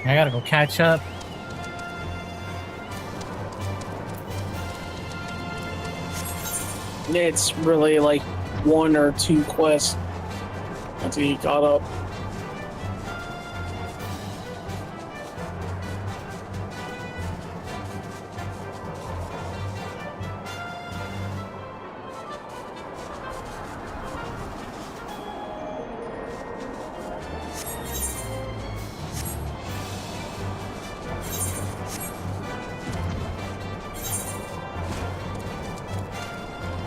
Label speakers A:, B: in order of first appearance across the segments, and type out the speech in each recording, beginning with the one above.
A: I gotta go catch up.
B: It's really like 1 or 2 quests until you caught up.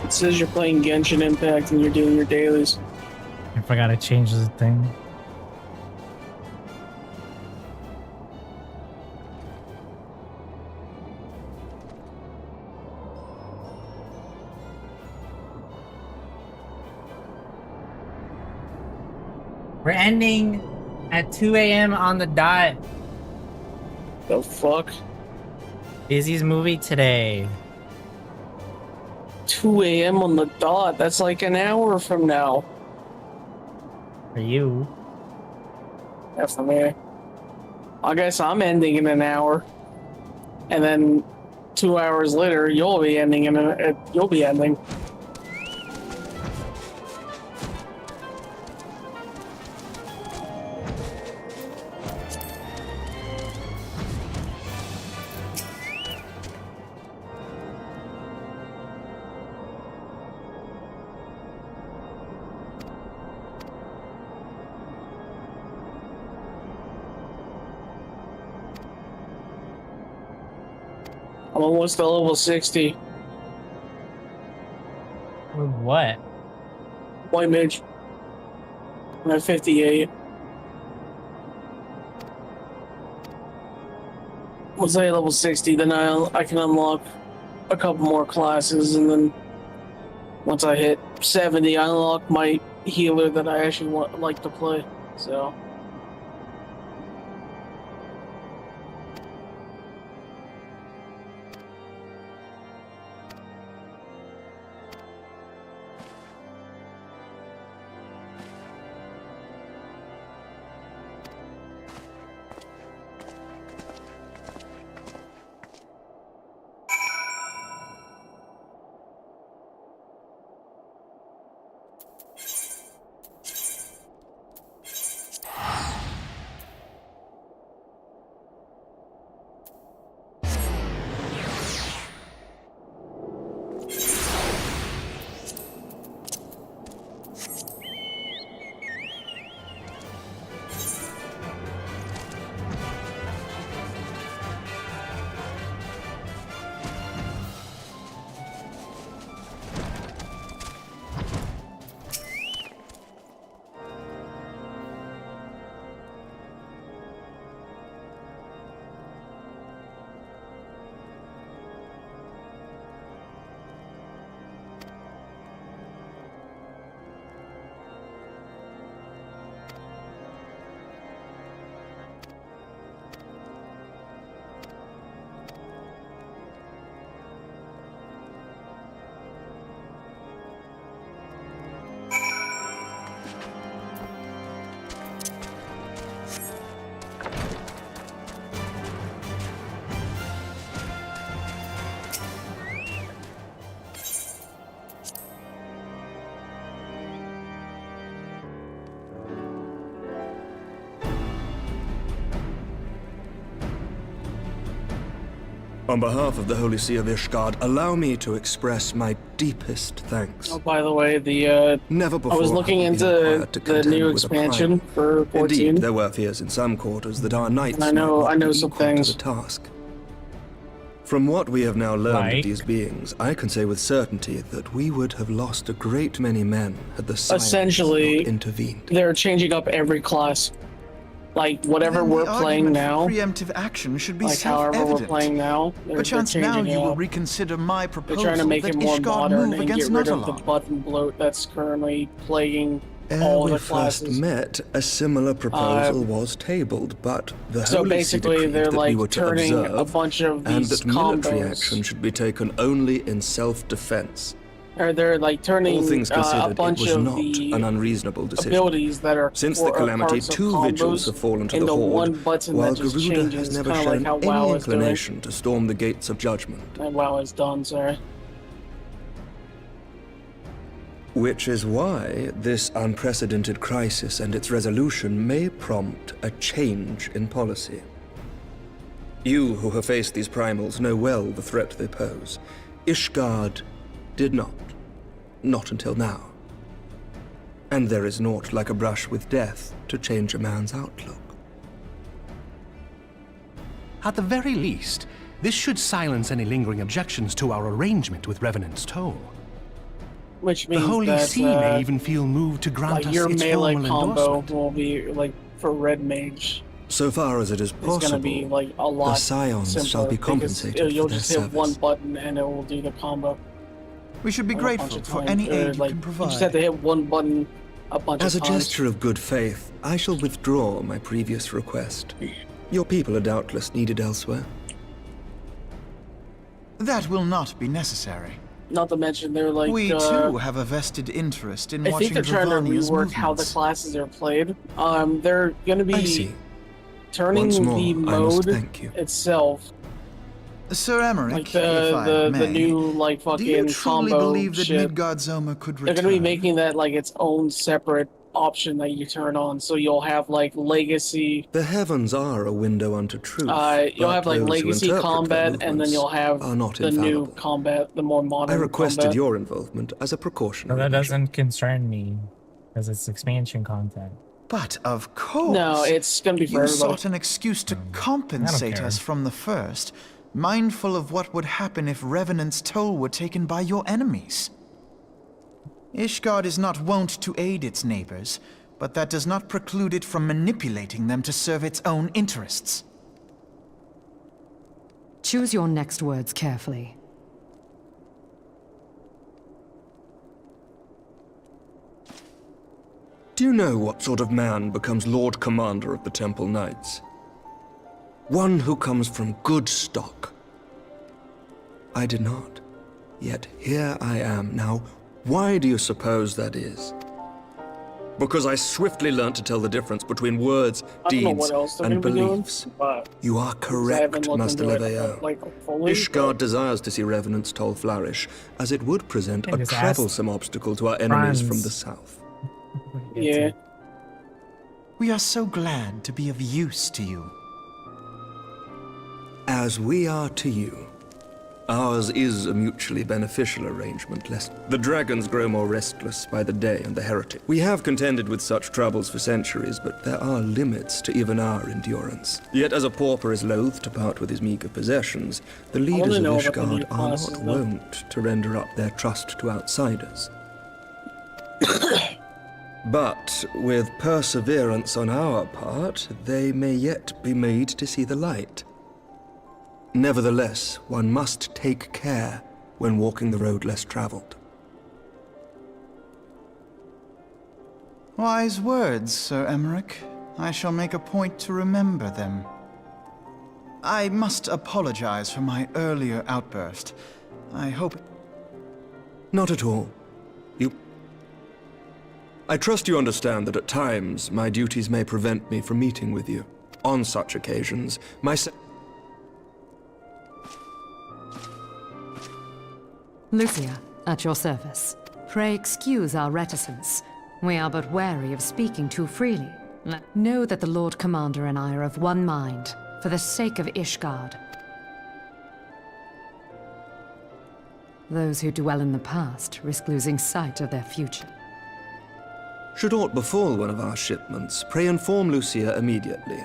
B: It says you're playing Genshin Impact and you're doing your dailies.
A: I forgot to change the thing. We're ending at 2 a.m. on the dot.
B: The fuck?
A: Izzy's movie today.
B: 2 a.m. on the dot. That's like an hour from now.
A: For you.
B: That's for me. I guess I'm ending in an hour, and then 2 hours later, you'll be ending you'll be ending. I'm almost to level 60.
A: With what?
B: White mage. I'm at 58. Once I hit level 60, then I can unlock a couple more classes, and then once I hit 70, I unlock my healer that I actually like to play. So.
C: On behalf of the Holy See of Ishgard, allow me to express my deepest thanks.
B: Oh, by the way, the
C: Never before
B: I was looking
C: have we been
B: into
C: required to
B: the
C: contend
B: new
C: with a
B: expansion
C: private.
B: for 14.
C: Indeed, there were fears in some quarters that our knights
B: And I know
C: might not be
B: some
C: equal
B: things.
C: to the task. From what we have now learned
A: Like?
C: of these beings, I can say with certainty that we would have lost a great many men had the silence
B: Essentially,
C: not intervened.
B: They're changing up every class. Like, whatever
D: Then the
B: we're playing
D: argument
B: now,
D: for preemptive action should be
B: like however we're
D: self-evident.
B: playing now, they're
D: Perchance now
B: changing
D: you
B: it
D: will
B: up.
D: reconsider my
B: They're
D: proposal
B: trying to make
D: that
B: it more
D: Ishgard
B: modern
D: move
B: and
D: against
B: get rid of the
D: Nutalon.
B: button bloat that's currently plaguing
C: Ere
B: all
C: we
B: the
C: first
B: classes.
C: met, a similar proposal was tabled, but the
B: So
C: Holy See
B: basically,
C: decreed
B: they're
C: that we
B: like
C: were to
B: turning a
C: observe,
B: bunch of
C: and
B: these
C: that military
B: combos.
C: action should be taken only in self-defense.
B: or they're like turning
C: All things
B: a
C: considered, it
B: bunch
C: was
B: of
C: not
B: the
C: an unreasonable decision.
B: abilities that are
C: Since the calamity,
B: parts of
C: 2 vigils
B: combos
C: have fallen to the
B: into
C: Horde,
B: one button
C: while
B: that just
C: Garuda has
B: changes,
C: never
B: kind of like
C: shown
B: how
C: any
B: WoW is doing.
C: inclination to storm the gates of judgment.
B: And WoW is done, sorry.
C: Which is why this unprecedented crisis and its resolution may prompt a change in policy. You who have faced these primals know well the threat they pose. Ishgard did not. Not until now. And there is naught like a brush with death to change a man's outlook.
D: At the very least, this should silence any lingering objections to our arrangement with Revenant's Toll.
B: Which means
D: The Holy
B: that,
D: See may even feel moved to grant
B: like
D: us
B: your
D: its
B: melee
D: formal
B: combo
D: endorsement.
B: will be like for Red Mage.
C: So far as it is
B: It's
C: possible,
B: gonna be like a lot
C: the Scions
B: simpler
C: shall be
B: because
C: compensated
B: you'll
C: for their
B: just hit one
C: service.
B: button and it will do the combo.
E: We should be
B: a bunch
E: grateful
B: of
E: for
B: times,
E: any
B: or,
E: aid you
B: like,
E: can
B: You just have
E: provide.
B: to hit one button a bunch
C: As a
B: of times.
C: gesture of good faith, I shall withdraw my previous request. Your people are doubtless needed elsewhere.
E: That will not be necessary.
B: Not to mention they're like
E: We too have a vested interest in
B: I
E: watching
B: think they're trying to
E: Dravania's
B: rework how the
E: movements.
B: classes are played. They're gonna
C: I
B: be
C: see.
B: turning
C: Once more,
B: the
C: I must
B: mode
C: thank you.
B: itself,
E: Sir Emmerich,
B: like
E: if I may,
B: the new like
E: do you
B: fucking
E: truly
B: combo
E: believe that
B: shit.
E: Midgardsormr could
B: They're
E: return?
B: gonna be making that like its own separate option that you turn on, so you'll have like legacy.
C: The heavens are a window unto truth.
B: You'll
C: but
B: have like
C: those who
B: legacy
C: interpret their
B: combat, and then
C: movements
B: you'll have
C: are not
B: the new
C: infallible.
B: combat, the more modern.
C: I requested
B: combat.
C: your involvement as a
A: So
C: precautionary
A: that
C: measure.
A: doesn't concern me, because it's expansion content.
E: But of course.
B: No, it's gonna be for
E: You
B: everybody.
E: sought an excuse to compensate
A: care.
E: us from the first, mindful of what would happen if Revenant's Toll were taken by your enemies. Ishgard is not wont to aid its neighbors, but that does not preclude it from manipulating them to serve its own interests.
F: Choose your next words carefully.
C: Do you know what sort of man becomes Lord Commander of the Temple Knights? One who comes from good stock. I did not. Yet here I am now. Why do you suppose that is? Because I swiftly learnt to tell the difference between words,
B: I don't know
C: deeds,
B: what else they're
C: and
B: gonna be doing,
C: beliefs.
B: but
C: You are
B: I haven't
C: correct,
B: looked
C: Master
B: into it,
C: Leveilleur.
B: like fully.
C: Ishgard
B: but-
C: desires to see Revenant's Toll flourish, as it would present
A: Can
C: a
A: just ask
C: troublesome obstacle to our enemies from
A: Franz.
C: the south.
B: Yeah.
E: We are so glad to be of use to you.
C: As we are to you. Ours is a mutually beneficial arrangement, lest the dragons grow more restless by the day and the heretic. We have contended with such troubles for centuries, but there are limits to even our endurance. Yet as a pauper is loath to part with his meager possessions, the leaders of
B: know about the new
C: Ishgard are
B: classes,
C: not
B: though.
C: wont to render up their trust to outsiders. But with perseverance on our part, they may yet be made to see the light. Nevertheless, one must take care when walking the road less traveled.
E: Wise words, Sir Emmerich. I shall make a point to remember them. I must apologize for my earlier outburst. I hope...
C: Not at all. I trust you understand that at times my duties may prevent me from meeting with you. On such occasions,
F: Lucia, at your service. Pray excuse our reticence. We are but wary of speaking too freely. Know that the Lord Commander and I are of one mind, for the sake of Ishgard. Those who dwell in the past risk losing sight of their future.
C: Should aught befall one of our shipments, pray inform Lucia immediately.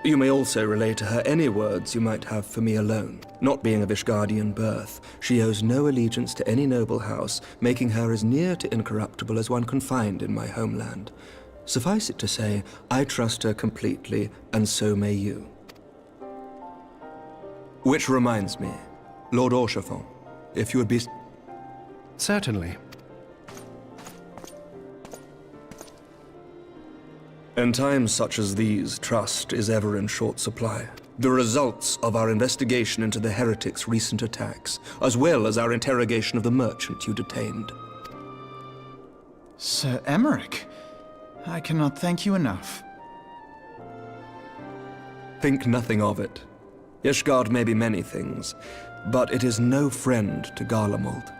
C: You may also relay to her any words you might have for me alone. Not being of Ishgardian birth, she owes no allegiance to any noble house, making her as near to incorruptible as one can find in my homeland. Suffice it to say, I trust her completely, and so may you. Which reminds me, Lord Orchefort, if you would be...
D: Certainly.
C: In times such as these, trust is ever in short supply. The results of our investigation into the heretics' recent attacks, as well as our interrogation of the merchant you detained.
E: Sir Emmerich, I cannot thank you enough.
C: Think nothing of it. Ishgard may be many things, but it is no friend to Garlemald.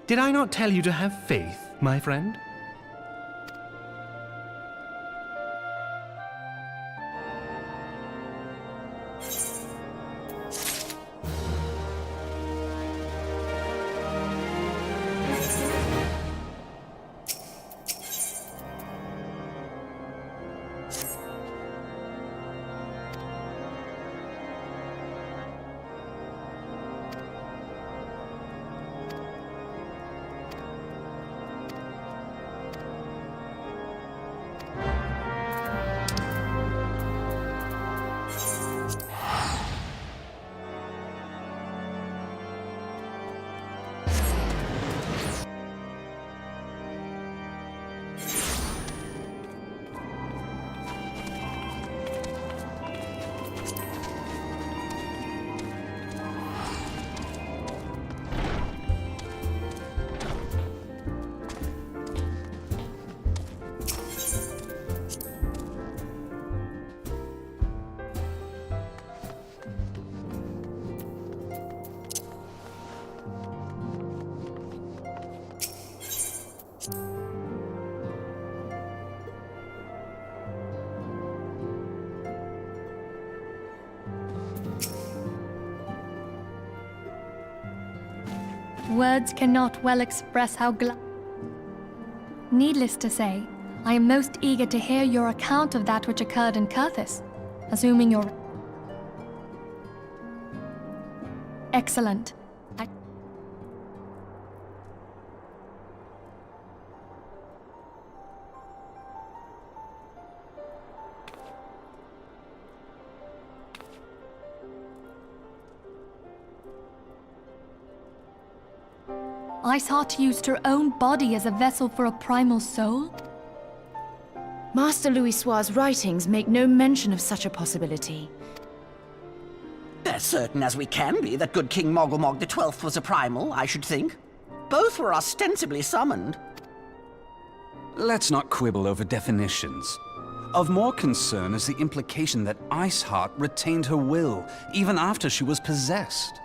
D: Did I not tell you to have faith, my friend?
G: Words cannot well express how glad. Needless to say, I am most eager to hear your account of that which occurred in Kurthis, assuming you're... Excellent. Iceheart used her own body as a vessel for a primal soul?
H: Master Louisoix's writings make no mention of such a possibility.
I: As certain as we can be that good King Mogglemog XII was a primal, I should think. Both were ostensibly summoned.
J: Let's not quibble over definitions. Of more concern is the implication that Iceheart retained her will, even after she was possessed.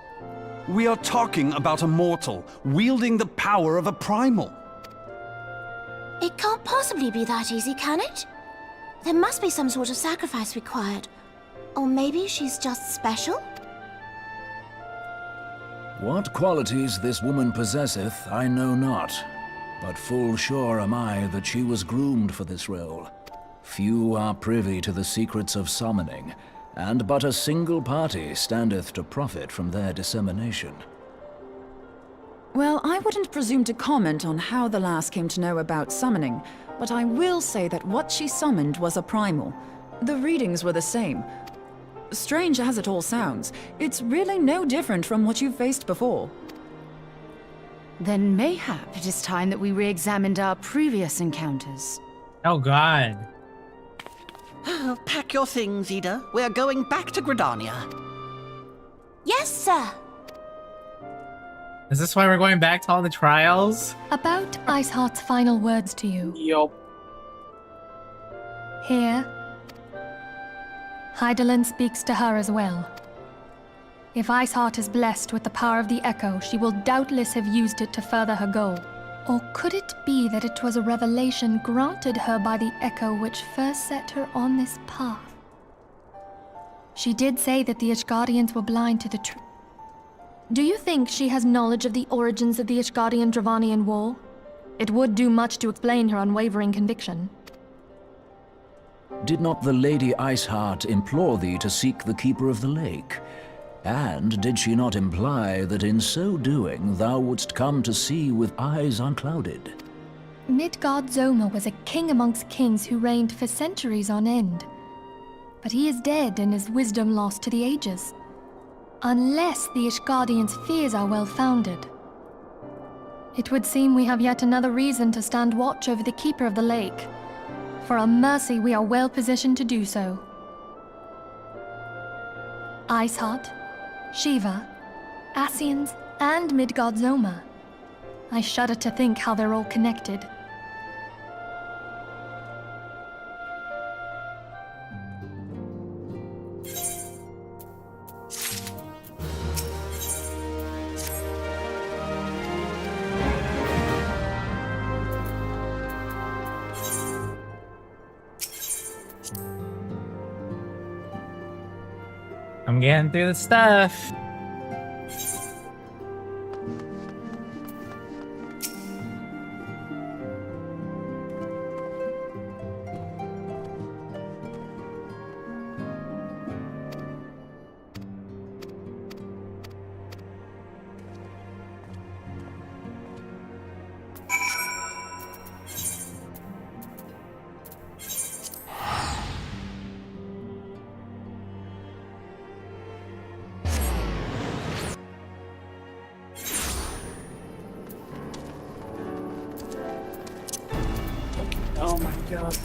J: We are talking about a mortal, wielding the power of a primal.
K: It can't possibly be that easy, can it? There must be some sort of sacrifice required. Or maybe she's just special?
L: What qualities this woman possesseth, I know not. But full sure am I that she was groomed for this role. Few are privy to the secrets of summoning, and but a single party standeth to profit from their dissemination.
H: Well, I wouldn't presume to comment on how the lass came to know about summoning, but I will say that what she summoned was a primal. The readings were the same. Strange as it all sounds, it's really no different from what you've faced before.
F: Then mayhap it is time that we re-examined our previous encounters.
A: Oh god.
I: Pack your things, Ida. We're going back to Gridania.
K: Yes, sir.
A: Is this why we're going back to all the trials?
G: About Iceheart's final words to you.
B: Yup.
G: Here, Hydaelyn speaks to her as well. If Iceheart is blessed with the power of the Echo, she will doubtless have used it to further her goal. Or could it be that it was a revelation granted her by the Echo which first set her on this path? She did say that the Ishgardians were blind to the truth. Do you think she has knowledge of the origins of the Ishgardian-Dravanian War? It would do much to explain her unwavering conviction.
L: Did not the Lady Iceheart implore thee to seek the Keeper of the Lake? And did she not imply that in so doing thou wouldst come to see with eyes unclouded?
G: Midgard Zoma was a king amongst kings who reigned for centuries on end. But he is dead and his wisdom lost to the ages. Unless the Ishgardians' fears are well founded. It would seem we have yet another reason to stand watch over the Keeper of the Lake. For a mercy, we are well positioned to do so. Iceheart, Shiva, Ascians, and Midgard Zoma. I shudder to think how they're all connected.
A: I'm getting through the stuff.
B: Oh my god.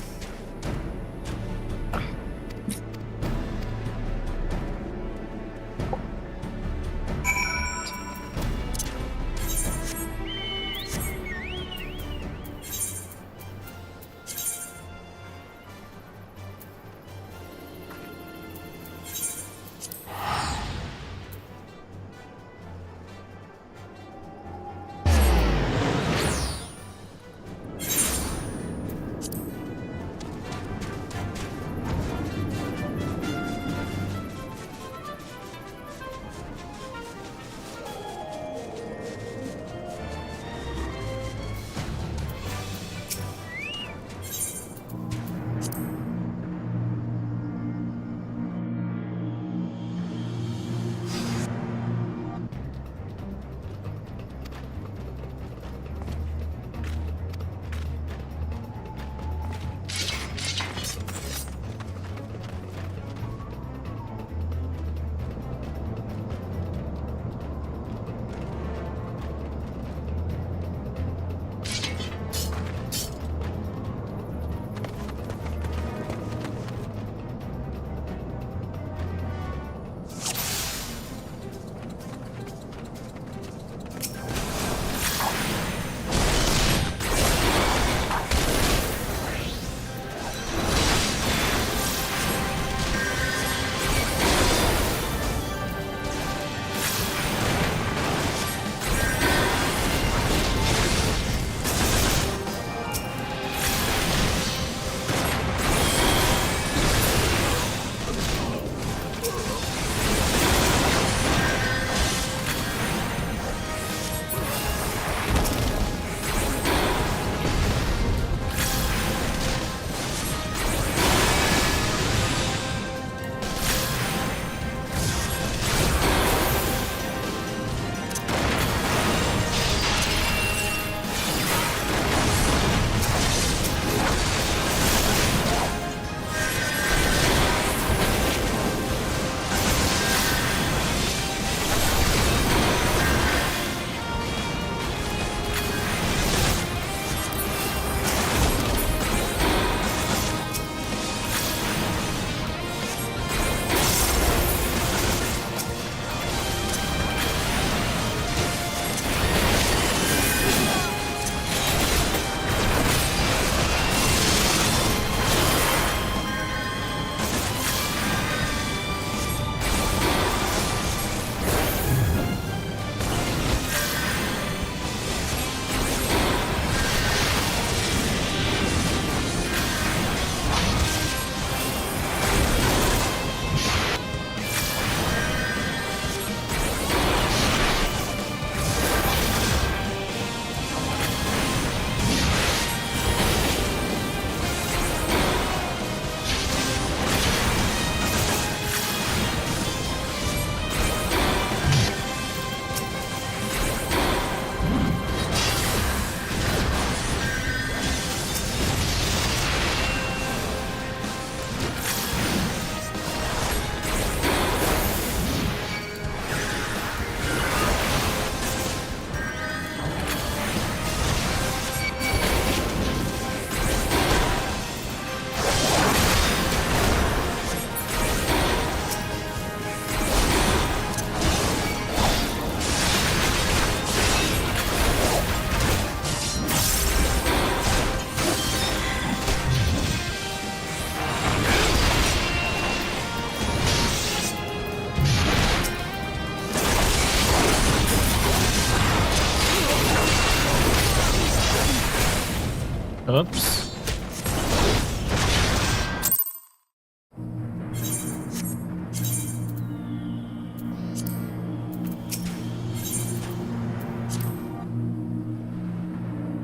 A: Oops.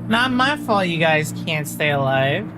A: Not my fault you guys can't stay alive.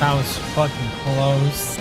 A: That was fucking close.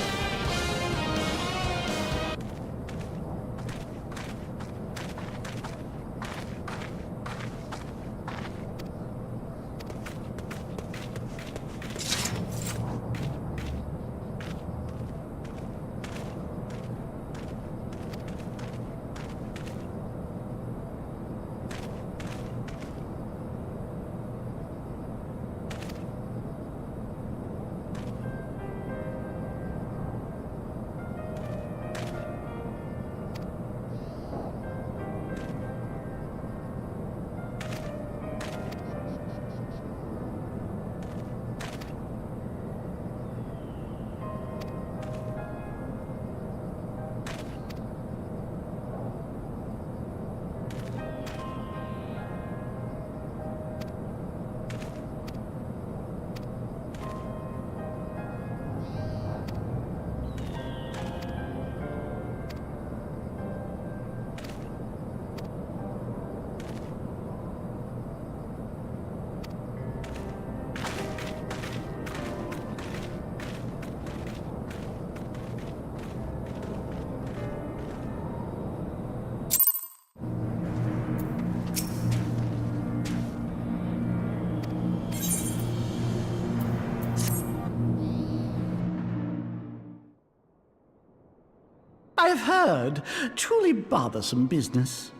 M: I've heard. Truly bothersome business.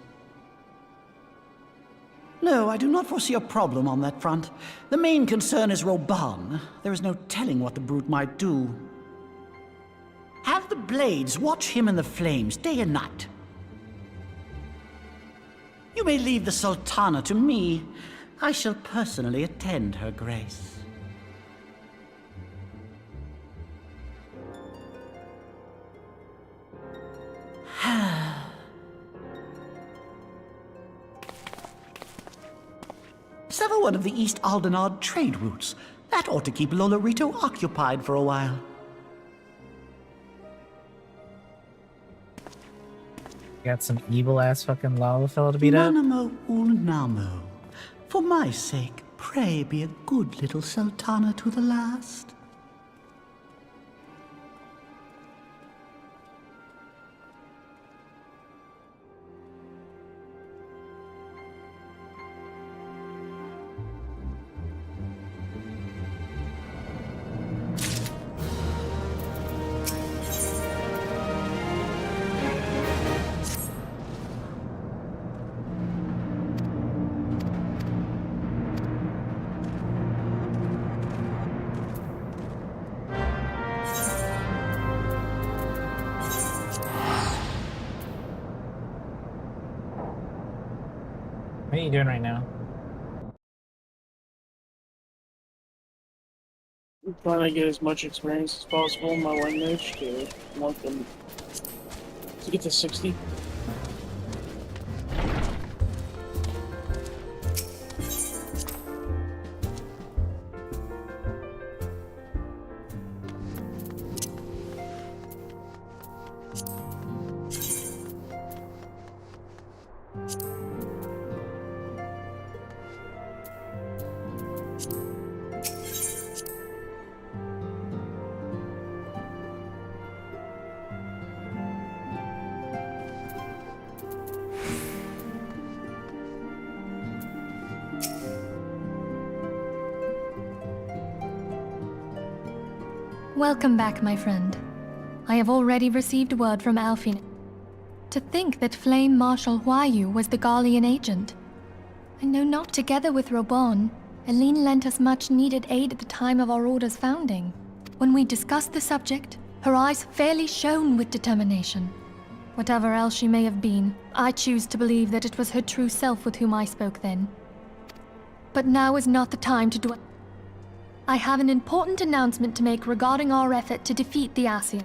M: No, I do not foresee a problem on that front. The main concern is Roban. There is no telling what the brute might do. Have the blades watch him in the flames day and night. You may leave the Sultana to me. I shall personally attend her grace. Sever one of the East Aldenard trade routes. That ought to keep Lolorito occupied for a while.
A: Got some evil ass fucking lava fella to beat up.
M: Nanamo Ulnamo. For my sake, pray be a good little Sultana to the last.
A: What are you doing right now?
B: I'm trying to get as much experience as possible in my lineage to want them to get to 60.
G: Welcome back, my friend. I have already received word from Alfin. To think that Flame Marshal Huayu was the Garlean agent. I know not together with Roban, Eileen lent us much-needed aid at the time of our Order's founding. When we discussed the subject, her eyes fairly shone with determination. Whatever else she may have been, I choose to believe that it was her true self with whom I spoke then. But now is not the time to dwell. I have an important announcement to make regarding our effort to defeat the Ascian.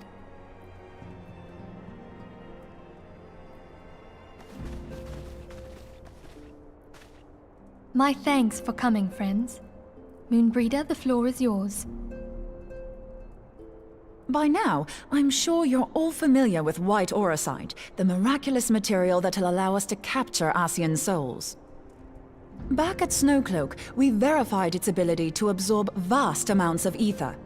G: My thanks for coming, friends. Moonbreeder, the floor is yours.
H: By now, I'm sure you're all familiar with White Auracite, the miraculous material that'll allow us to capture Ascian souls. Back at Snowcloak, we verified its ability to absorb vast amounts of ether.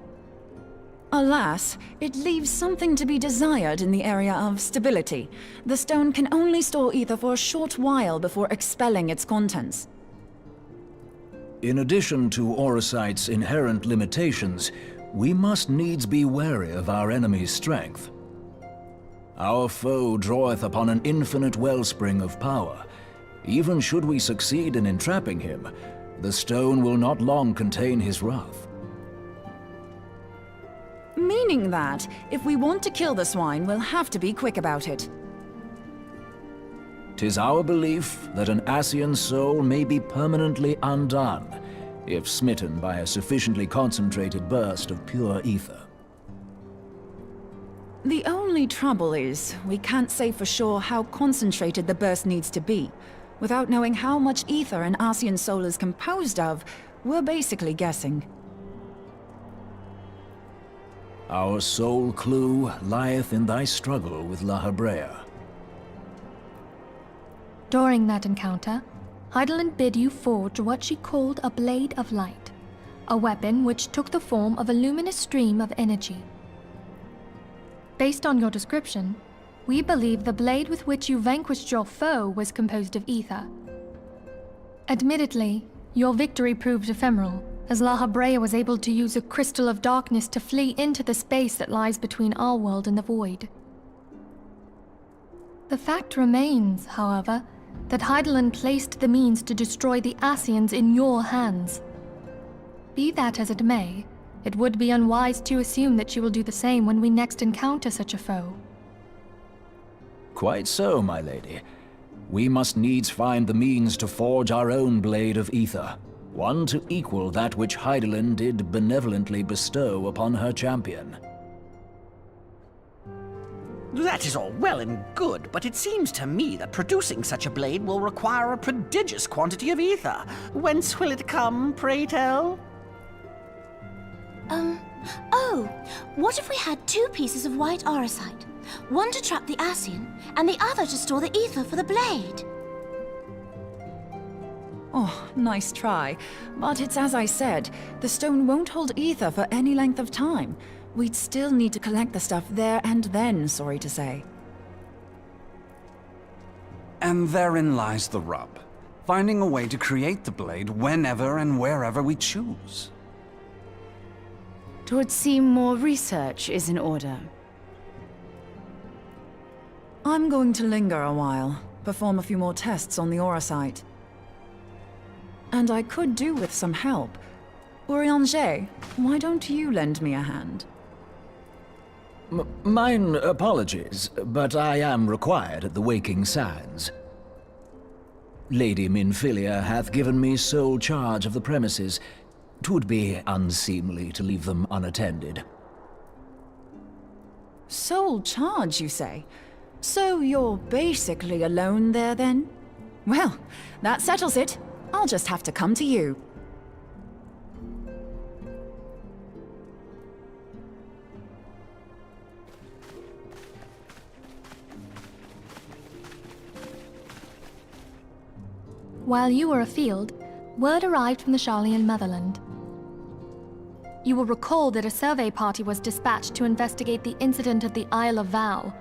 H: Alas, it leaves something to be desired in the area of stability. The stone can only store ether for a short while before expelling its contents.
L: In addition to Auracite's inherent limitations, we must needs be wary of our enemy's strength. Our foe draweth upon an infinite wellspring of power. Even should we succeed in entrapping him, the stone will not long contain his wrath.
H: Meaning that, if we want to kill the swine, we'll have to be quick about it.
L: 'Tis our belief that an Ascian soul may be permanently undone, if smitten by a sufficiently concentrated burst of pure ether.
H: The only trouble is, we can't say for sure how concentrated the burst needs to be. Without knowing how much ether an Ascian soul is composed of, we're basically guessing.
L: Our sole clue lieth in thy struggle with La Hebrea.
G: During that encounter, Heidelin bid you forge what she called a Blade of Light, a weapon which took the form of a luminous stream of energy. Based on your description, we believe the blade with which you vanquished your foe was composed of ether. Admittedly, your victory proved ephemeral, as La Hebrea was able to use a crystal of darkness to flee into the space that lies between our world and the void. The fact remains, however, that Hydaelyn placed the means to destroy the Ascians in your hands. Be that as it may, it would be unwise to assume that she will do the same when we next encounter such a foe.
L: Quite so, my lady. We must needs find the means to forge our own blade of ether, one to equal that which Hydaelyn did benevolently bestow upon her champion.
I: That is all well and good, but it seems to me that producing such a blade will require a prodigious quantity of ether. Whence will it come, pray tell?
K: Oh, what if we had 2 pieces of white auricite? One to trap the Ascian, and the other to store the ether for the blade.
H: Oh, nice try. But it's as I said, the stone won't hold ether for any length of time. We'd still need to collect the stuff there and then, sorry to say.
J: And therein lies the rub. Finding a way to create the blade whenever and wherever we choose.
F: 'Twould seem more research is in order.
H: I'm going to linger a while, perform a few more tests on the auricite. And I could do with some help. Urianger, why don't you lend me a hand?
L: Mine apologies, but I am required at the Waking Sands. Lady Minfilia hath given me sole charge of the premises. 'Twould be unseemly to leave them unattended.
H: Sole charge, you say? So you're basically alone there, then? Well, that settles it. I'll just have to come to you.
G: While you were afield, word arrived from the Sharlayan motherland. You will recall that a survey party was dispatched to investigate the incident at the Isle of Vow.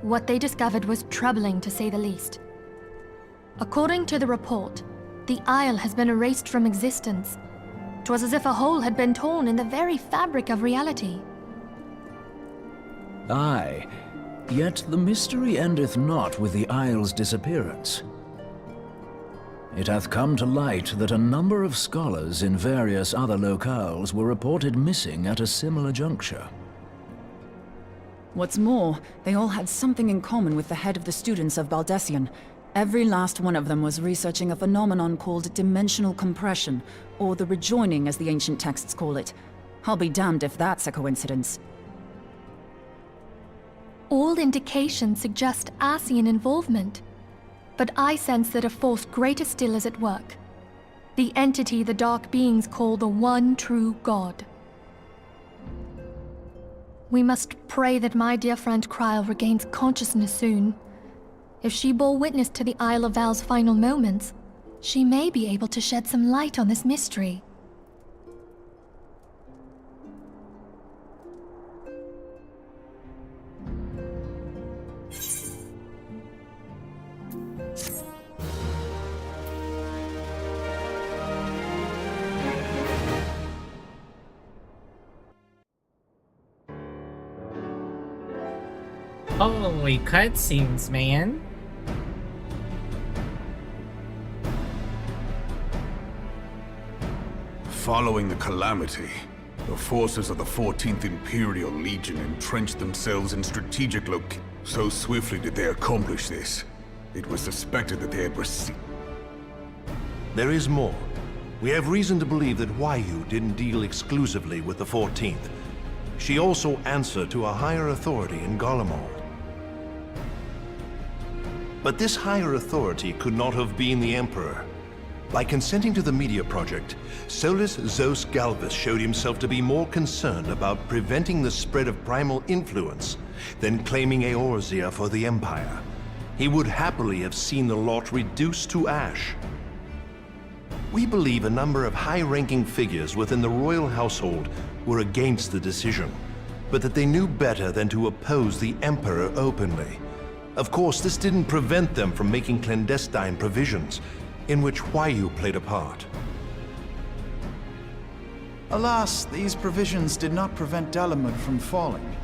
G: What they discovered was troubling, to say the least. According to the report, the Isle has been erased from existence. 'Twas as if a hole had been torn in the very fabric of reality.
L: Aye, yet the mystery endeth not with the Isle's disappearance. It hath come to light that a number of scholars in various other locales were reported missing at a similar juncture.
H: What's more, they all had something in common with the head of the students of Baldessian. Every last one of them was researching a phenomenon called dimensional compression, or the rejoining as the ancient texts call it. I'll be damned if that's a coincidence.
G: All indications suggest Ascian involvement. But I sense that a force greater still is at work. The entity the Dark Beings call the One True God. We must pray that my dear friend Kryl regains consciousness soon. If she bore witness to the Isle of Val's final moments, she may be able to shed some light on this mystery.
A: Holy cutscenes, man.
N: Following the calamity, the forces of the 14th Imperial Legion entrenched themselves in strategic locations. So swiftly did they accomplish this, it was suspected that they had received...
O: There is more. We have reason to believe that Waiyu didn't deal exclusively with the 14th. She also answered to a higher authority in Garlemald. But this higher authority could not have been the Emperor. By consenting to the media project, Solus Zos Galvus showed himself to be more concerned about preventing the spread of primal influence than claiming Eorzea for the Empire. He would happily have seen the lot reduced to ash. We believe a number of high-ranking figures within the royal household were against the decision, but that they knew better than to oppose the Emperor openly. Of course, this didn't prevent them from making clandestine provisions, in which Waiyu played a part.
E: Alas, these provisions did not prevent Dalamud from falling,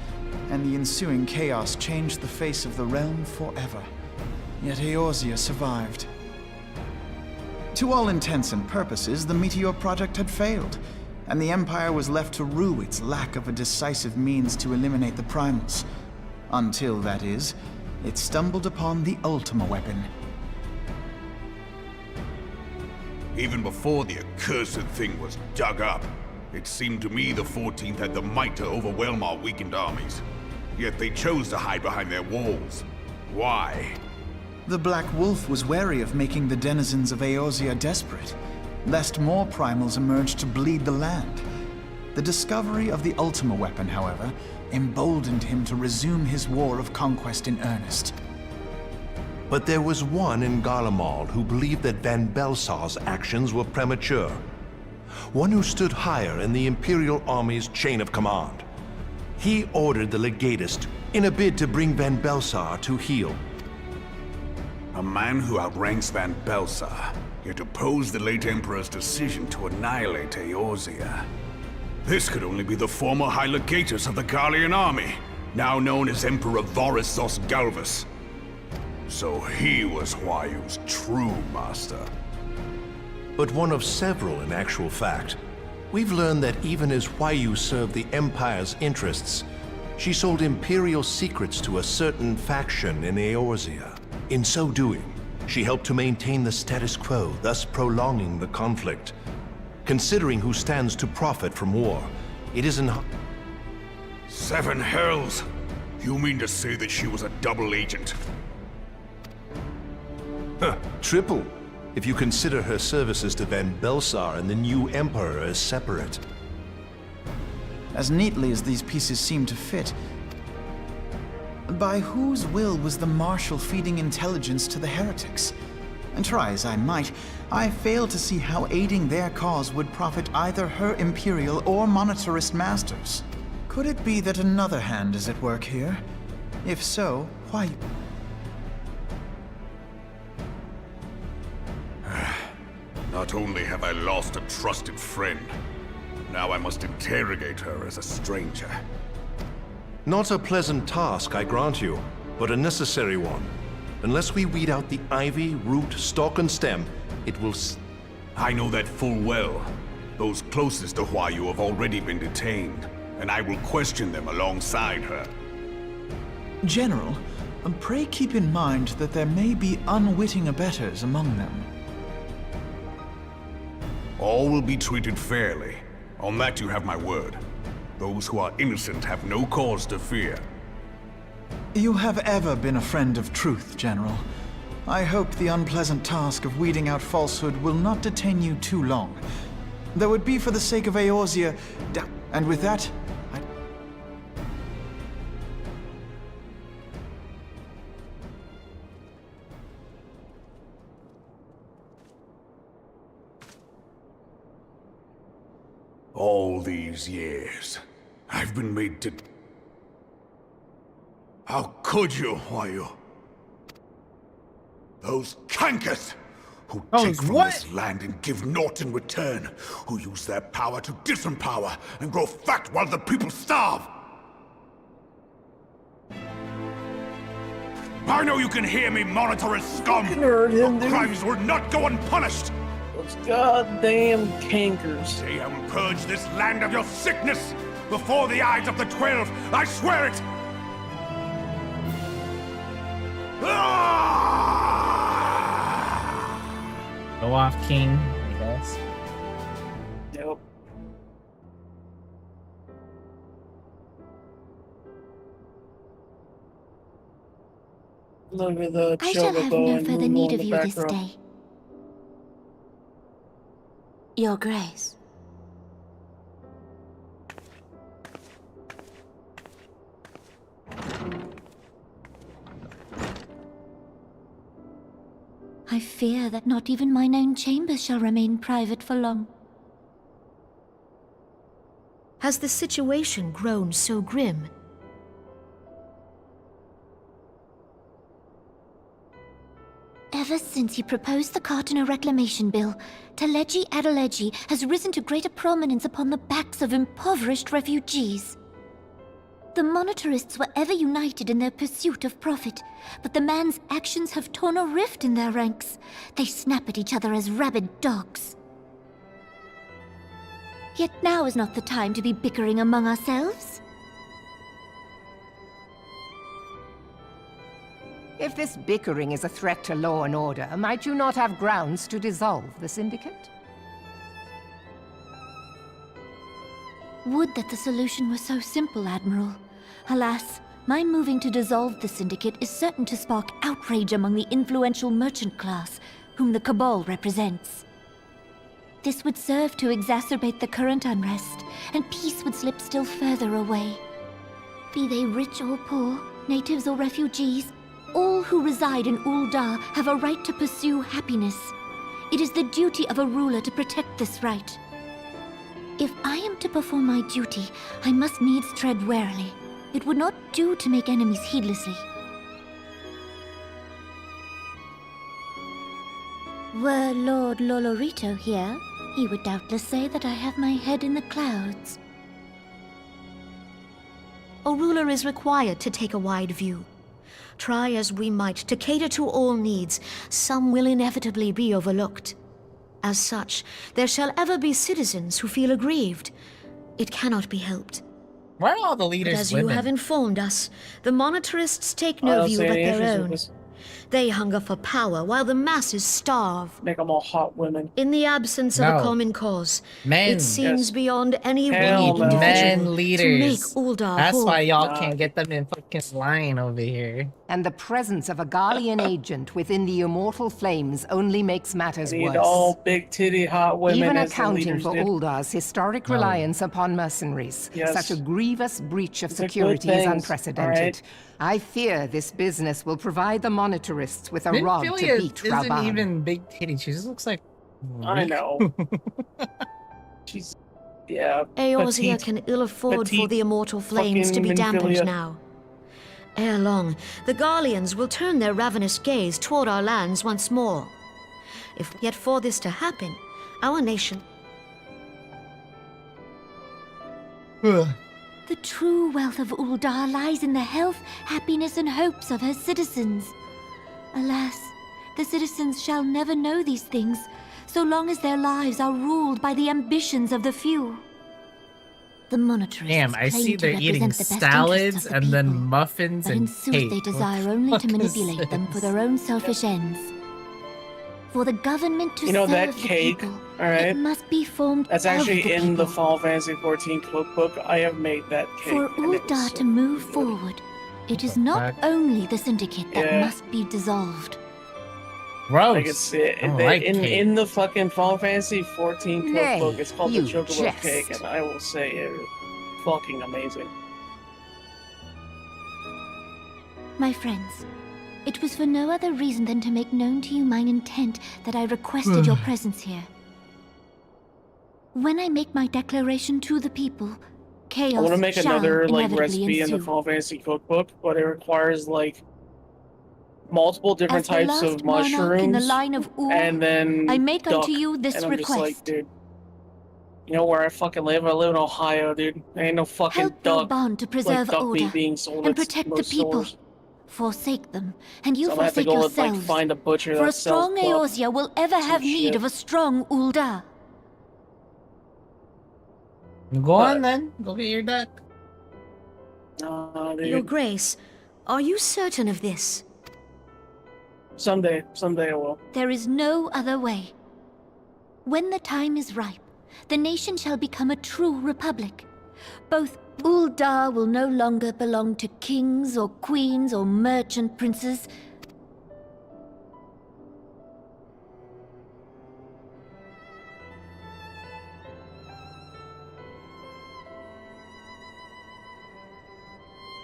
E: and the ensuing chaos changed the face of the realm forever. Yet Eorzea survived. To all intents and purposes, the Meteor Project had failed, and the Empire was left to rue its lack of a decisive means to eliminate the Primals. Until, that is, it stumbled upon the Ultima weapon.
N: Even before the accursed thing was dug up, it seemed to me the 14th had the might to overwhelm our weakened armies. Yet they chose to hide behind their walls. Why?
E: The Black Wolf was wary of making the denizens of Eorzea desperate, lest more Primals emerge to bleed the land. The discovery of the Ultima weapon, however, emboldened him to resume his war of conquest in earnest.
O: But there was one in Garlemald who believed that Van Belsar's actions were premature. One who stood higher in the Imperial Army's chain of command. He ordered the Legatist in a bid to bring Van Belsar to heel.
N: A man who outranks Van Belsar, yet opposed the late Emperor's decision to annihilate Eorzea. This could only be the former High Legatus of the Garlean army, now known as Emperor Voris Galvus. So he was Huayu's true master.
O: But one of several in actual fact. We've learned that even as Huayu served the Empire's interests, she sold Imperial secrets to a certain faction in Eorzea. In so doing, she helped to maintain the status quo, thus prolonging the conflict. Considering who stands to profit from war, it isn't...
N: Seven hells! You mean to say that she was a double agent?
O: Huh, triple, if you consider her services to Van Belsar and the new Emperor as separate.
E: As neatly as these pieces seem to fit, by whose will was the Marshal feeding intelligence to the heretics? And try as I might, I fail to see how aiding their cause would profit either her Imperial or Monetarist masters. Could it be that another hand is at work here? If so, why...
N: Not only have I lost a trusted friend, now I must interrogate her as a stranger.
O: Not a pleasant task, I grant you, but a necessary one. Unless we weed out the ivy, root, stalk, and stem, it will
N: I know that full well. Those closest to Huayu have already been detained, and I will question them alongside her.
E: General, pray keep in mind that there may be unwitting abettors among them.
N: All will be treated fairly. On that you have my word. Those who are innocent have no cause to fear.
E: You have ever been a friend of truth, General. I hope the unpleasant task of weeding out falsehood will not detain you too long. Though it be for the sake of Eorzea, and with that,
N: All these years, I've been made to... How could you, Huayu? Those cankers who take from this land and give naught in return, who use their power to disempower and grow fat while the people starve. I know you can hear me, Monetarist scum! Your crimes will not go unpunished!
B: Those goddamn cankers.
N: They purge this land of your sickness before the eyes of the 12. I swear it!
A: Go off, King, I guess.
B: Yep. Look at the
K: I shall have no further need of you this
B: background.
K: day. Your Grace. I fear that not even mine own chambers shall remain private for long.
P: Has the situation grown so grim?
K: Ever since he proposed the Cartano Reclamation Bill, Teleji Adeleji has risen to greater prominence upon the backs of impoverished refugees. The monetarists were ever united in their pursuit of profit, but the man's actions have torn a rift in their ranks. They snap at each other as rabid dogs. Yet now is not the time to be bickering among ourselves.
Q: If this bickering is a threat to law and order, might you not have grounds to dissolve the Syndicate?
K: Would that the solution were so simple, Admiral. Alas, my moving to dissolve the Syndicate is certain to spark outrage among the influential merchant class, whom the Cabal represents. This would serve to exacerbate the current unrest, and peace would slip still further away. Be they rich or poor, natives or refugees, all who reside in Ul'dah have a right to pursue happiness. It is the duty of a ruler to protect this right. If I am to perform my duty, I must needs tread warily. It would not do to make enemies heedlessly. Were Lord Lolorito here, he would doubtless say that I have my head in the clouds.
P: A ruler is required to take a wide view. Try as we might to cater to all needs, some will inevitably be overlooked. As such, there shall ever be citizens who feel aggrieved. It cannot be helped.
A: Why are all the leaders
P: But as
A: women?
P: you have informed us, the monetarists take no view but their own. They hunger for power while the masses starve.
B: Make them all hot women.
P: In the absence of a common cause,
A: Men.
P: it seems beyond any
A: Hell
P: one
A: no. Men
P: individual
A: leaders.
P: to make Ul'dah
A: That's
P: whole.
A: why y'all can't get them in fucking line over here.
Q: And the presence of a Garlean agent within the immortal flames only makes matters
B: Need
Q: worse.
B: all big titty hot women
Q: Even
B: as the
Q: accounting
B: leaders,
Q: for
B: dude.
Q: Uldah's historic reliance upon mercenaries,
B: Yes.
Q: such a grievous breach of
B: These are good
Q: security is
B: things,
Q: unprecedented.
B: alright?
Q: I fear this business will provide the monetarists with a rod to
A: Nymphilia
Q: beat
A: isn't
Q: Raban.
A: even big titty. She just looks like.
B: I know. She's, yeah.
P: Eorzea
B: petite.
P: can ill afford for
B: Petite
P: the immortal flames to be
B: fucking
P: dampened
B: Nymphilia.
P: now. Ere long, the Garleans will turn their ravenous gaze toward our lands once more. If yet for this to happen, our nation...
K: The true wealth of Ul'dah lies in the health, happiness, and hopes of her citizens. Alas, the citizens shall never know these things, so long as their lives are ruled by the ambitions of the few. The monetarists
A: Damn, I
K: claim
A: see
K: to
A: they're eating
K: represent the best
A: salads
K: interests of the
A: and then
K: people,
A: muffins
K: but in
A: and
K: sooth
A: cake.
K: they
A: What
K: desire
A: the
K: only to
A: fuck is
K: manipulate them for
A: this?
K: their own selfish ends. For the government to
B: You know
K: serve
B: that
K: the
B: cake,
K: people,
B: alright?
K: it must be formed
B: That's
K: of
B: actually
K: the
B: in the
K: people.
B: Final Fantasy XIV cookbook. I have made that cake.
K: For
B: and it was
K: Ul'dah
B: so
K: to move
B: good.
K: forward, it is not only the Syndicate that
B: Yeah.
K: must be dissolved.
A: Gross.
B: Like it's it,
A: I don't
B: they-
A: like
B: in
A: cake.
B: in the fucking Final Fantasy XIV
Q: Nay,
B: cookbook. It's called the
Q: you
B: Chocolate
Q: jest.
B: Cake, and I will say it is fucking amazing.
K: My friends, it was for no other reason than to make known to you mine intent that I requested your presence here. When I make my declaration to the people, chaos
B: I want to make
K: shall
B: another like
K: inevitably
B: recipe in the
K: ensue.
B: Final Fantasy cookbook, but it requires like multiple different
K: As the
B: types
K: last
B: of
K: monarch
B: mushrooms,
K: in the line of Ur,
B: and then
K: I make
B: duck.
K: unto you this
B: and I'm just like,
K: request.
B: dude, you know where I fucking live? I live in Ohio, dude. There ain't no fucking
K: Help your
B: duck.
K: bond to preserve
B: like duck
K: order
B: meat being sold
K: and
B: at
K: protect the
B: most
K: people.
B: stores.
K: Forsake them, and you
B: So I'm gonna have to
K: forsake
B: go like
K: yourselves.
B: find a butcher
K: For a
B: that sells
K: strong
B: duck.
K: Eorzea will ever have need
B: shit.
K: of a strong Ul'dah.
A: Go on then. Go get your duck.
B: Nah, dude.
P: Your Grace, are you certain of this?
B: Someday I will.
K: There is no other way. When the time is ripe, the nation shall become a true republic. Both Ul'dah will no longer belong to kings or queens or merchant princes.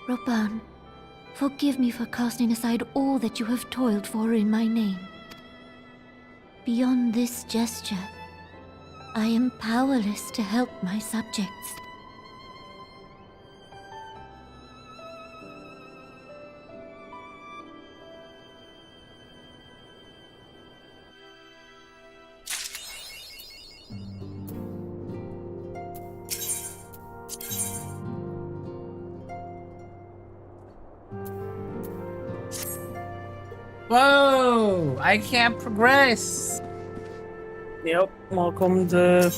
K: Raban, forgive me for casting aside all that you have toiled for in my name. Beyond this gesture, I am powerless to help my subjects.
A: Whoa! I can't progress.
B: Yep, welcome to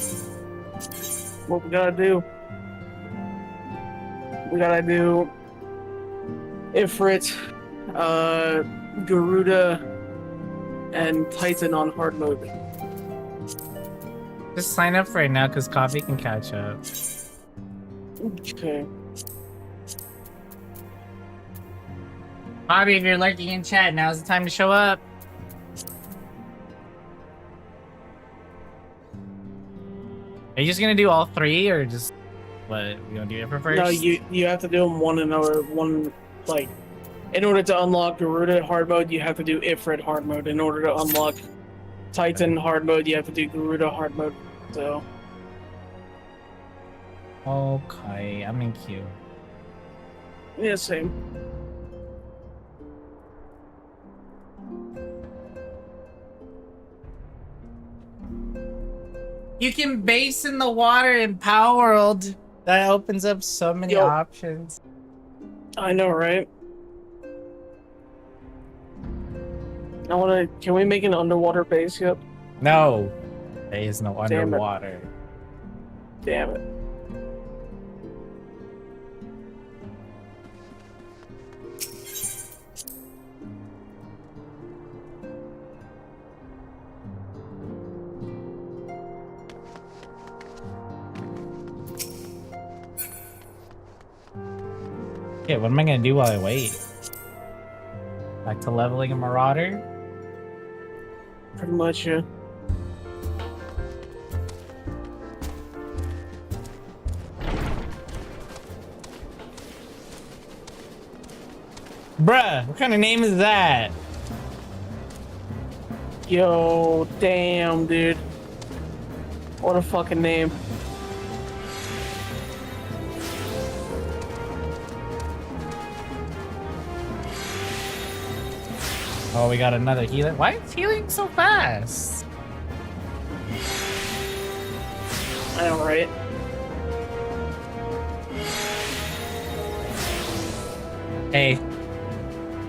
B: what we gotta do. We gotta do Ifrit, Garuda, and Titan on hard mode.
A: Just sign up for it now, because Coffee can catch up.
B: Okay.
A: Bobby, if you're lurking in chat, now's the time to show up. Are you just gonna do all three, or just what? We gonna do it for first?
B: No, you have to do them one another. One, like, in order to unlock Garuda hard mode, you have to do Ifrit hard mode. In order to unlock Titan hard mode, you have to do Garuda hard mode. So.
A: Okay, I'm in queue.
B: Yeah, same.
A: You can base in the water in Power World. That opens up so many options.
B: I know, right? Can we make an underwater base yet?
A: No. There is no
B: Damn it.
A: underwater.
B: Damn it.
A: Okay, what am I gonna do while I wait? Back to leveling a Marauder?
B: Pretty much, yeah.
A: Bruh, what kind of name is that?
B: Yo, damn, dude. What a fucking name.
A: Oh, we got another healer. Why is healing so fast?
B: I know, right?
A: Hey,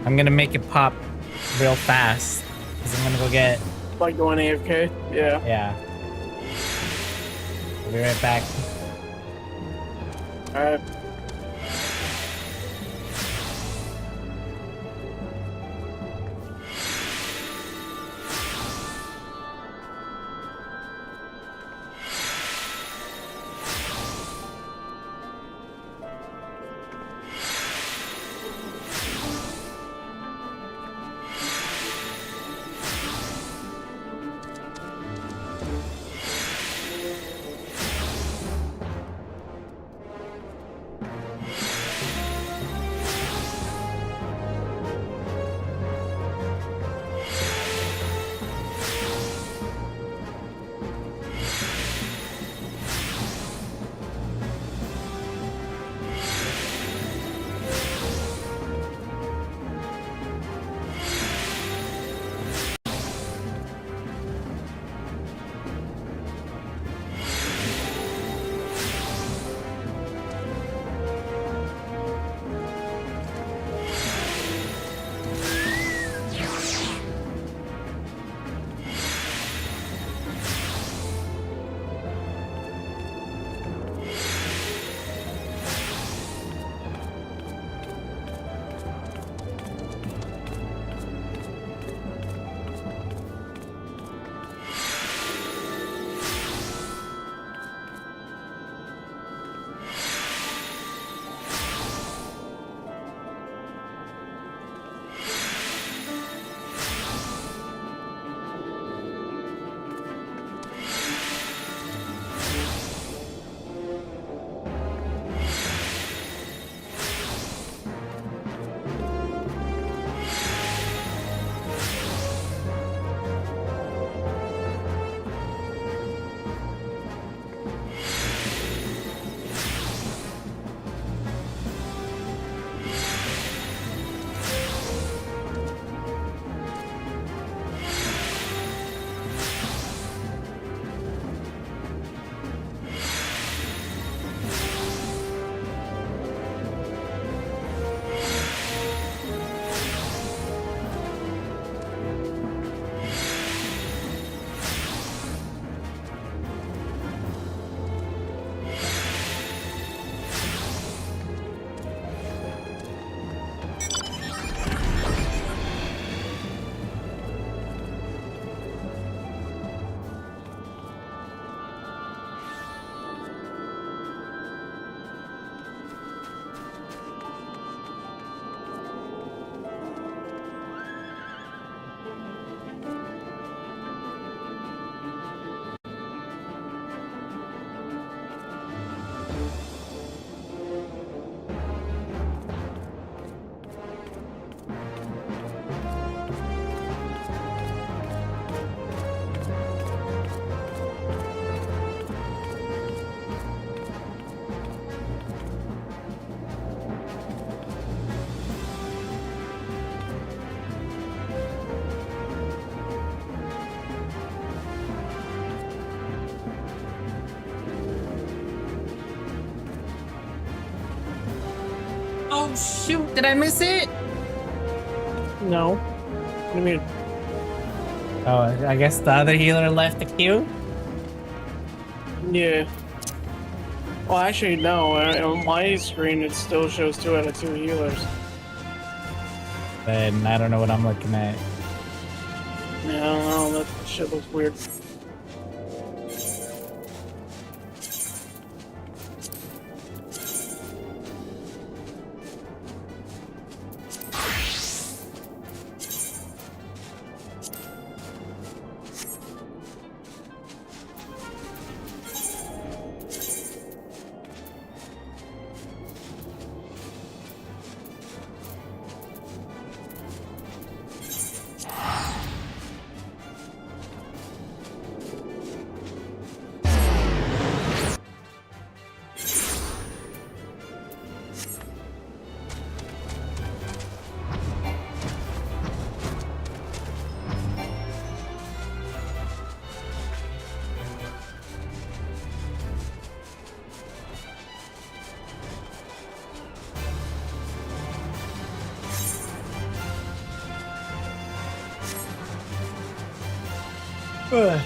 A: I'm gonna make it pop real fast. Because I'm gonna go get...
B: Like going AFK? Yeah.
A: Yeah. I'll be right back.
B: Alright.
A: Oh shoot, did I miss it?
B: No. What do you mean?
A: Oh, I guess the other healer left the queue?
B: Yeah. Well, actually, no. On my screen, it still shows 2 out of 2 healers.
A: Then I don't know what I'm looking at.
B: Yeah, I don't know. That shit looks weird.
A: Ugh.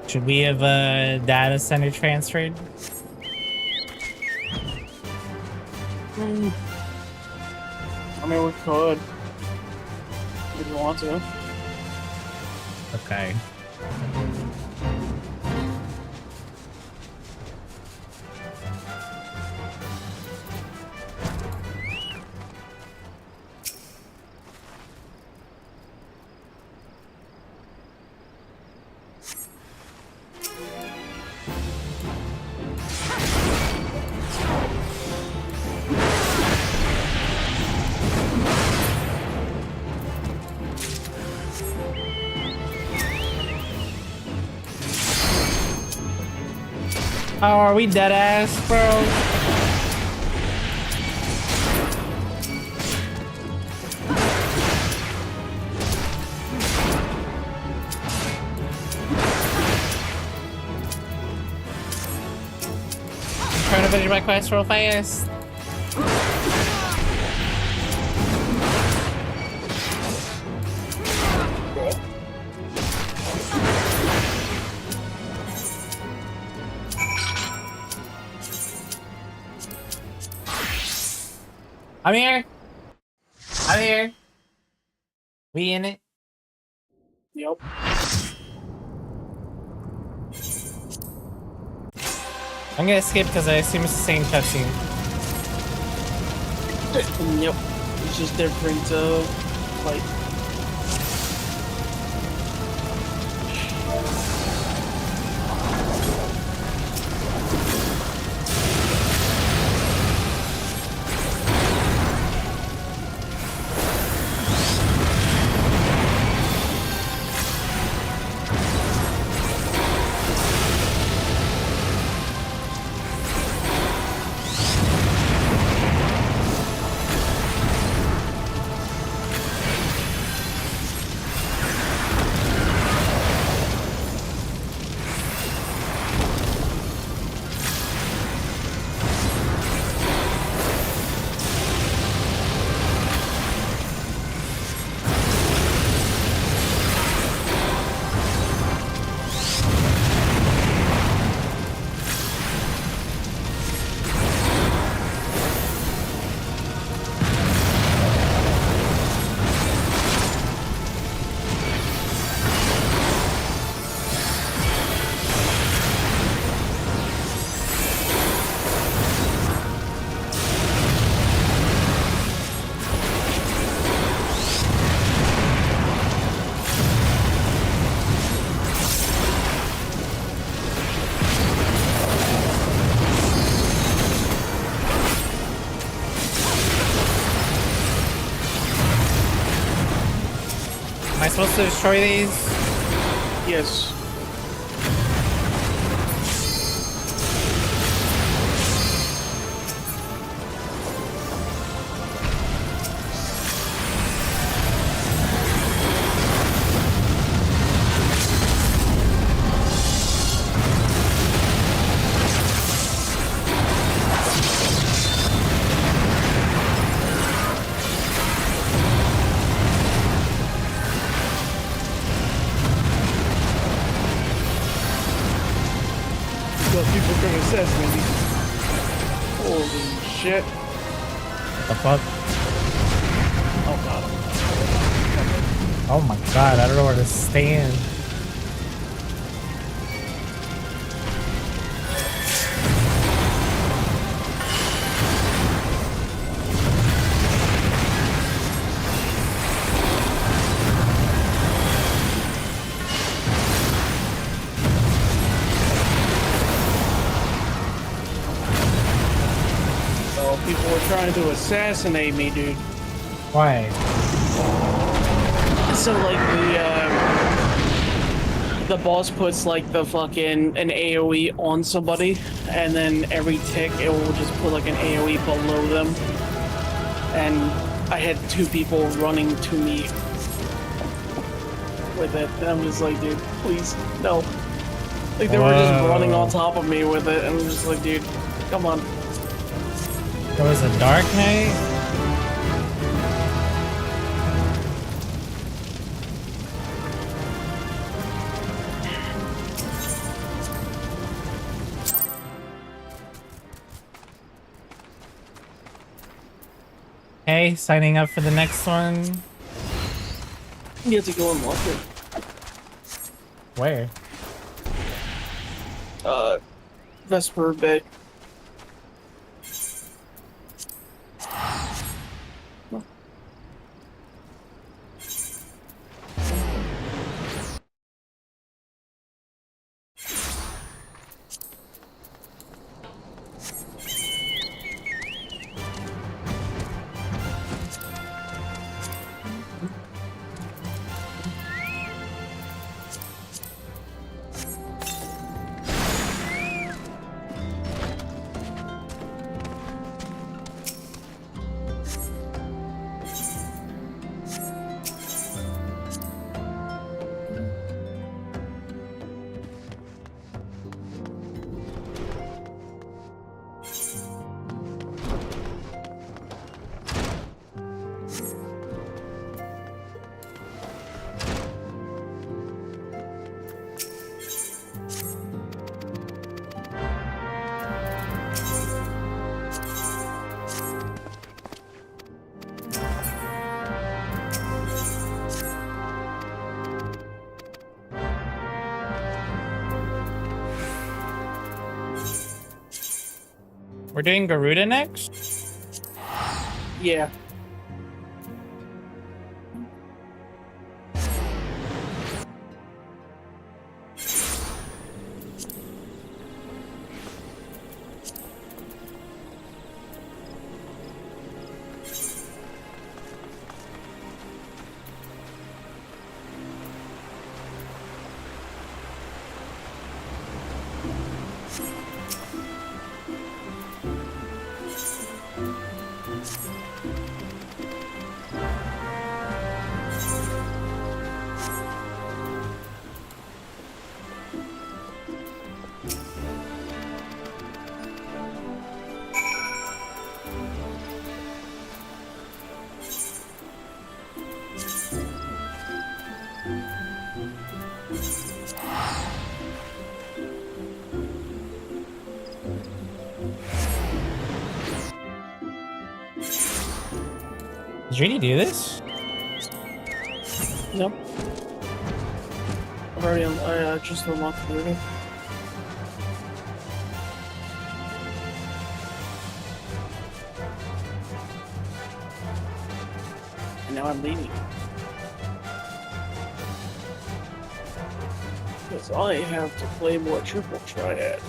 A: Should we have a data center transferred?
B: I mean, we could. If you want to.
A: Okay. Oh, are we dead ass, bro? finish my quest real fast. I'm here. I'm here. We in it?
B: Yep.
A: I'm gonna skip because I assume it's the same cutscene.
B: Yep. It's just different, like...
A: Am I supposed to destroy these?
B: Yes. People can assess me. Holy shit.
A: What the fuck?
B: Oh god.
A: Oh my god, I don't know where to stand.
B: People were trying to assassinate me, dude.
A: Why?
B: So like the boss puts like the fucking an AoE on somebody, and then every tick it will just put like an AoE below them. And I had two people running to me with it, and I'm just like, dude, please, no. Like they were just running on top of me with it, and I'm just like, dude, come on.
A: It was a Dark Knight? Hey, signing up for the next one.
B: You have to go and lock it.
A: Where?
B: Vesper Bay.
A: We're doing Garuda next?
B: Yeah.
A: Did you already do this?
B: Nope. I just unlocked the movie. And now I'm leaving. Because I have to play more triple triad.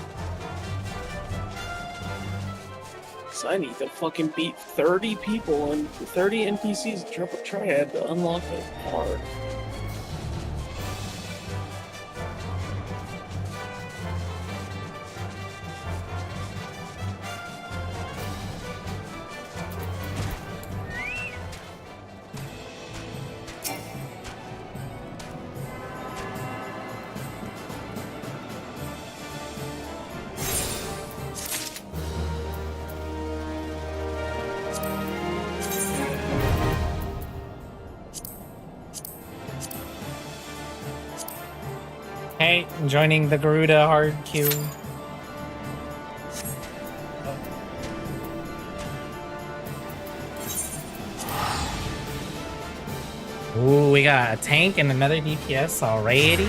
B: Because I need to fucking beat 30 people and 30 NPCs in triple triad to unlock the card.
A: Hey, I'm joining the Garuda hard queue. Ooh, we got a tank and another DPS already.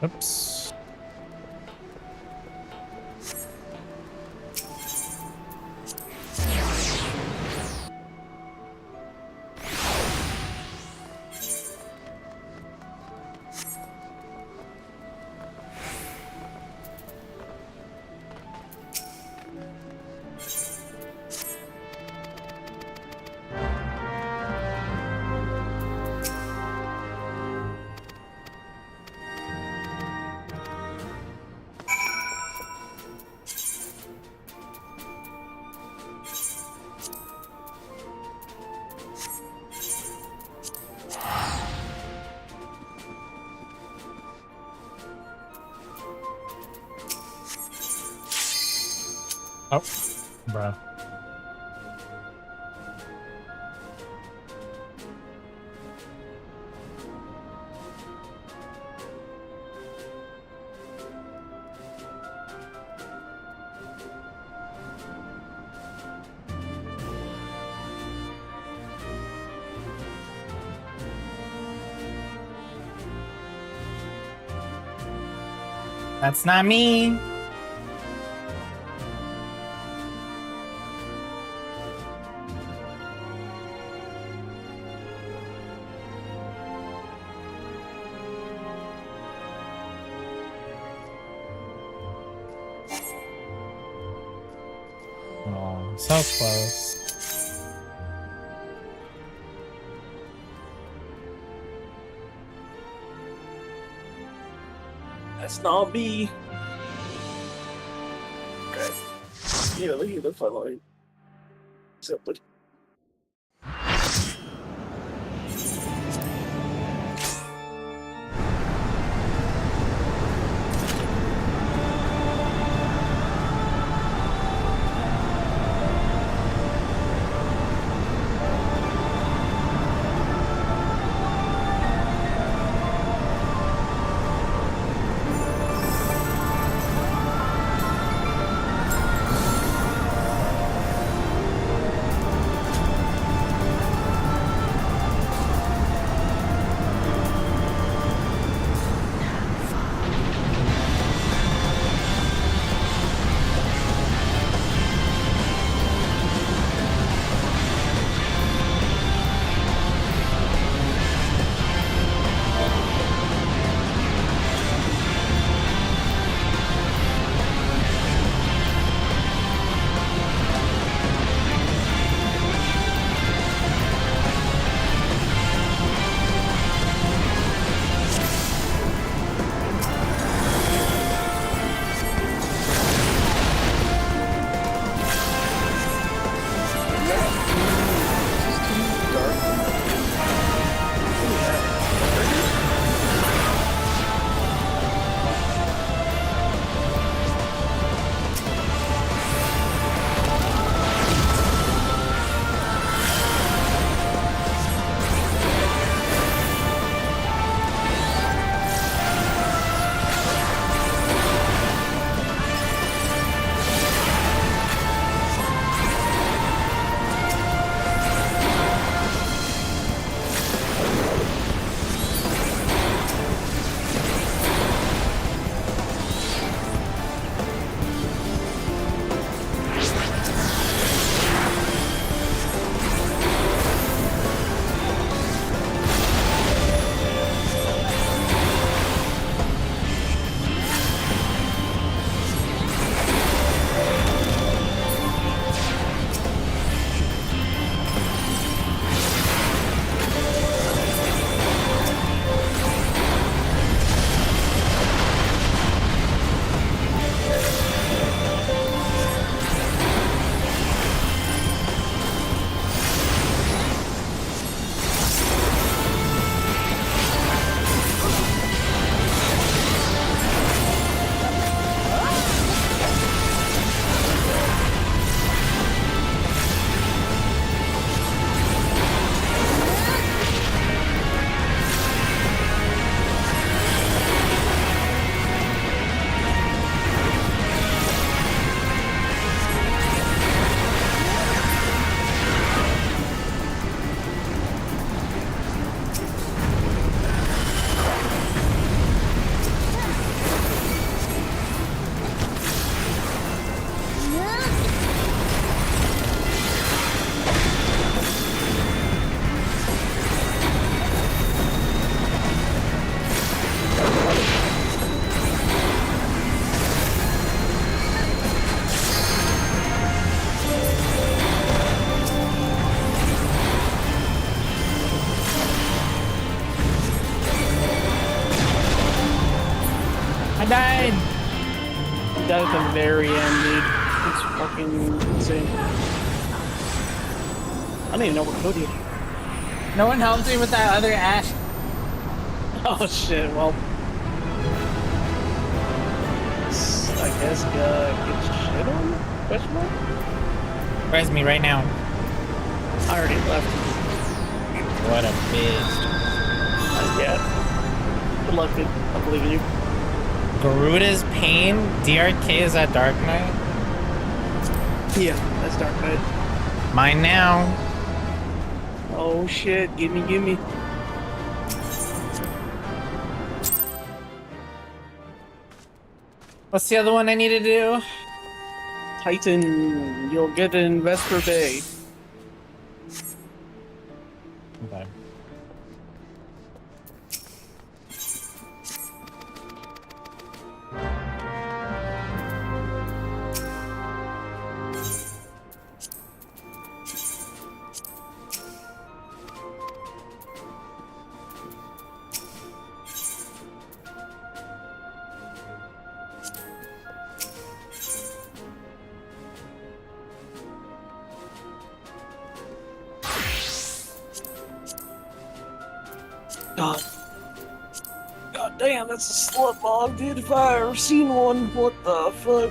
A: Oops. Oh, bruh. That's not me. Oh, so close.
B: That's not me. Okay. Healer following. Simply.
A: I died!
B: You died at the very end, dude. It's fucking insane. I don't even know what killed you.
A: No one helps me with that other ash.
B: Oh shit, well. I guess, get shit on? Question mark?
A: Res me right now.
B: I already left.
A: What a bitch.
B: Yeah. Good luck, dude. I believe in you.
A: Garuda's Pain? DRK, is that Dark Knight?
B: Yeah, that's Dark Knight.
A: Mine now.
B: Oh shit, gimme, gimme.
A: What's the other one I need to do?
B: Titan, you'll get it in Vesper Bay.
A: Okay.
B: God. God damn, that's a slut bog, dude. If I ever seen one, what the fuck?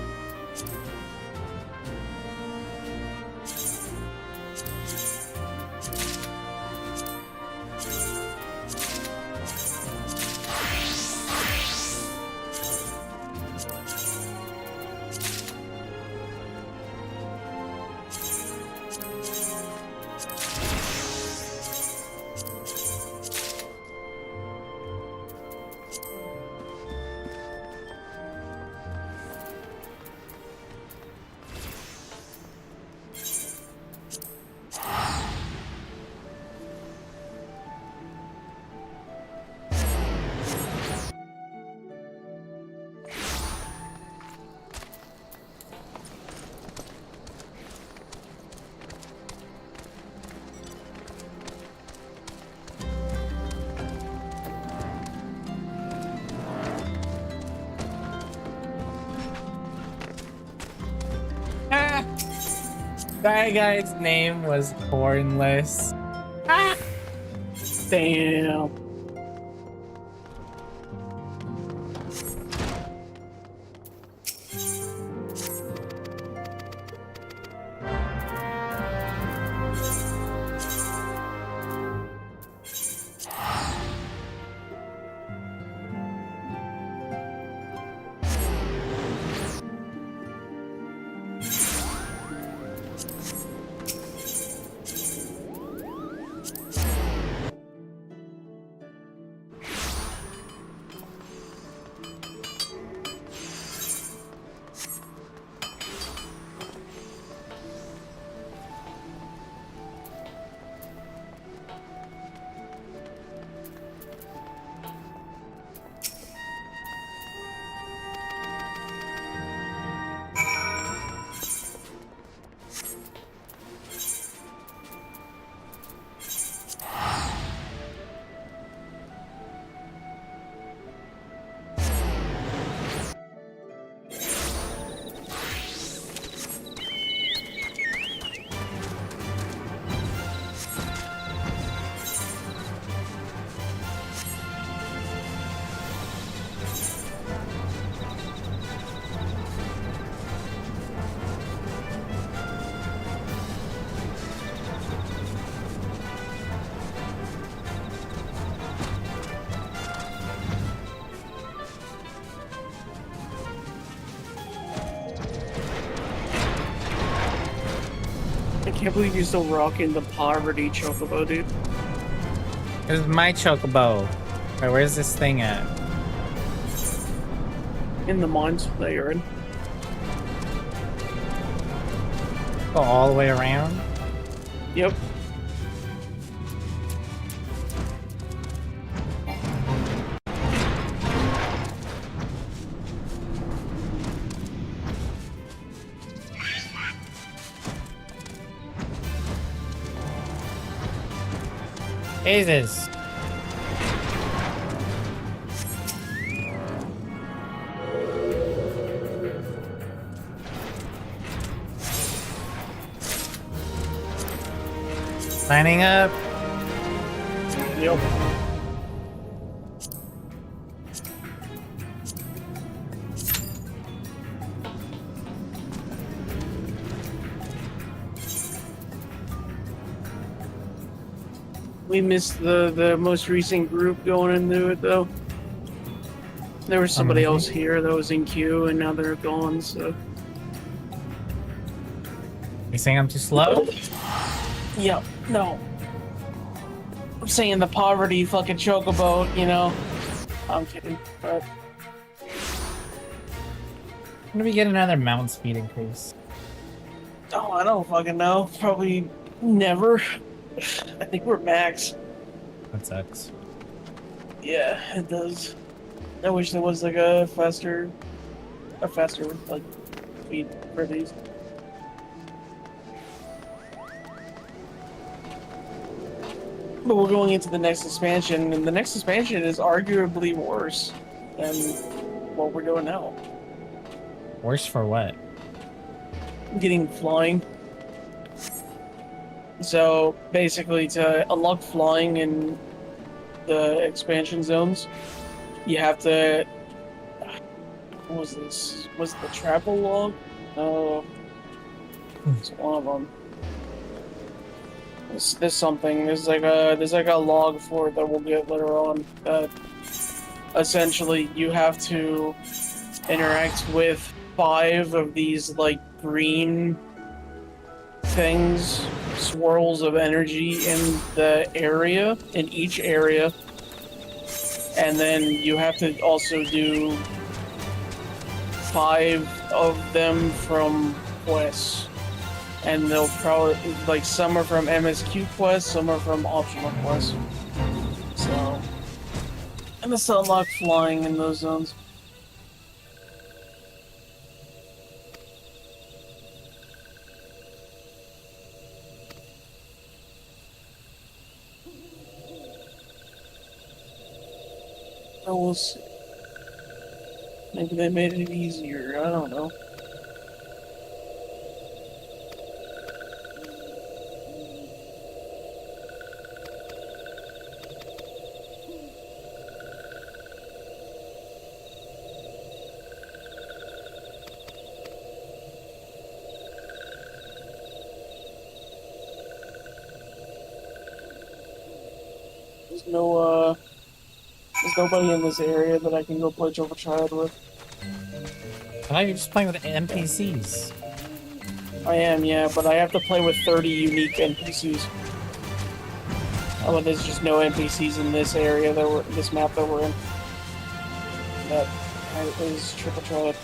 B: That guy's name was Hornless. Ah! Damn. I can't believe you're still rocking the poverty chocobo, dude.
A: This is my chocobo. Wait, where's this thing at?
B: In the mines that you're in.
A: Go all the way around?
B: Yep.
A: Jesus. Signing up.
B: Yep. We missed the most recent group going into it though. There was somebody else here that was in queue, and now they're gone. So.
A: You saying I'm too slow?
B: Yep. No. I'm saying the poverty fucking chocobo, you know. I'm kidding, but.
A: When do we get another mount speed increase?
B: Oh, I don't fucking know. Probably never. I think we're max.
A: That sucks.
B: Yeah, it does. I wish there was like a faster like speed for these. But we're going into the next expansion, and the next expansion is arguably worse than what we're doing now.
A: Worse for what?
B: Getting flying. So basically, to unlock flying in the expansion zones, you have to. What was this? Was it the travel log? No, it's one of them. There's something. There's like a log for it that we'll get later on. Essentially, you have to interact with 5 of these like green things, swirls of energy in the area, in each area, and then you have to also do 5 of them from quests. And they'll probably, like, some are from MSQ quests, some are from optional quests. So, and this unlock flying in those zones. I will see. Maybe they made it easier, I don't know. There's nobody in this area that I can go play Joker Child with.
A: I thought you were just playing with NPCs.
B: I am, yeah, but I have to play with 30 unique NPCs. Oh, but there's just no NPCs in this area this map that we're in. That is Triple Triad.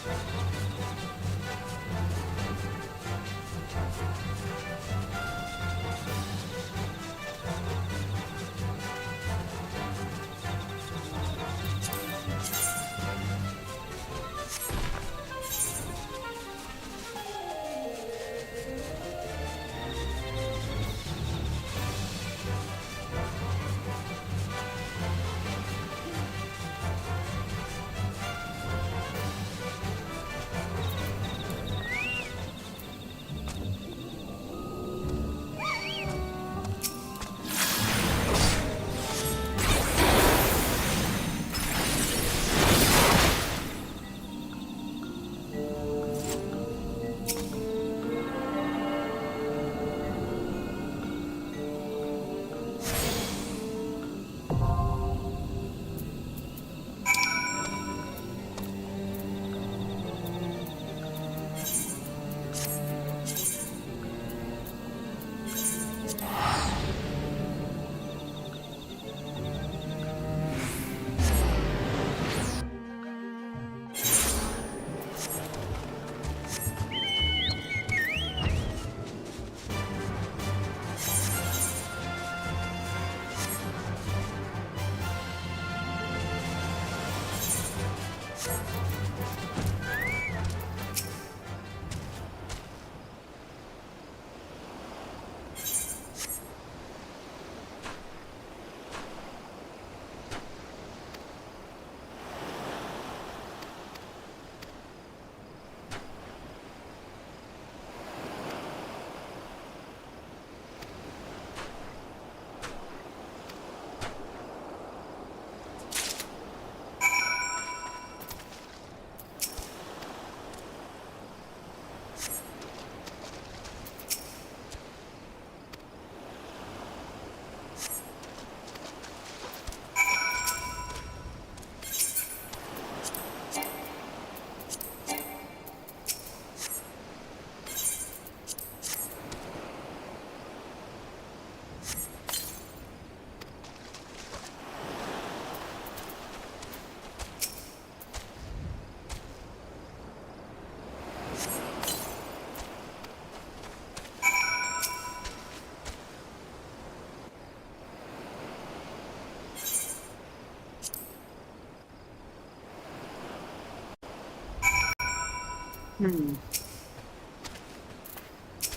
B: I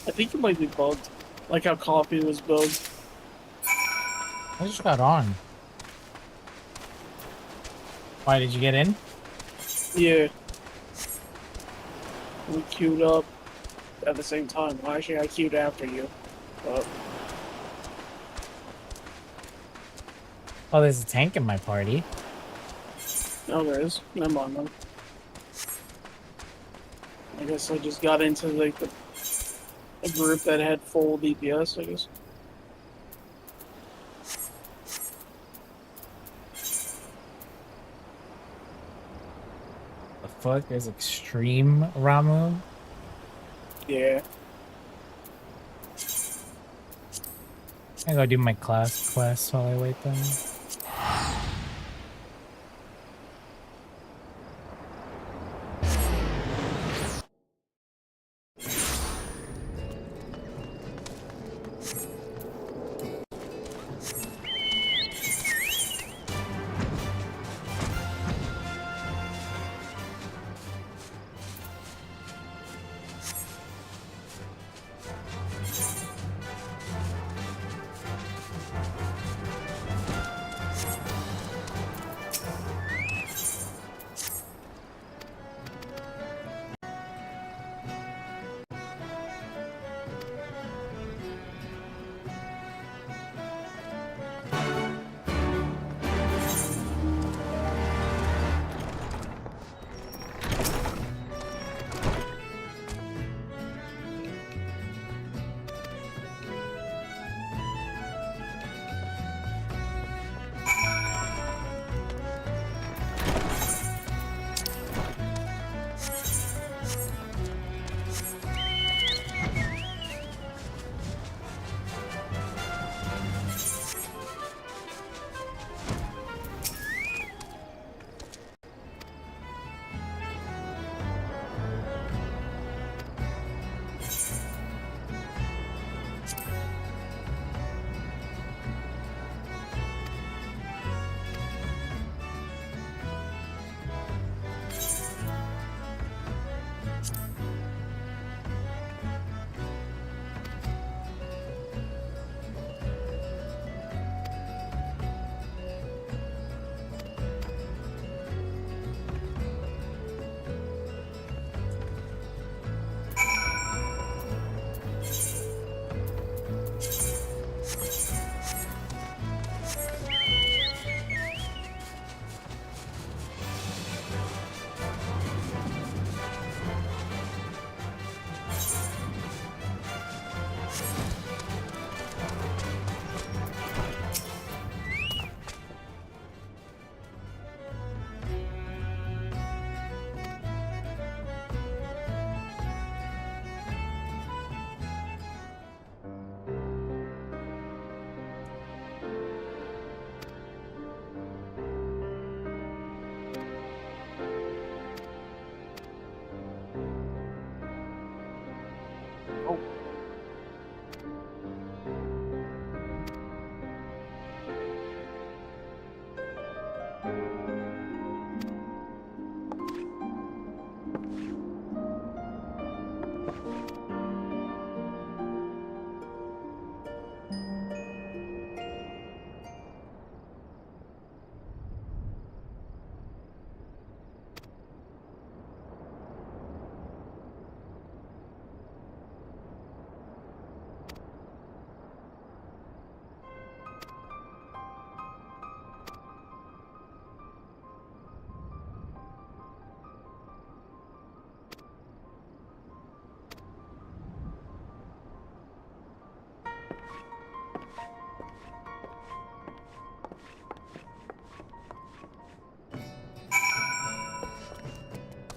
B: think it might be bugged. Like how coffee was bugged.
A: I just got on. Why did you get in?
B: Yeah. We queued up at the same time. Well, actually, I queued after you. But
A: Oh, there's a tank in my party.
B: no, there is. Never mind then. I guess I just got into like a group that had full DPS, I guess.
A: The fuck? There's extreme Ramu?
B: Yeah.
A: I go do my class quest while I wait then.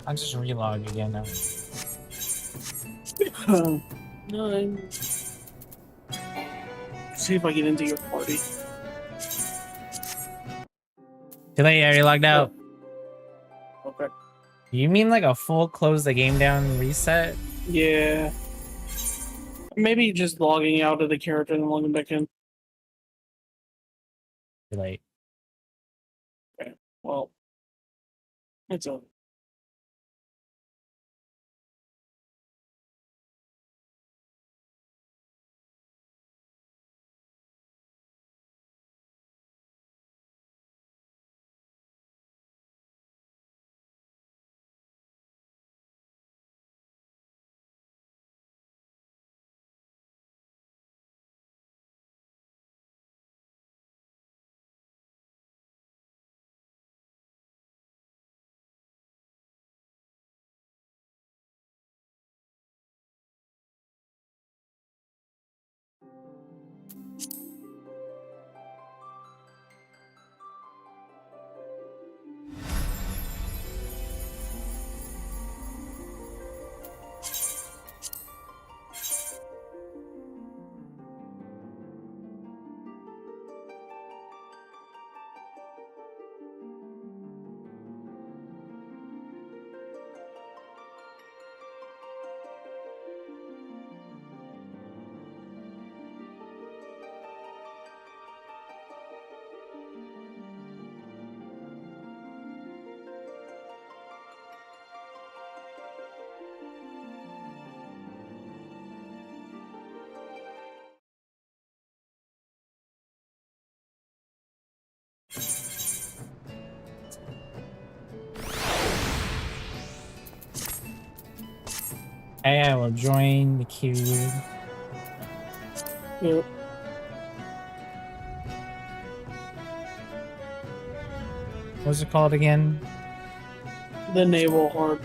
A: I'll just relog again now.
B: 9. See if I get into your party.
A: Too late, I already logged out.
B: Okay.
A: You mean like a full close the game down reset?
B: Yeah. Maybe just logging out of the character and logging back in.
A: Too late.
B: Okay. Well, it's over.
A: Okay, I will join the queue.
B: Yep.
A: What's it called again?
B: The Naval Horde.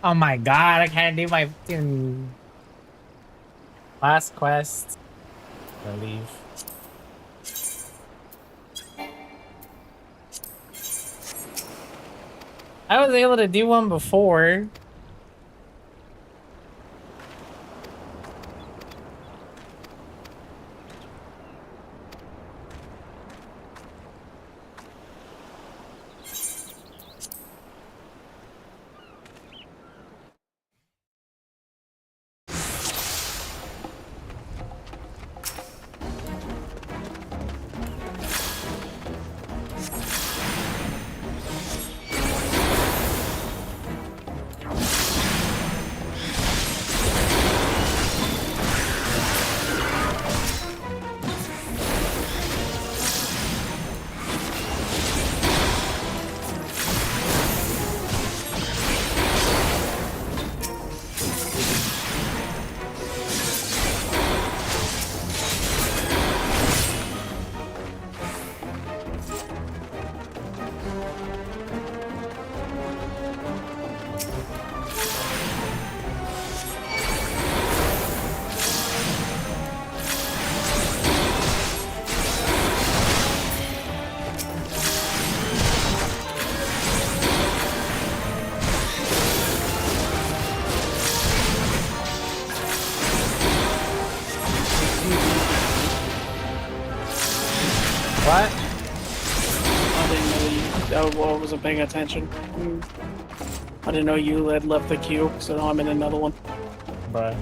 A: Oh my god, I can't do my fucking last quest. I'll leave. I was able to do one before. What?
B: I didn't know you. I wasn't paying attention. I didn't know you had left the queue, so now I'm in another one.
A: Bruh.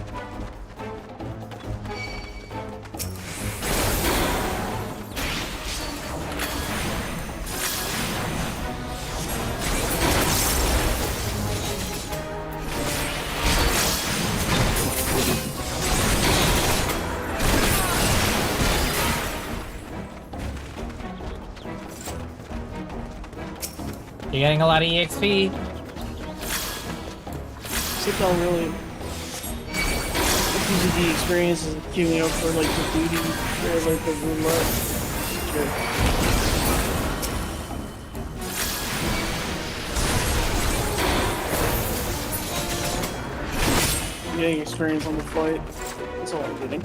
A: You're getting a lot of EXP.
B: Sit down really. Using the experience is queuing up for like the duty or like the roulette. Good. Getting experience on the flight. That's all I'm getting.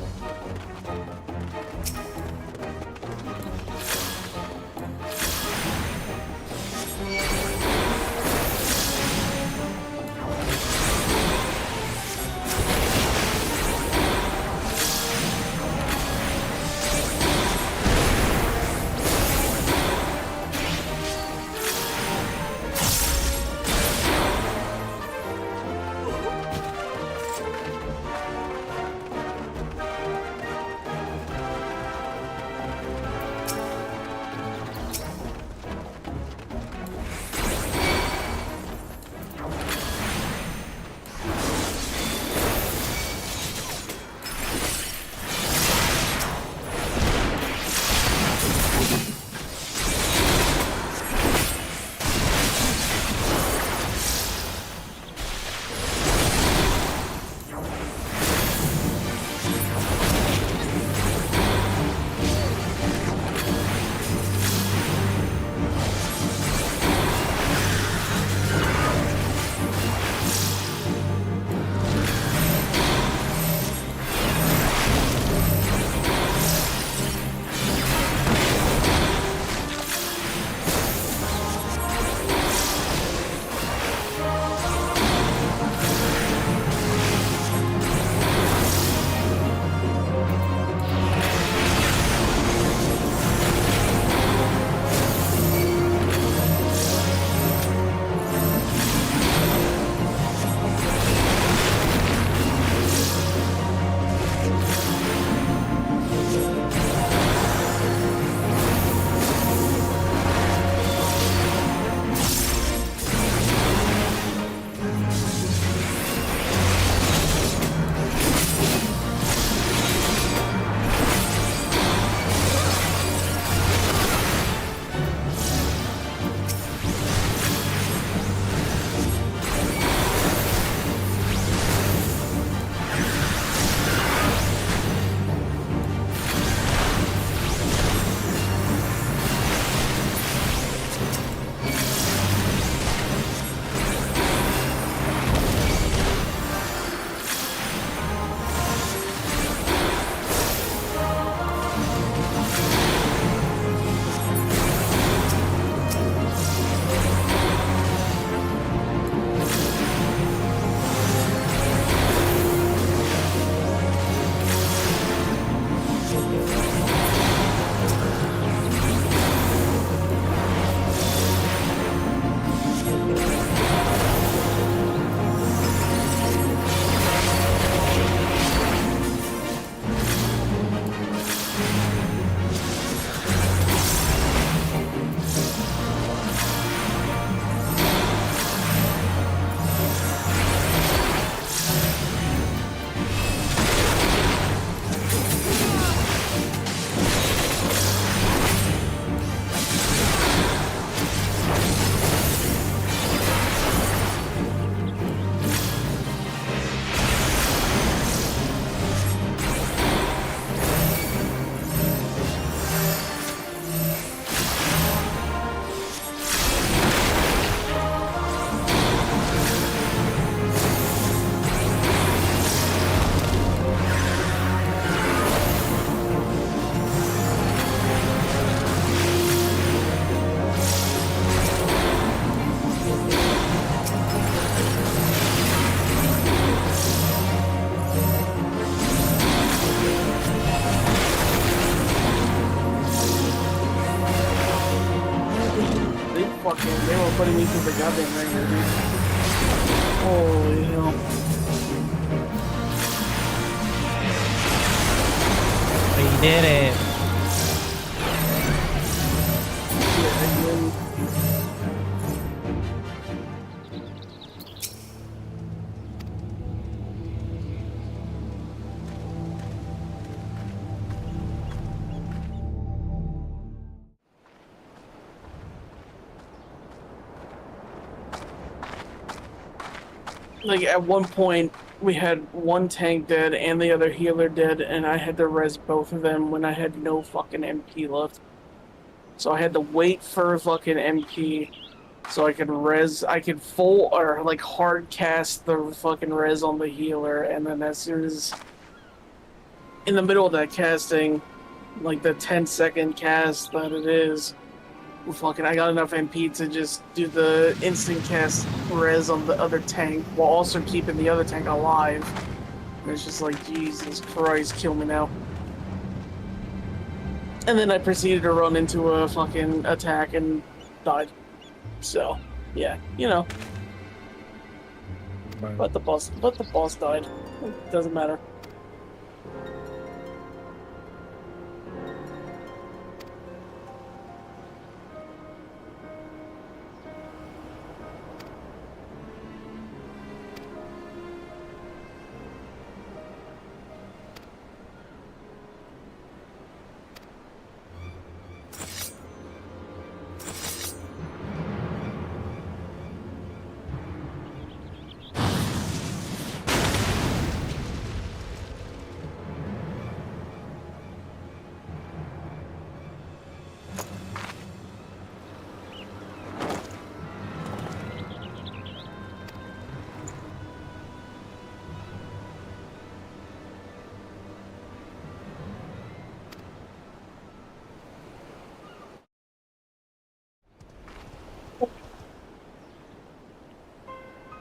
B: they were putting me through the goddamn ringer, dude. Holy hell.
A: But you did it.
B: Like, at one point, we had one tank dead and the other healer dead, and I had to res both of them when I had no fucking MP left. So I had to wait for fucking MP so I could full, or like hard cast the fucking res on the healer, and then as soon as, in the middle of that casting, like the 10-second cast that it is, I got enough MP to just do the instant cast res on the other tank while also keeping the other tank alive. And it's just like, Jesus Christ, kill me now. And then I proceeded to run into a fucking attack and died. So, yeah, you know. But the boss died. It doesn't matter.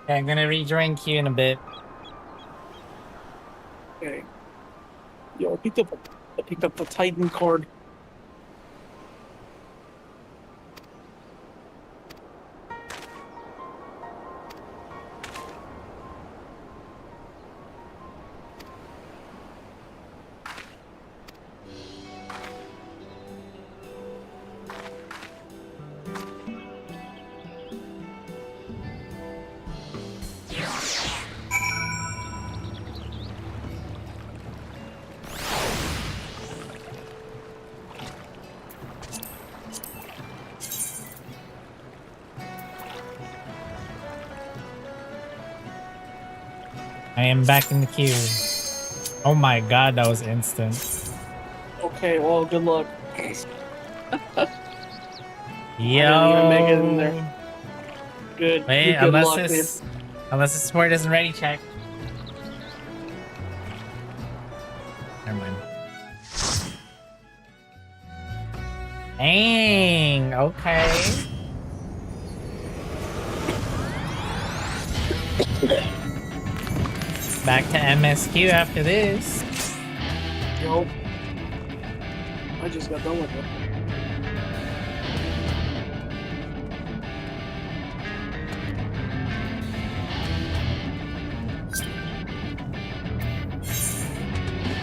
A: Okay, I'm gonna rejoin Q in a bit.
B: Okay. Yo, I picked up the Titan card.
A: I am back in the queue. Oh my god, that was instant.
B: Okay, well, good luck.
A: Yo.
B: I didn't even make it in there. Good.
A: Wait,
B: good
A: unless
B: luck,
A: this support isn't ready, check. Never mind. Dang. Okay. Back to MSQ after this.
B: Yo. I just got done with it.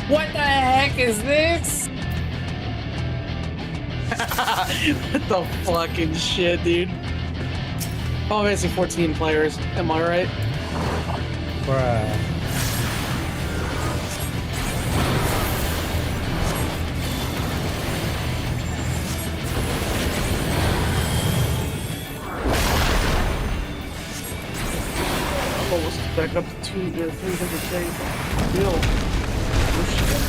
A: What the heck is this?
B: What the fucking shit, dude? Oh, basically 14 players. Am I right?
A: Bruh.
B: Almost back up to 300k. Bill. Oh shit.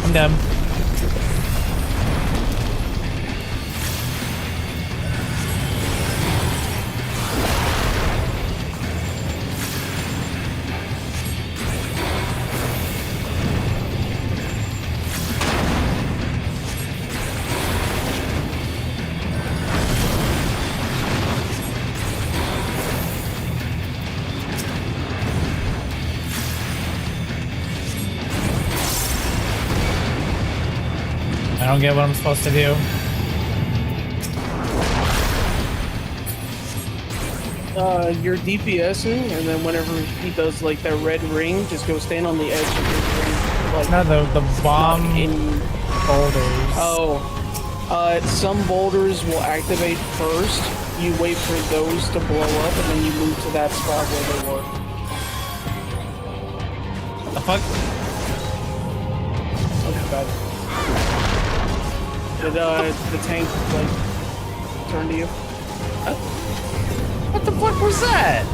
A: I'm done. I don't get what I'm supposed to do.
B: You're DPSing, and then whenever he does like that red ring, just go stand on the edge of his ring. Like,
A: no, the bomb
B: in
A: boulders.
B: Oh, some boulders will activate first. You wait for those to blow up, and then you move to that spot where they were.
A: What the fuck?
B: Okay, bad. Did the tank like turn to you?
A: What the fuck was that?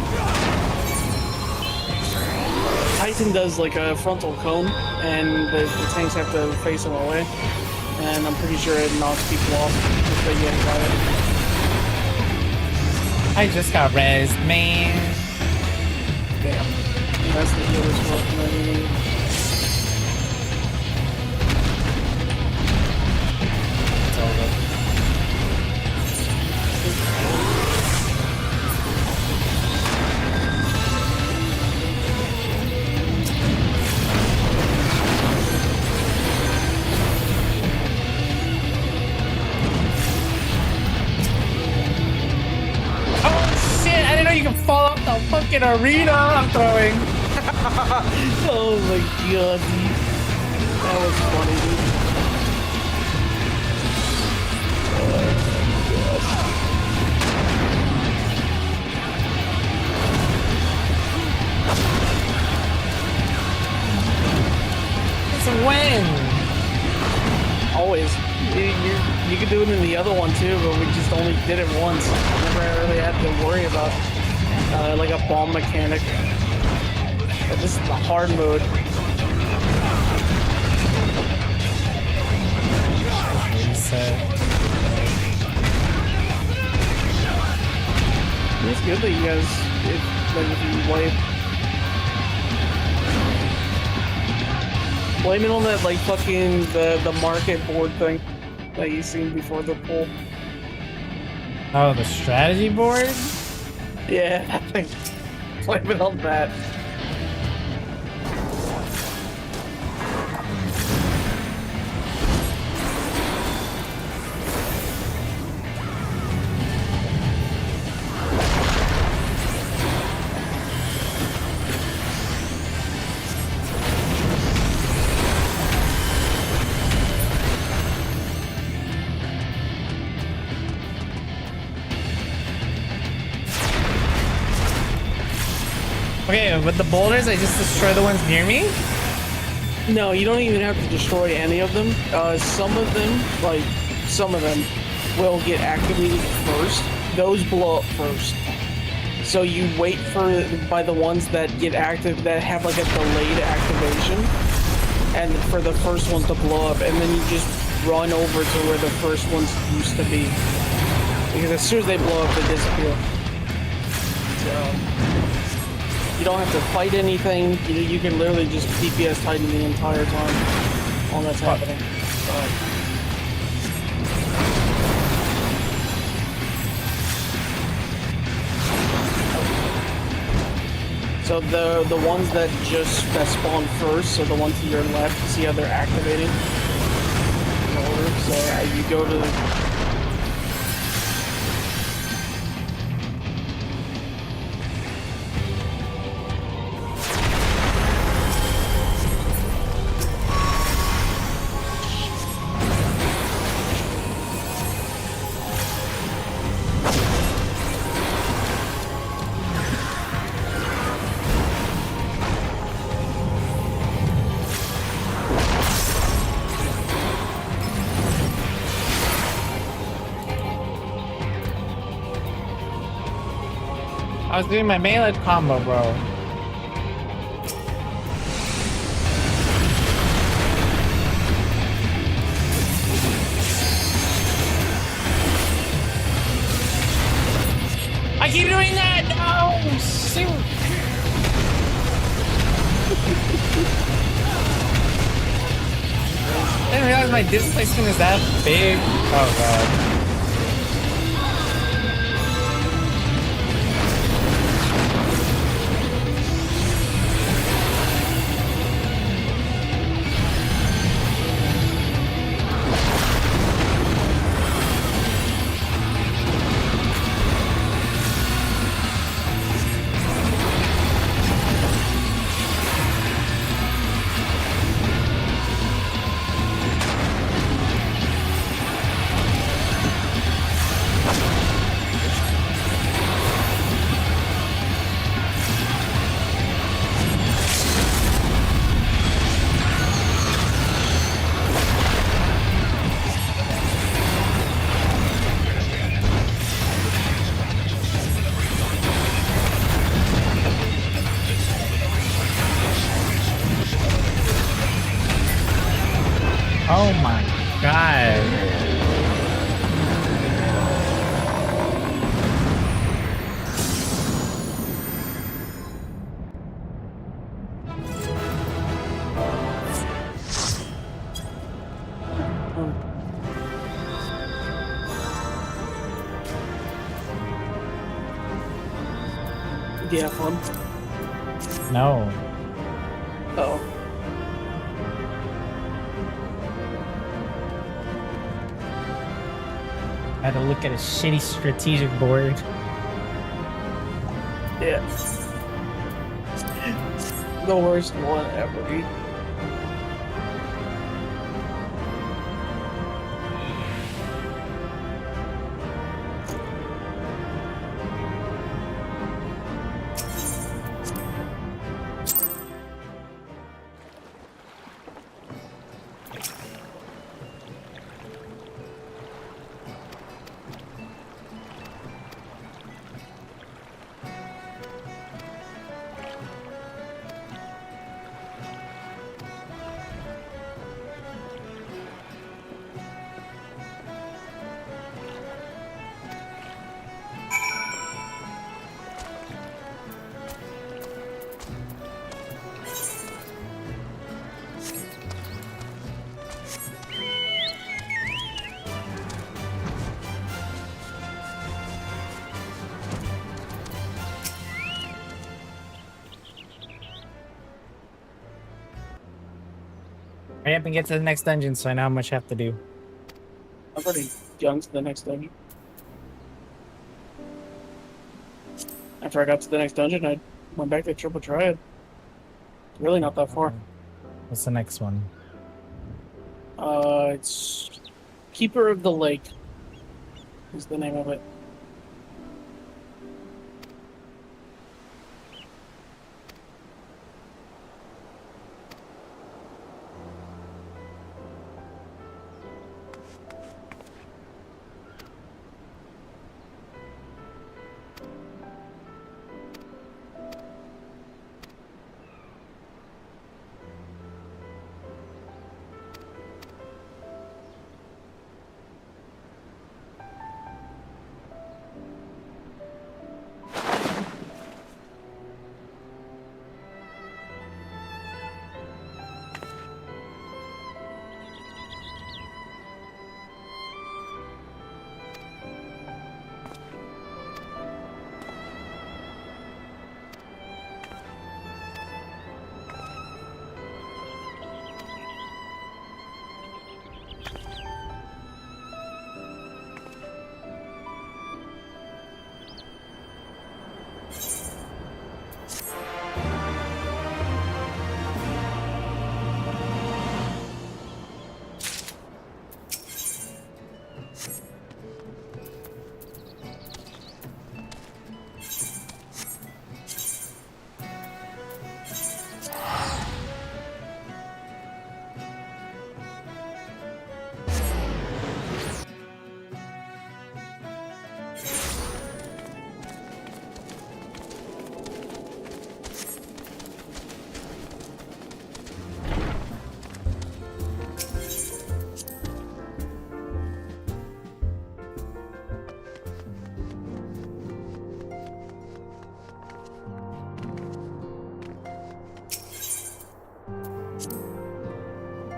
B: Titan does like a frontal cone, and the tanks have to face him away. And I'm pretty sure it knocks people off if they get by it.
A: I just got rezzed, man.
B: Damn. That's the healer's fault.
A: It's over. You can fall off the fucking arena I'm throwing.
B: Oh my god, dude. That was funny, dude. Oh my god.
A: It's a win.
B: Always. You could do it in the other one too, but we just only did it once. Never really had to worry about like a bomb mechanic. But this is the hard mode. It's good that you guys, if you wipe. Blame it on that like fucking the market board thing that you seen before the poll.
A: Oh, the strategy board?
B: Yeah, I think blame it on that.
A: Okay, with the boulders, I just destroy the ones near me?
B: No, you don't even have to destroy any of them. Some of them will get activated first. Those blow up first. So you wait by the ones that get active, that have like a delayed activation, and for the first ones to blow up, and then you just run over to where the first ones used to be. Because as soon as they blow up, they disappear. So you don't have to fight anything. You can literally just DPS Titan the entire time while that's happening. So the ones that spawn first, so the ones to your left, see how they're activating in order. So you go to
A: I was doing my melee combo, bro. I keep doing that! No! Shoot! I didn't realize my displacement is that big. Oh god. Oh my god.
B: Do you have fun?
A: No.
B: Oh.
A: I had to look at a shitty strategic board.
B: Yeah. The worst one ever.
A: Hurry up and get to the next dungeon so I know how much I have to do.
B: I've already gone to the next dungeon. After I got to the next dungeon, I went back to Triple Triad. Really not that far.
A: What's the next one?
B: It's Keeper of the Lake is the name of it.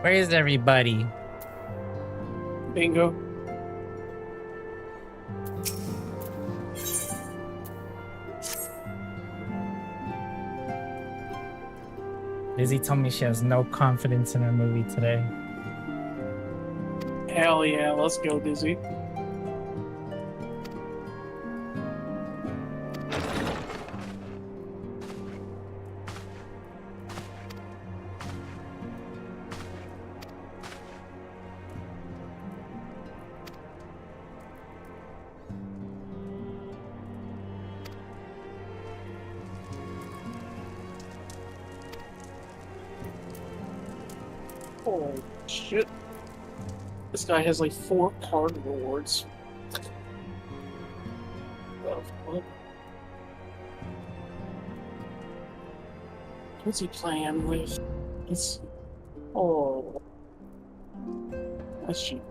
A: Where is everybody?
B: Bingo.
A: Lizzie told me she has no confidence in her movie today.
B: Hell yeah, let's go, Dizzy. Holy shit. This guy has like 4 card rewards. What's he playing with? It's... Oh. That's cheap.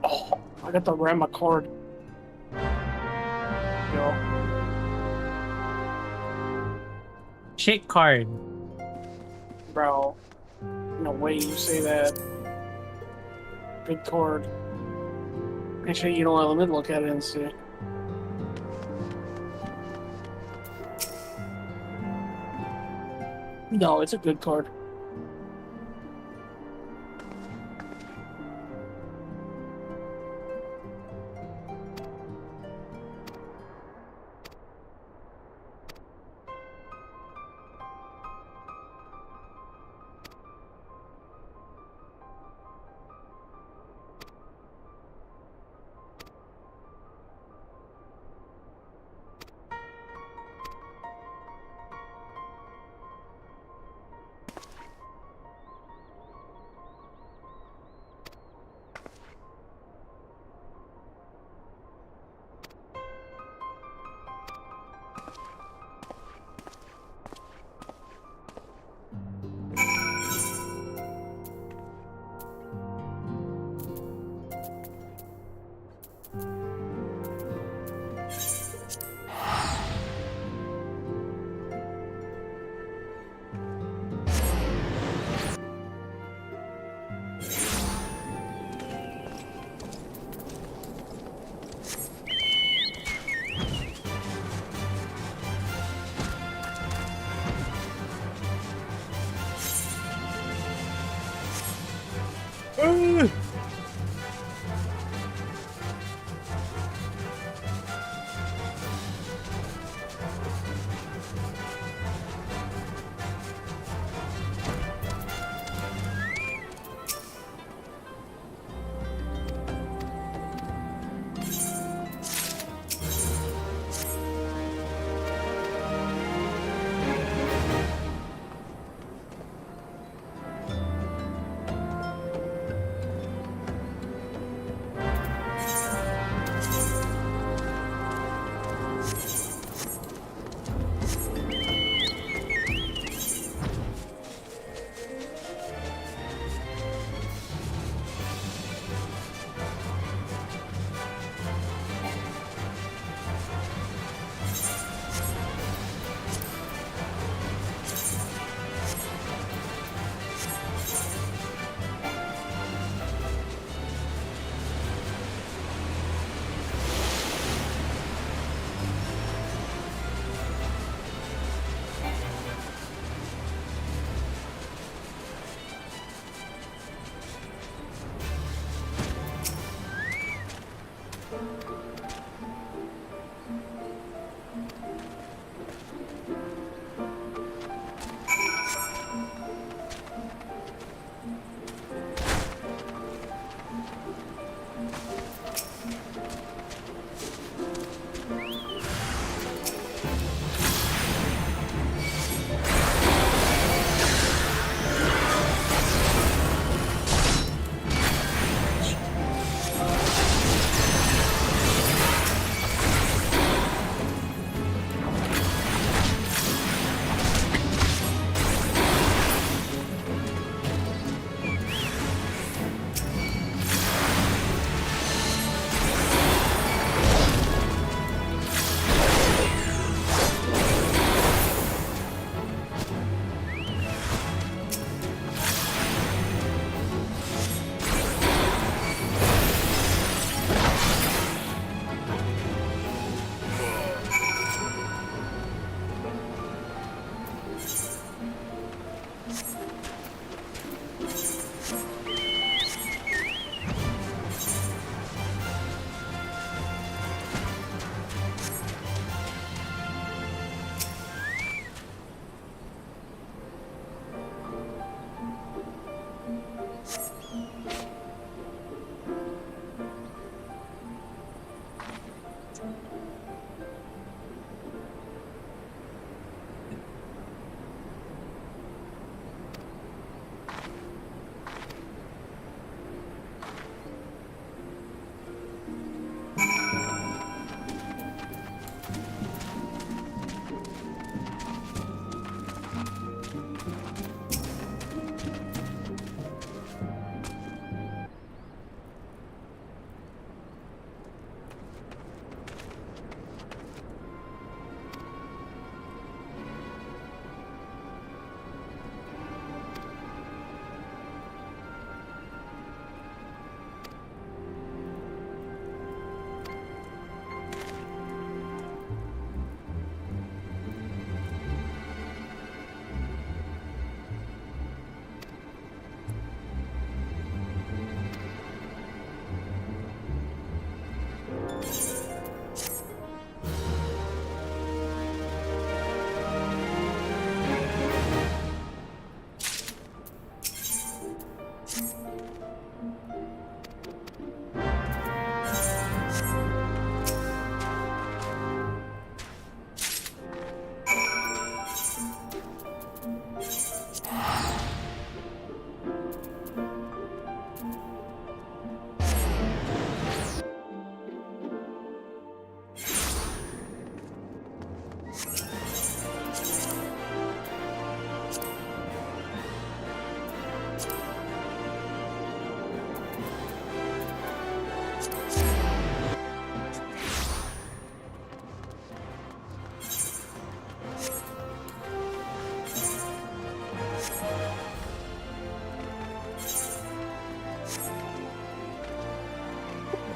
B: Oh, I got the Rama card. Yo.
A: Shit card.
B: Bro. No way you say that. Good card. Actually, you know what? Let me look at it and see. No, it's a good card.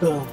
B: Ugh.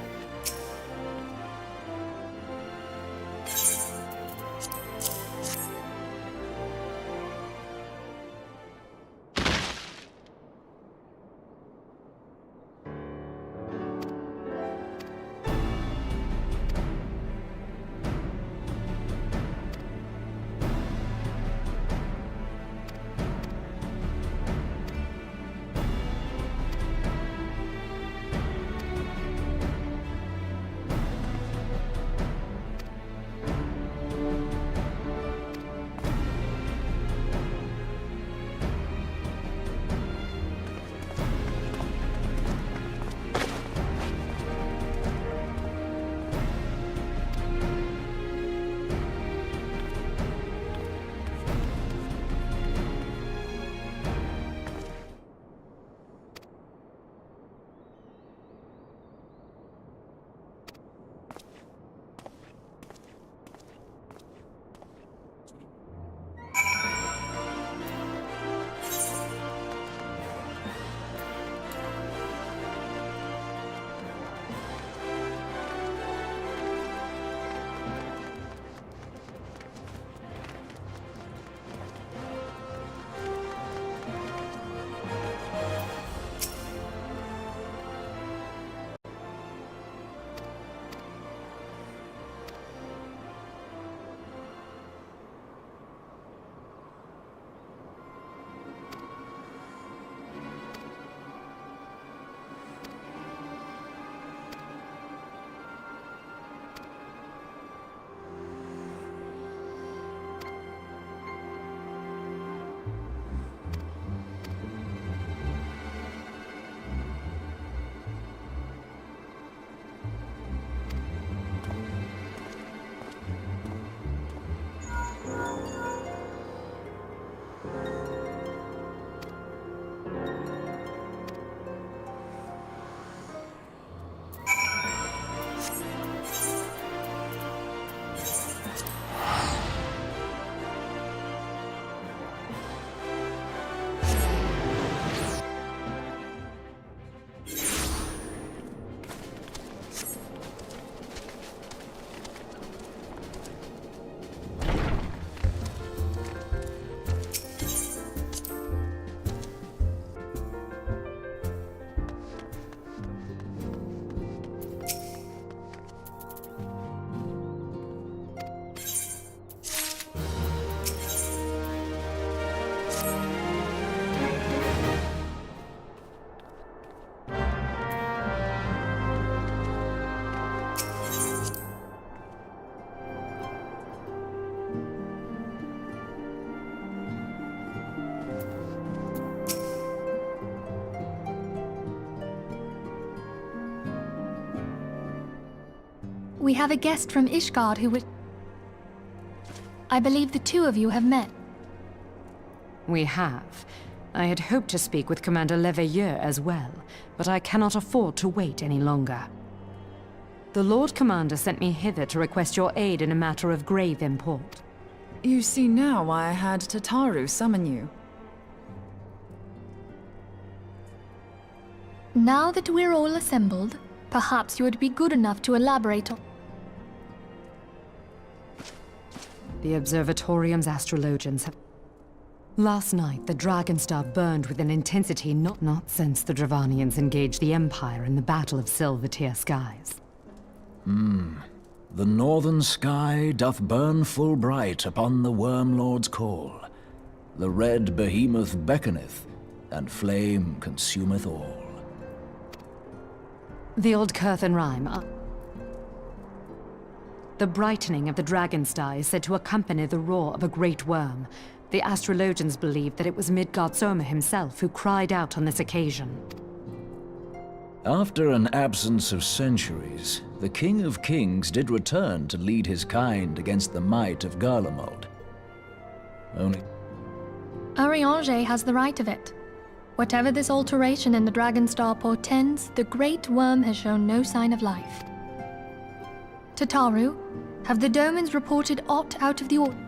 G: We have a guest from Ishgard who would... I believe the two of you have met.
F: We have. I had hoped to speak with Commander Leveilleur as well, but I cannot afford to wait any longer. The Lord Commander sent me hither to request your aid in a matter of grave import.
H: You see now why I had Tataru summon you.
G: Now that we're all assembled, perhaps you would be good enough to elaborate on...
F: The Observatorium's astrologians have... Last night, the Dragonstar burned with an intensity not since the Dravanians engaged the Empire in the Battle of Silvertear Skies.
L: The northern sky doth burn full bright upon the Wormlord's call. The red behemoth beckoneth, and flame consumeth all.
F: The old Curthan rhyme. The brightening of the Dragonstar is said to accompany the roar of a great worm. The astrologians believe that it was Midgard Soma himself who cried out on this occasion.
L: After an absence of centuries, the King of Kings did return to lead his kind against the might of Garlemald. Only...
G: Ariange has the right of it. Whatever this alteration in the Dragonstar portends, the Great Worm has shown no sign of life. Tataru, have the Domans reported aught out of the ordinary?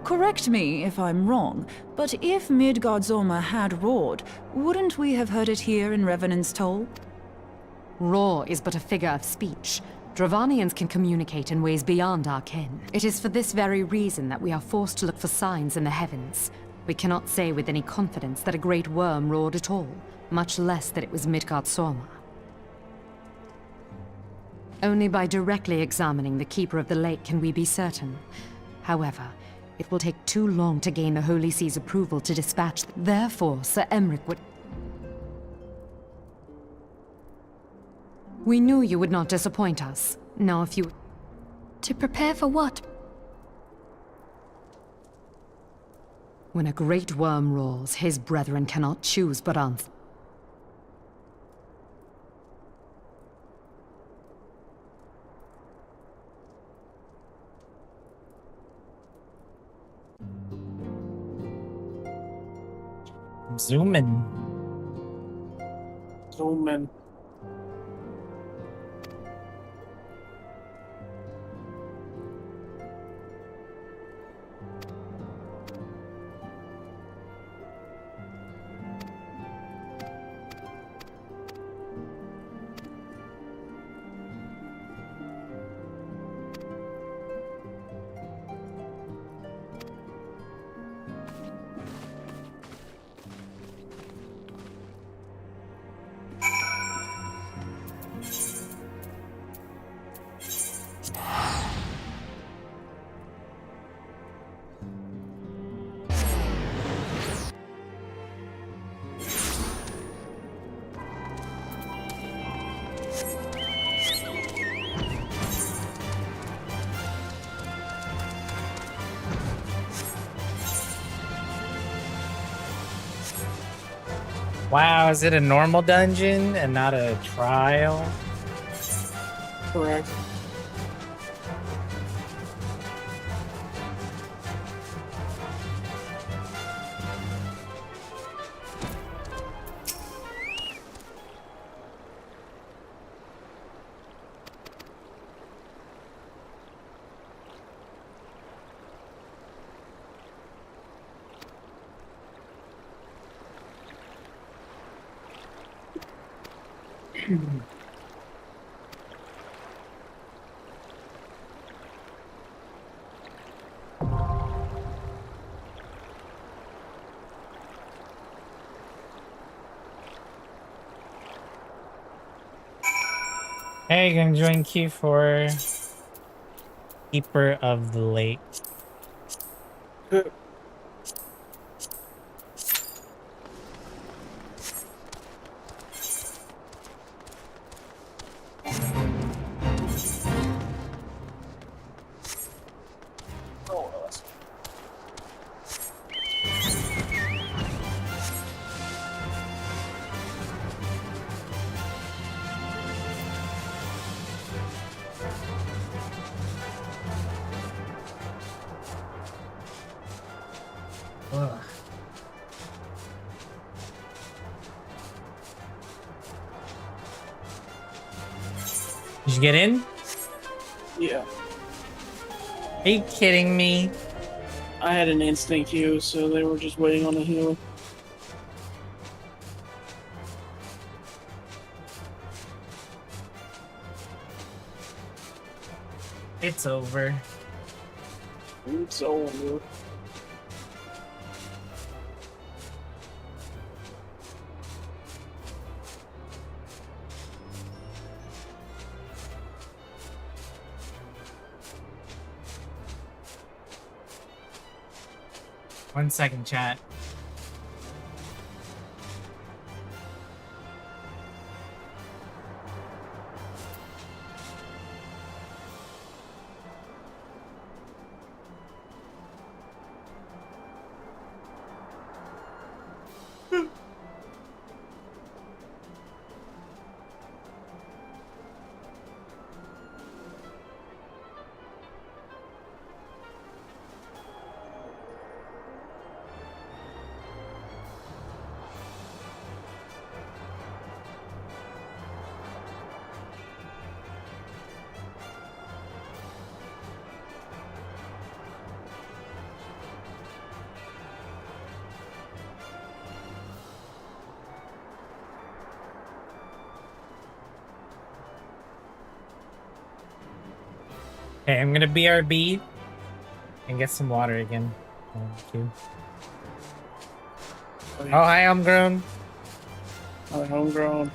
H: Correct me if I'm wrong, but if Midgardsormr had roared, wouldn't we have heard it here in Revenant's Toll?
F: Roar is but a figure of speech. Dravanians can communicate in ways beyond our ken. It is for this very reason that we are forced to look for signs in the heavens. We cannot say with any confidence that a great worm roared at all, much less that it was Midgardsormr. Only by directly examining the Keeper of the Lake can we be certain. However, it will take too long to gain the Holy See's approval to dispatch them. Therefore, Sir Emric would... We knew you would not disappoint us. Now if you...
G: To prepare for what?
F: When a great worm roars, his brethren cannot choose but answer.
A: Zoom in.
B: Zoom in.
A: Wow, is it a normal dungeon and not a trial?
B: Correct.
A: Hey, gonna join queue for Keeper of the Lake. Ugh. Did you get in?
B: Yeah.
A: Are you kidding me?
B: I had an instant queue, so they were just waiting on a healer.
A: It's over.
B: It's over.
A: One second, chat. Okay, I'm gonna BRB and get some water again. Thank you. Oh, hi, homegrown.
B: Hi, homegrown.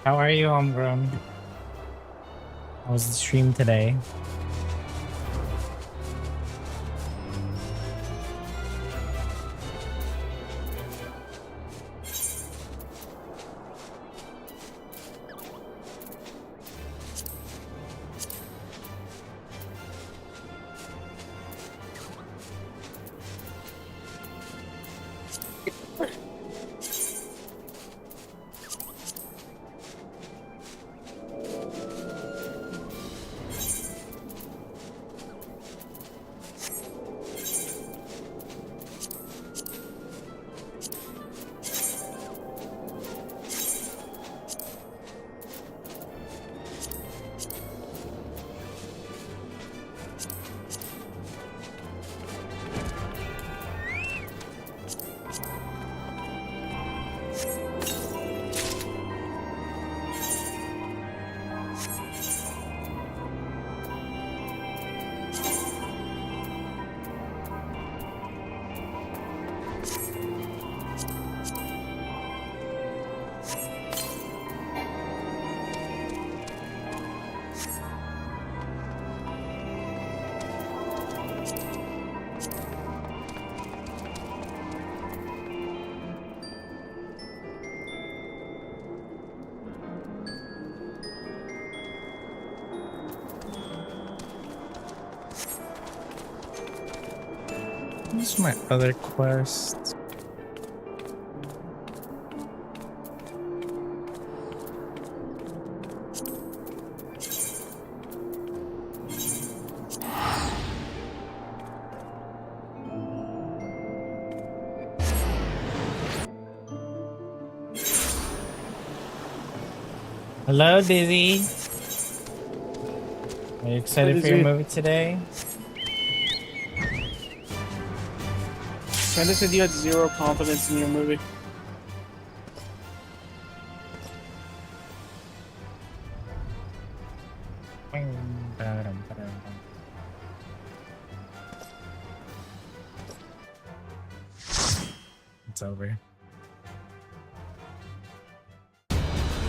A: How are you, homegrown? How was the stream today? What's my other quest? Hello, Dizzy. Are you excited for your movie today?
B: Sandra said you had zero confidence in your movie.
A: It's over.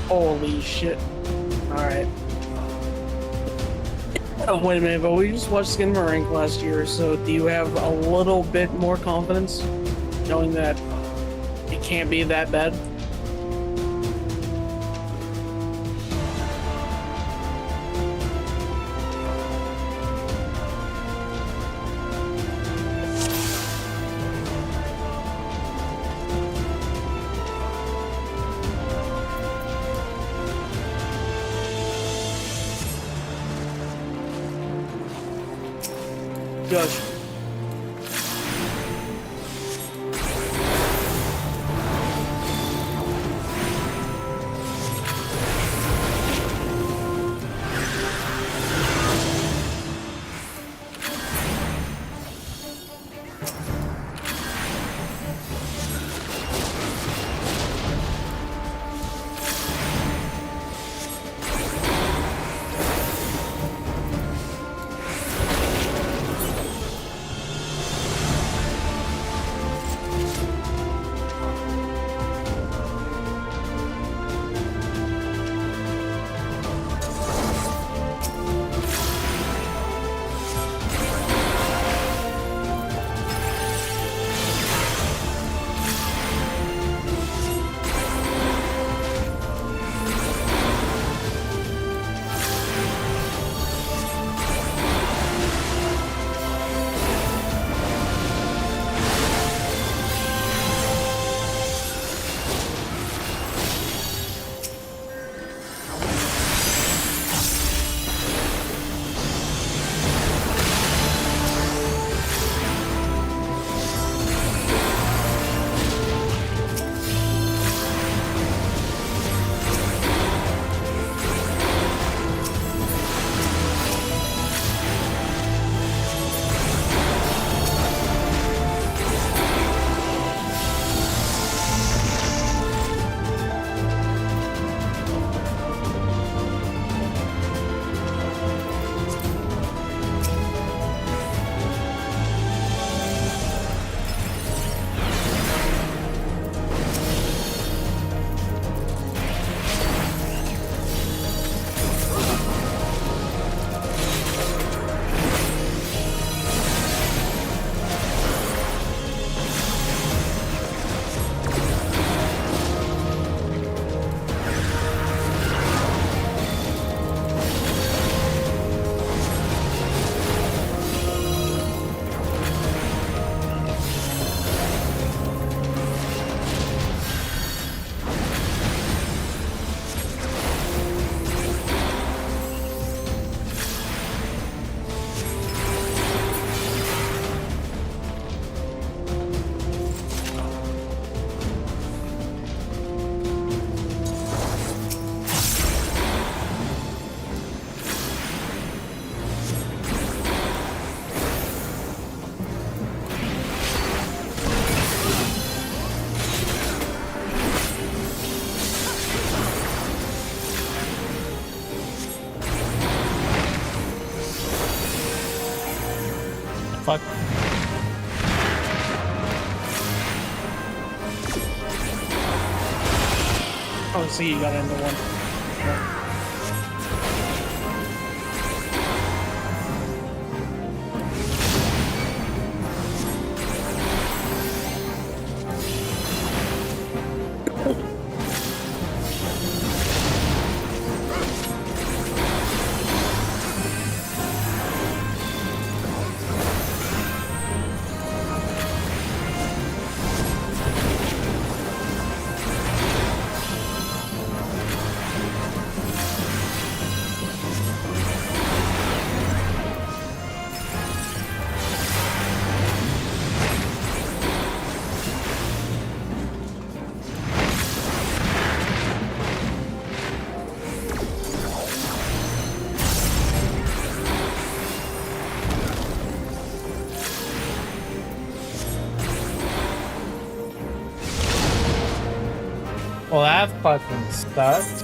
B: Holy shit. Alright. Oh, wait a minute, but we just watched Skinamarink last year, so do you have a little bit more confidence knowing that it can't be that bad? Josh.
A: Fuck.
B: Oh, see, you got into one. Yeah.
A: Well, that fucking sucks.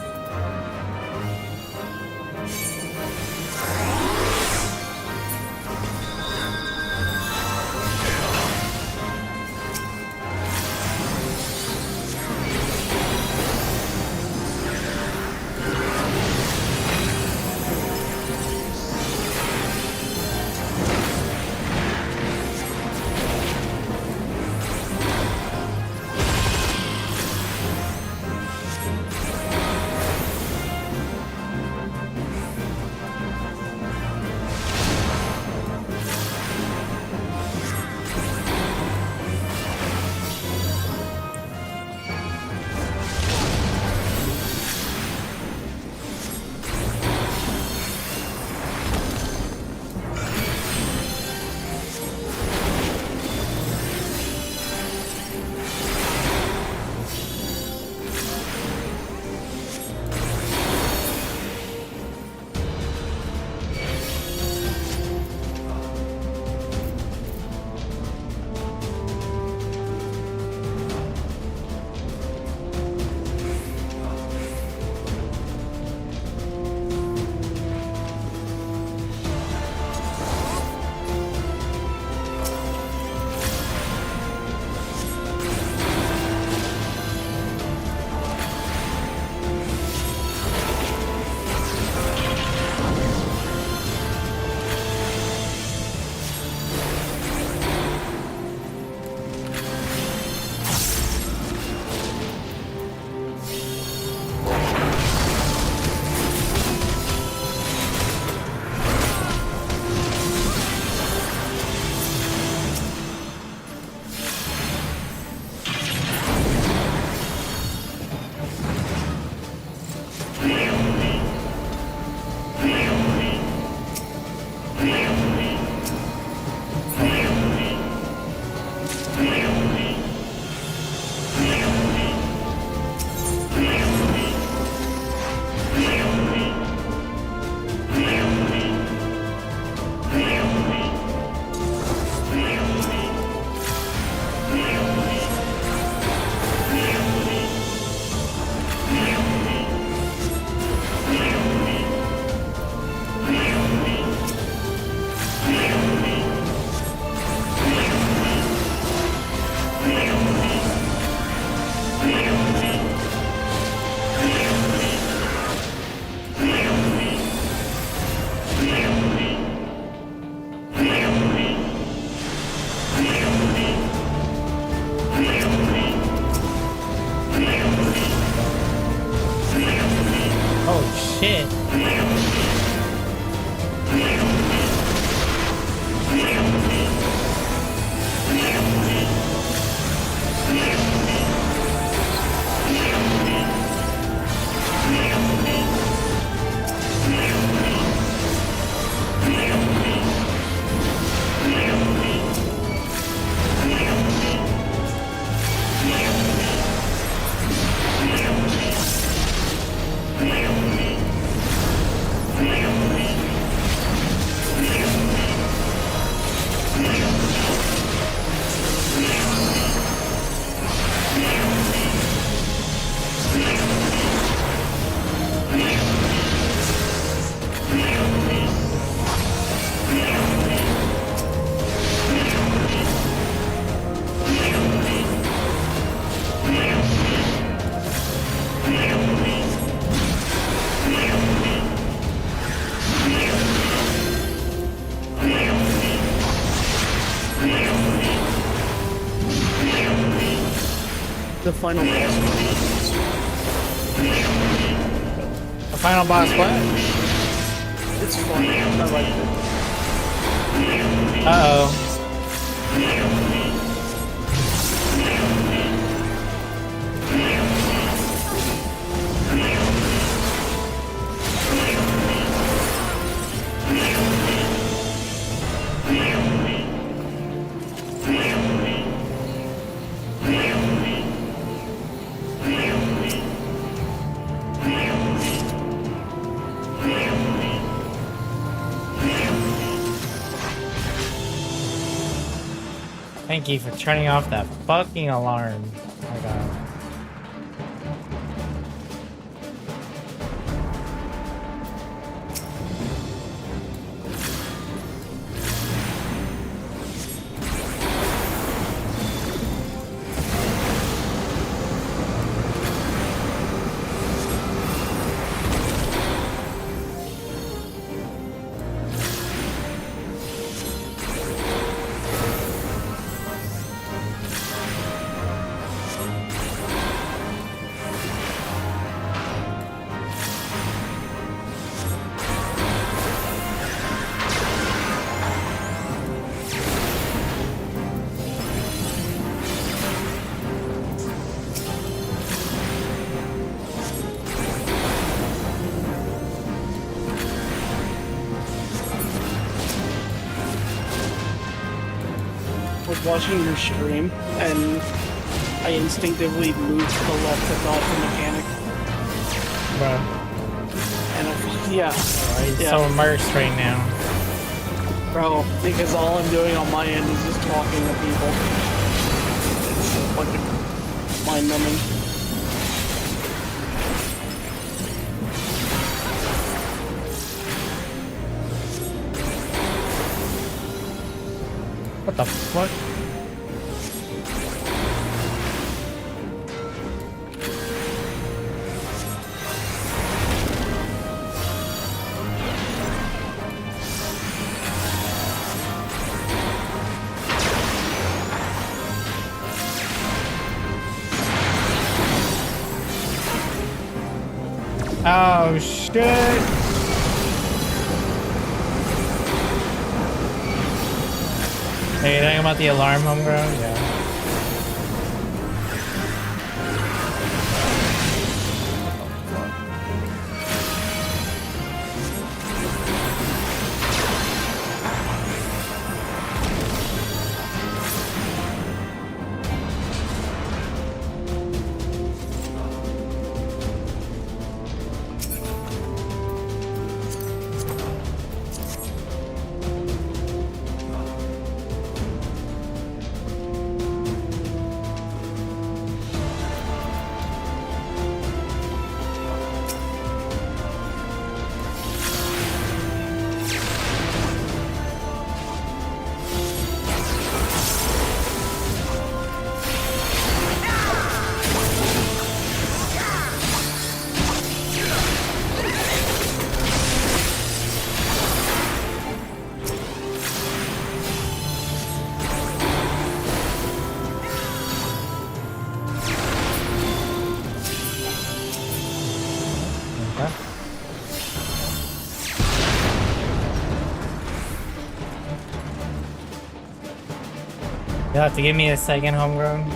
B: The final boss.
A: The final boss what?
B: It's fun. I like it.
A: Uh-oh. Thank you for turning off that fucking alarm. Oh my god.
B: was watching your stream, and I instinctively moved to the left to dodge the mechanic.
A: Bro.
B: And yeah.
A: He's so immersed right now.
B: Bro, because all I'm doing on my end is just talking to people. It's fucking mind-numbing.
A: What the fuck? Oh shit! Hey, you talking about the alarm, homegrown? Yeah. You'll have to give me a second, homegrown.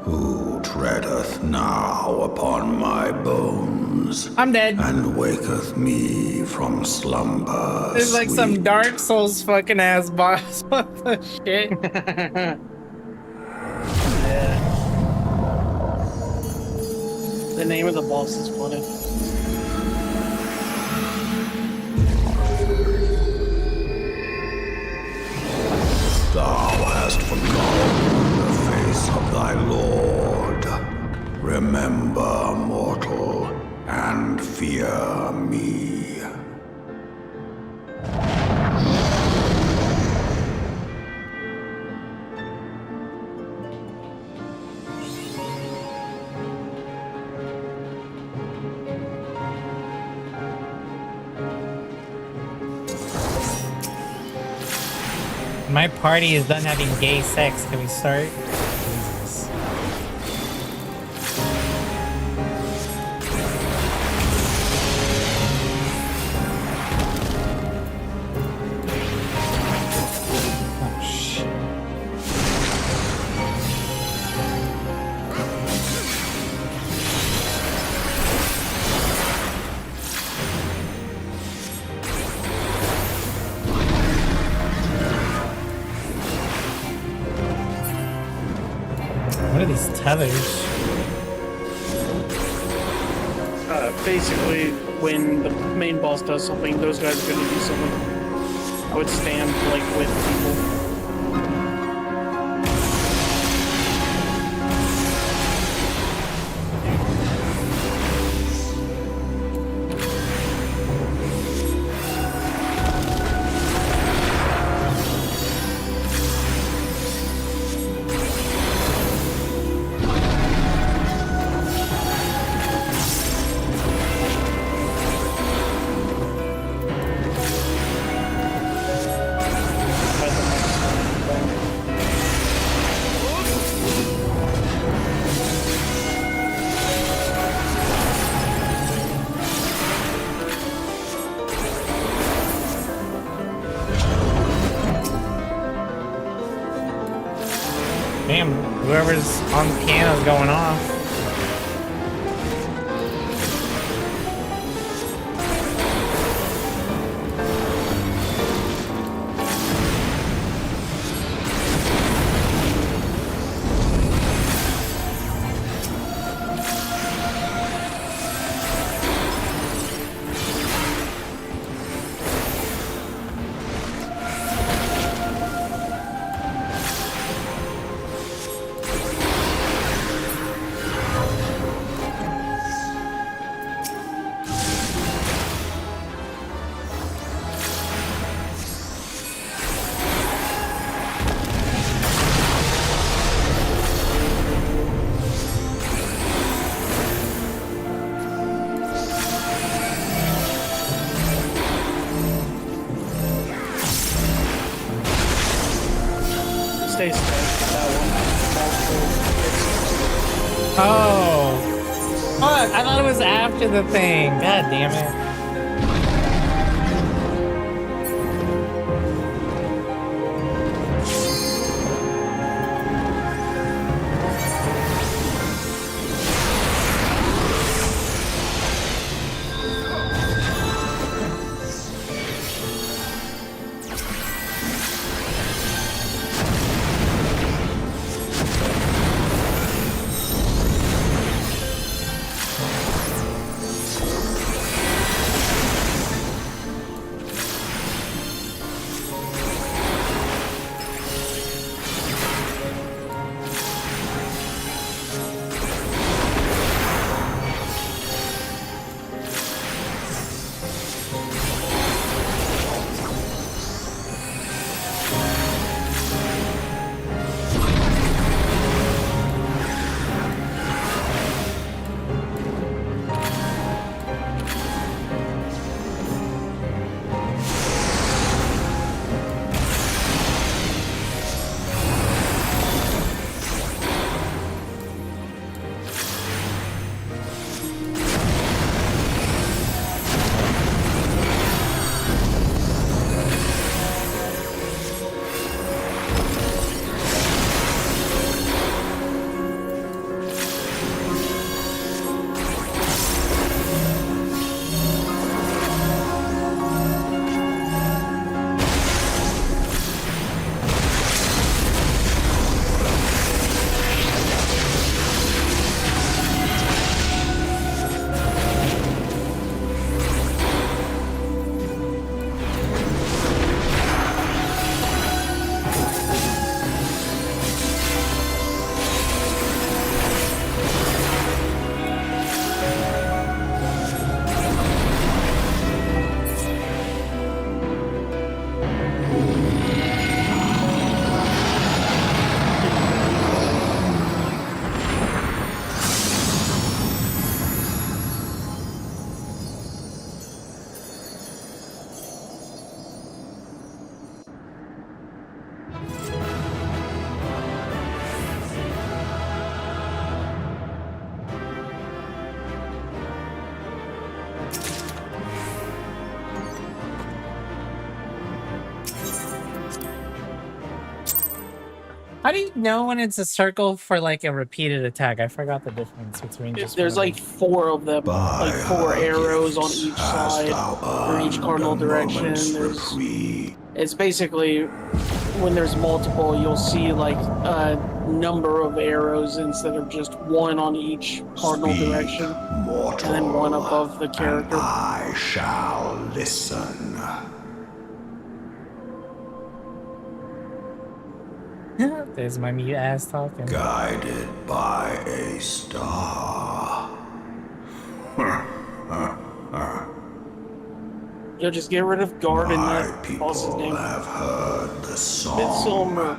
R: Who treadeth now upon my bones?
A: I'm dead.
R: And waketh me from slumber.
A: This is like some Dark Souls fucking ass boss. What the shit?
B: Yeah. The name of the boss is funny.
R: Thou hast forgotten the face of thy Lord. Remember, mortal, and fear me.
A: My party is done having gay sex. Can we start? Jesus. Oh, shit. What are these tethers?
B: Basically, when the main boss does something, those guys are gonna do something. I would stand, like, with people.
A: Damn, whoever's on the piano's going off.
B: Stay safe. That one.
A: Oh. Fuck, I thought it was after the thing. God damn it. How do you know when it's a circle for like a repeated attack? I forgot the difference between just
B: There's like 4 of them, like 4 arrows on each side, or each cardinal direction. It's basically, when there's multiple, you'll see like a number of arrows instead of just 1 on each cardinal direction, and then 1 above the character.
R: I shall listen.
A: There's my mute ass talking.
R: Guided by a star.
B: You'll just get rid of guard and that boss's name.
R: Have heard the song.
B: Midsummer.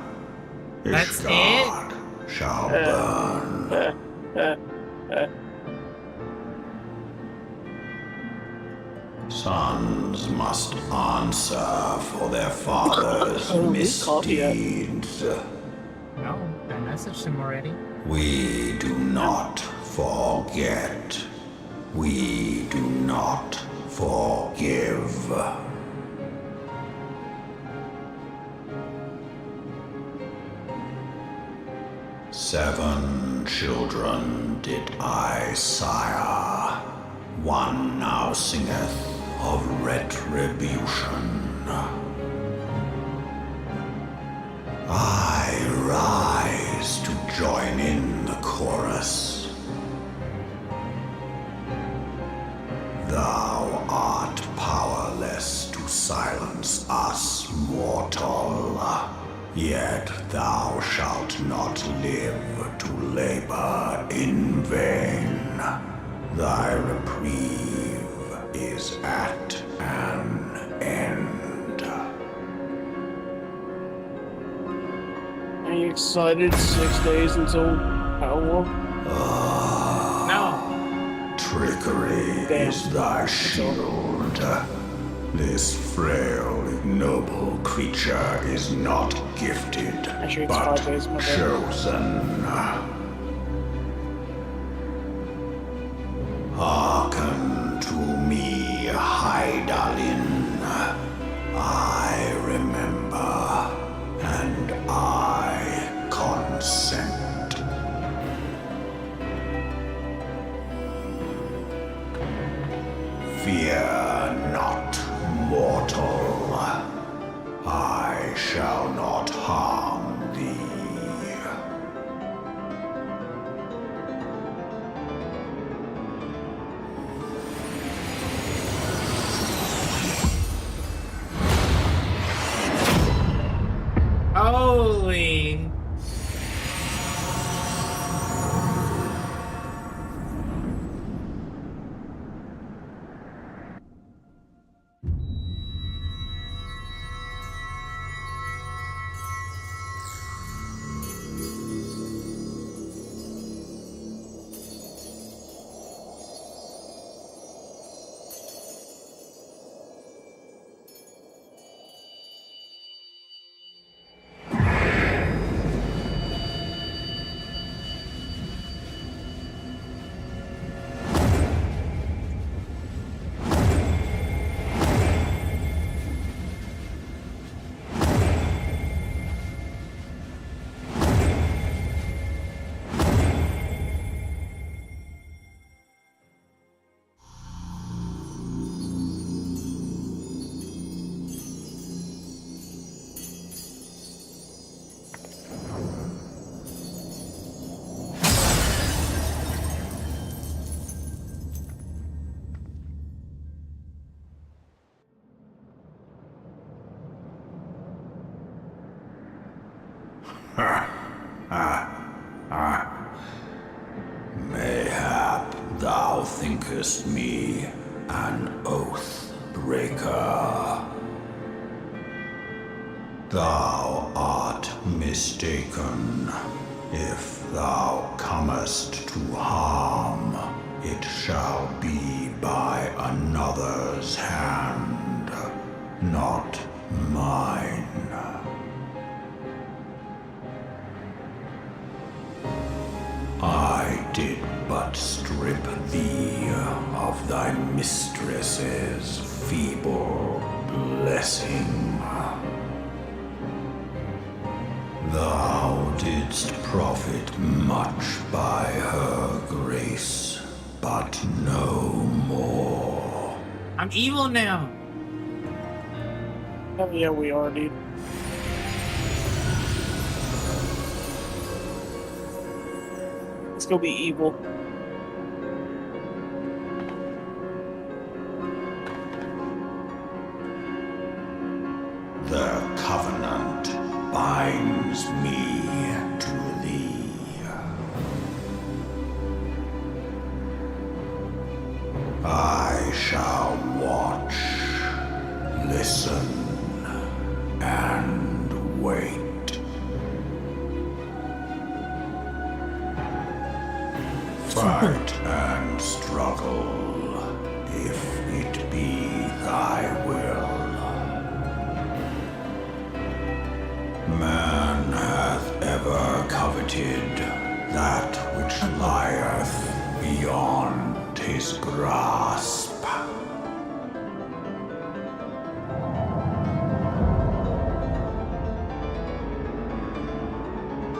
A: That's it?
R: Shall burn. Sons must answer for their father's misdeeds.
A: No, I messaged him already.
R: We do not forget. We do not forgive. 7 children did I sire. One now singeth of retribution. I rise to join in the chorus. Thou art powerless to silence us, mortal. Yet thou shalt not live to labor in vain. Thy reprieve is at an end.
B: Are you excited? 6 days until Power?
A: No.
R: Trickery is thy shield. This frail, ignoble creature is not gifted, but chosen. Hearken to me, Hydaelyn. I remember, and I consent. Fear not, mortal. I shall not harm thee.
A: Holy.
R: Mayhap thou thinkest me an oath breaker. Thou art mistaken. If thou comest to harm, it shall be by another's hand, not mine. I did but strip thee of thy mistress's feeble blessing. Thou didst profit much by her grace, but no more.
A: I'm evil now.
B: Oh, yeah, we are, dude. Let's go be evil.
R: The covenant binds me to thee. I shall watch, listen, and wait. Fight and struggle, if it be thy will. Man hath ever coveted that which lieth beyond his grasp.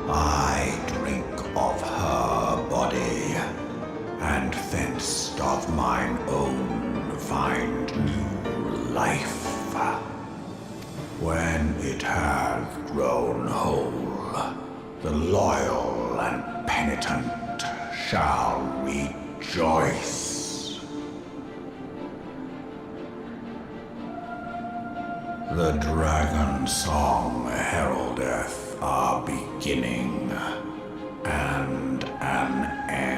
R: I drink The loyal and penitent shall rejoice. The dragon song heraldeth our beginning and an end.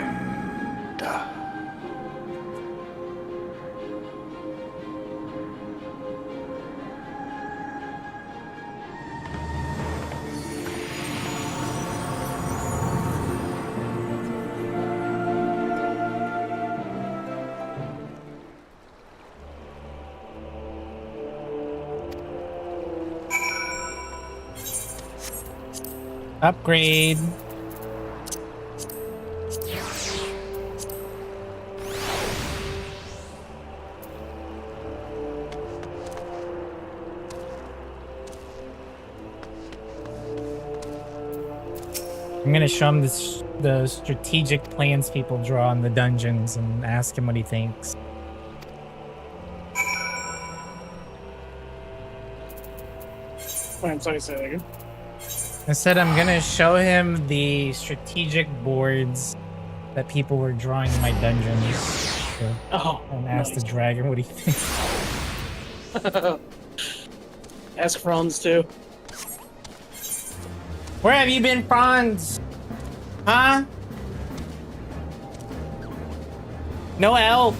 A: Upgrade. I'm gonna show him the strategic plans people draw in the dungeons and ask him what he thinks.
B: Wait, I'm sorry, say that again.
A: I said I'm gonna show him the strategic boards that people were drawing in my dungeons. So, and ask the dragon what he thinks.
B: Ask Franz too.
A: Where have you been, Franz? Huh? No help.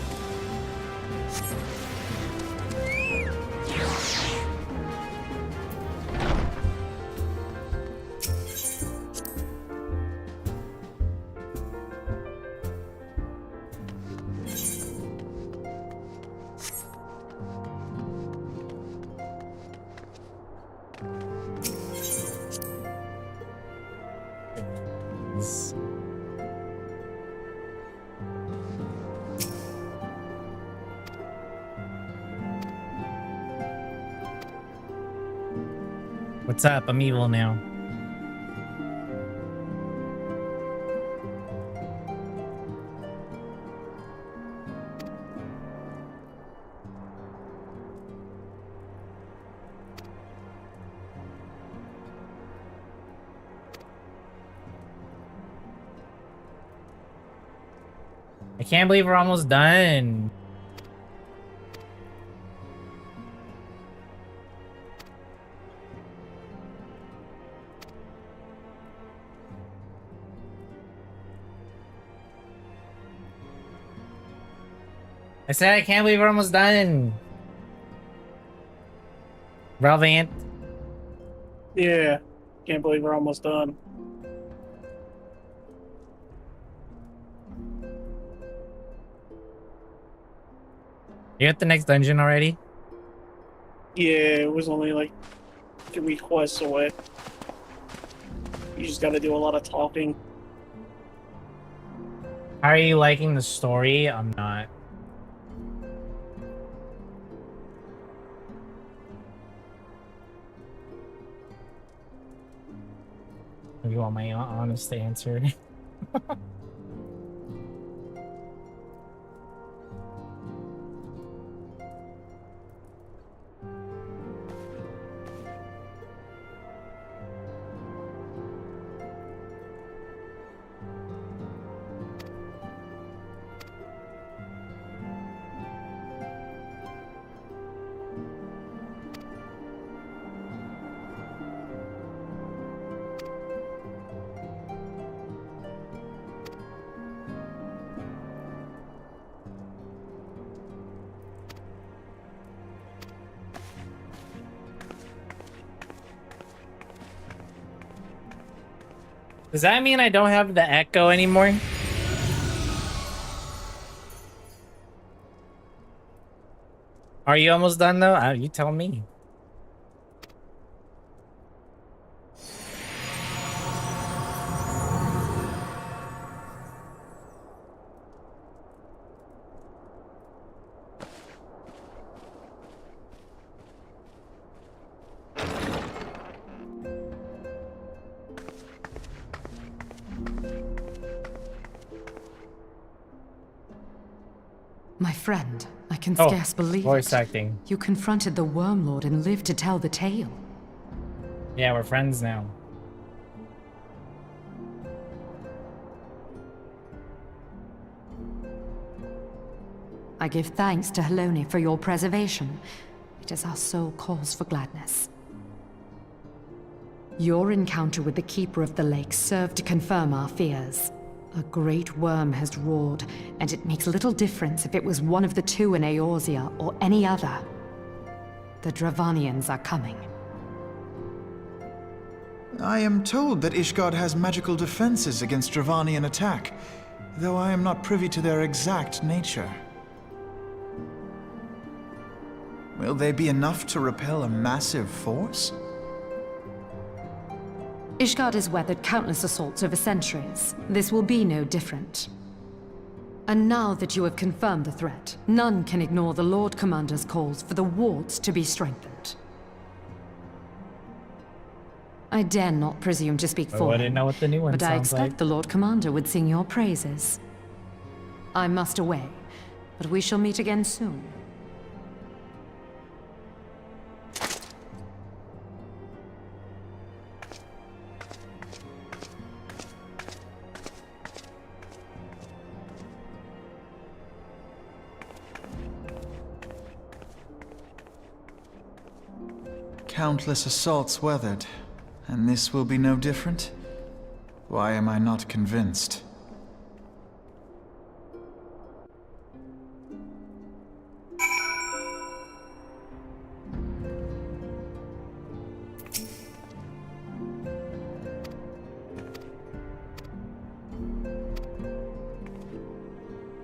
A: What's up? I'm evil now. I can't believe we're almost done. I said I can't believe we're almost done. Relevant.
B: Yeah, can't believe we're almost done.
A: You at the next dungeon already?
B: Yeah, it was only like 3 quests away. You just gotta do a lot of talking.
A: How are you liking the story? I'm not. If you want my honest answer. Does that mean I don't have the echo anymore? Are you almost done though? You tell me.
F: My friend, I can scarce believe
A: voice
F: it.
A: acting.
F: You confronted the Worm Lord and lived to tell the tale.
A: Yeah, we're friends now.
F: I give thanks to Helone for your preservation. It is our sole cause for gladness. Your encounter with the Keeper of the Lake served to confirm our fears. A great worm has roared, and it makes little difference if it was one of the two in Eorzea or any other. The Dravanians are coming.
E: I am told that Ishgard has magical defenses against Dravanian attack, though I am not privy to their exact nature. Will they be enough to repel a massive force?
F: Ishgard has weathered countless assaults over centuries. This will be no different. And now that you have confirmed the threat, none can ignore the Lord Commander's calls for the wards to be strengthened. I dare not presume to speak for
A: I
F: him,
A: didn't know what the new one
F: but I
A: sounds
F: expect
A: like.
F: the Lord Commander would sing your praises. I must away, but we shall meet again soon.
E: Countless assaults weathered, and this will be no different? Why am I not convinced?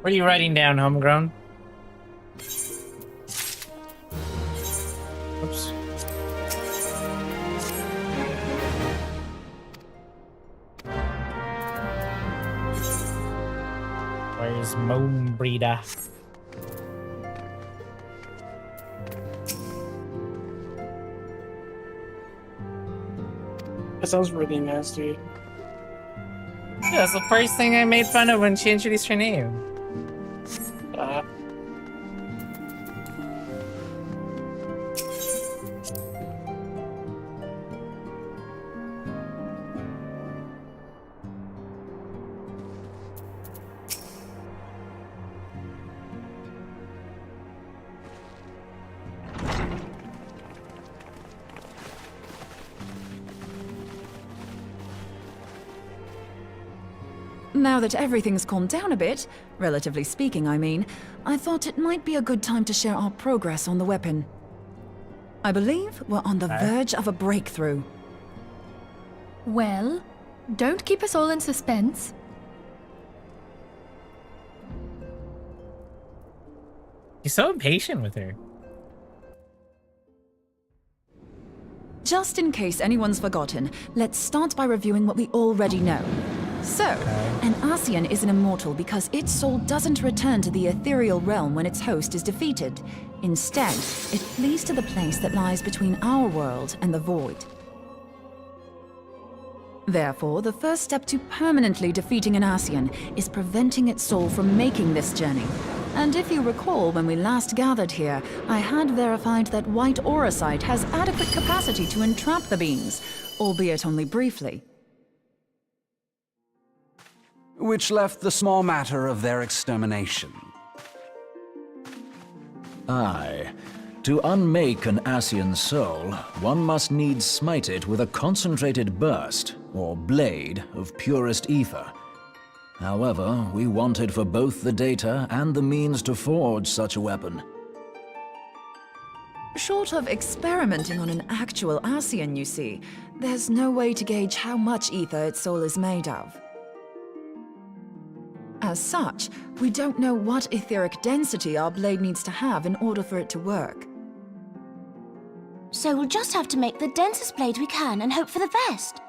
A: What are you writing down, Homegrown? Oops. Where's Moan Breeder?
B: That sounds really nasty.
A: Yeah, that's the first thing I made fun of when she introduced her name.
H: Now that everything's calmed down a bit, relatively speaking I mean, I thought it might be a good time to share our progress on the weapon. I believe we're on the verge of a breakthrough.
G: Well, don't keep us all in suspense.
A: He's so impatient with her.
H: Just in case anyone's forgotten, let's start by reviewing what we already know. So, an Ascian is an immortal because its soul doesn't return to the ethereal realm when its host is defeated. Instead, it flees to the place that lies between our world and the void. Therefore, the first step to permanently defeating an Ascian is preventing its soul from making this journey. And if you recall, when we last gathered here, I had verified that white auracite has adequate capacity to entrap the beings, albeit only briefly.
J: Which left the small matter of their extermination.
L: Aye. To unmake an Ascian soul, one must needs smite it with a concentrated burst, or blade, of purest ether. However, we wanted for both the data and the means to forge such a weapon.
H: Short of experimenting on an actual Ascian, you see, there's no way to gauge how much ether its soul is made of. As such, we don't know what etheric density our blade needs to have in order for it to work.
K: So we'll just have to make the densest blade we can and hope for the best.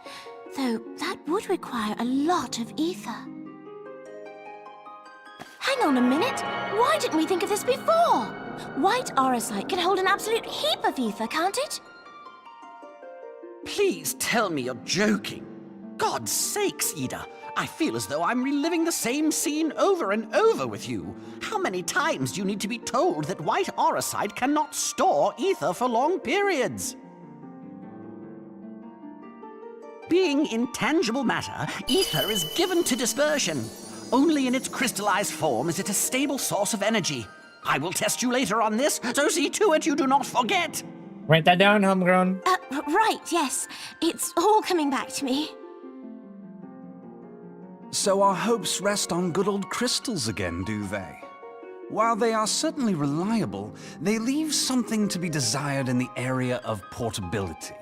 K: Though that would require a lot of ether. Hang on a minute! Why didn't we think of this before? White auracite can hold an absolute heap of ether, can't it?
I: Please tell me you're joking. God's sakes, Ida. I feel as though I'm reliving the same scene over and over with you. How many times do you need to be told that white auracite cannot store ether for long periods? Being intangible matter, ether is given to dispersion. Only in its crystallized form is it a stable source of energy. I will test you later on this, so see to it you do not forget.
A: Write that down, homegrown.
K: Right, yes. It's all coming back to me.
J: So our hopes rest on good old crystals again, do they? While they are certainly reliable, they leave something to be desired in the area of portability.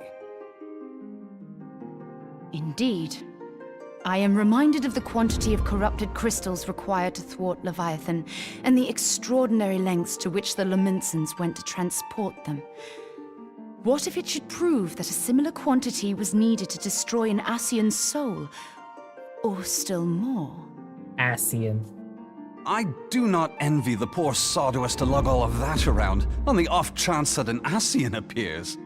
S: Indeed. I am reminded of the quantity of corrupted crystals required to thwart Leviathan, and the extraordinary lengths to which the Lamentsons went to transport them. What if it should prove that a similar quantity was needed to destroy an Ascian soul? Or still more?
A: Ascian.
J: I do not envy the poor sod who has to lug all of that around, on the off chance that an Ascian appears.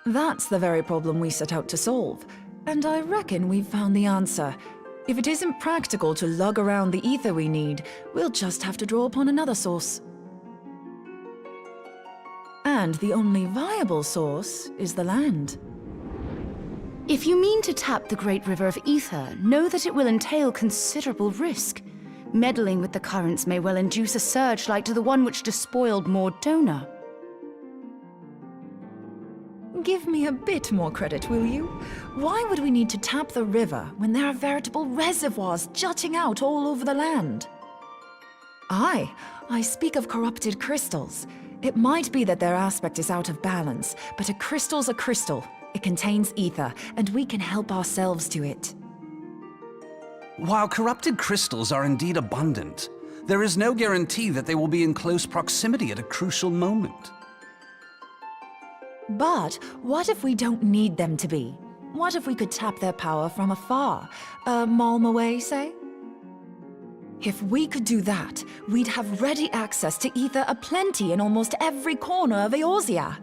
H: That's the very problem we set out to solve. And I reckon we've found the answer. If it isn't practical to lug around the ether we need, we'll just have to draw upon another source. And the only viable source is the land.
S: If you mean to tap the Great River of Ether, know that it will entail considerable risk. Meddling with the currents may well induce a surge like to the one which despoiled Mordona.
H: Give me a bit more credit, will you? Why would we need to tap the river when there are veritable reservoirs jutting out all over the land? I speak of corrupted crystals. It might be that their aspect is out of balance, but a crystal's a crystal. It contains ether, and we can help ourselves to it.
J: While corrupted crystals are indeed abundant, there is no guarantee that they will be in close proximity at a crucial moment.
H: But what if we don't need them to be? What if we could tap their power from afar? A malm away, say? If we could do that, we'd have ready access to ether aplenty in almost every corner of Eorzea.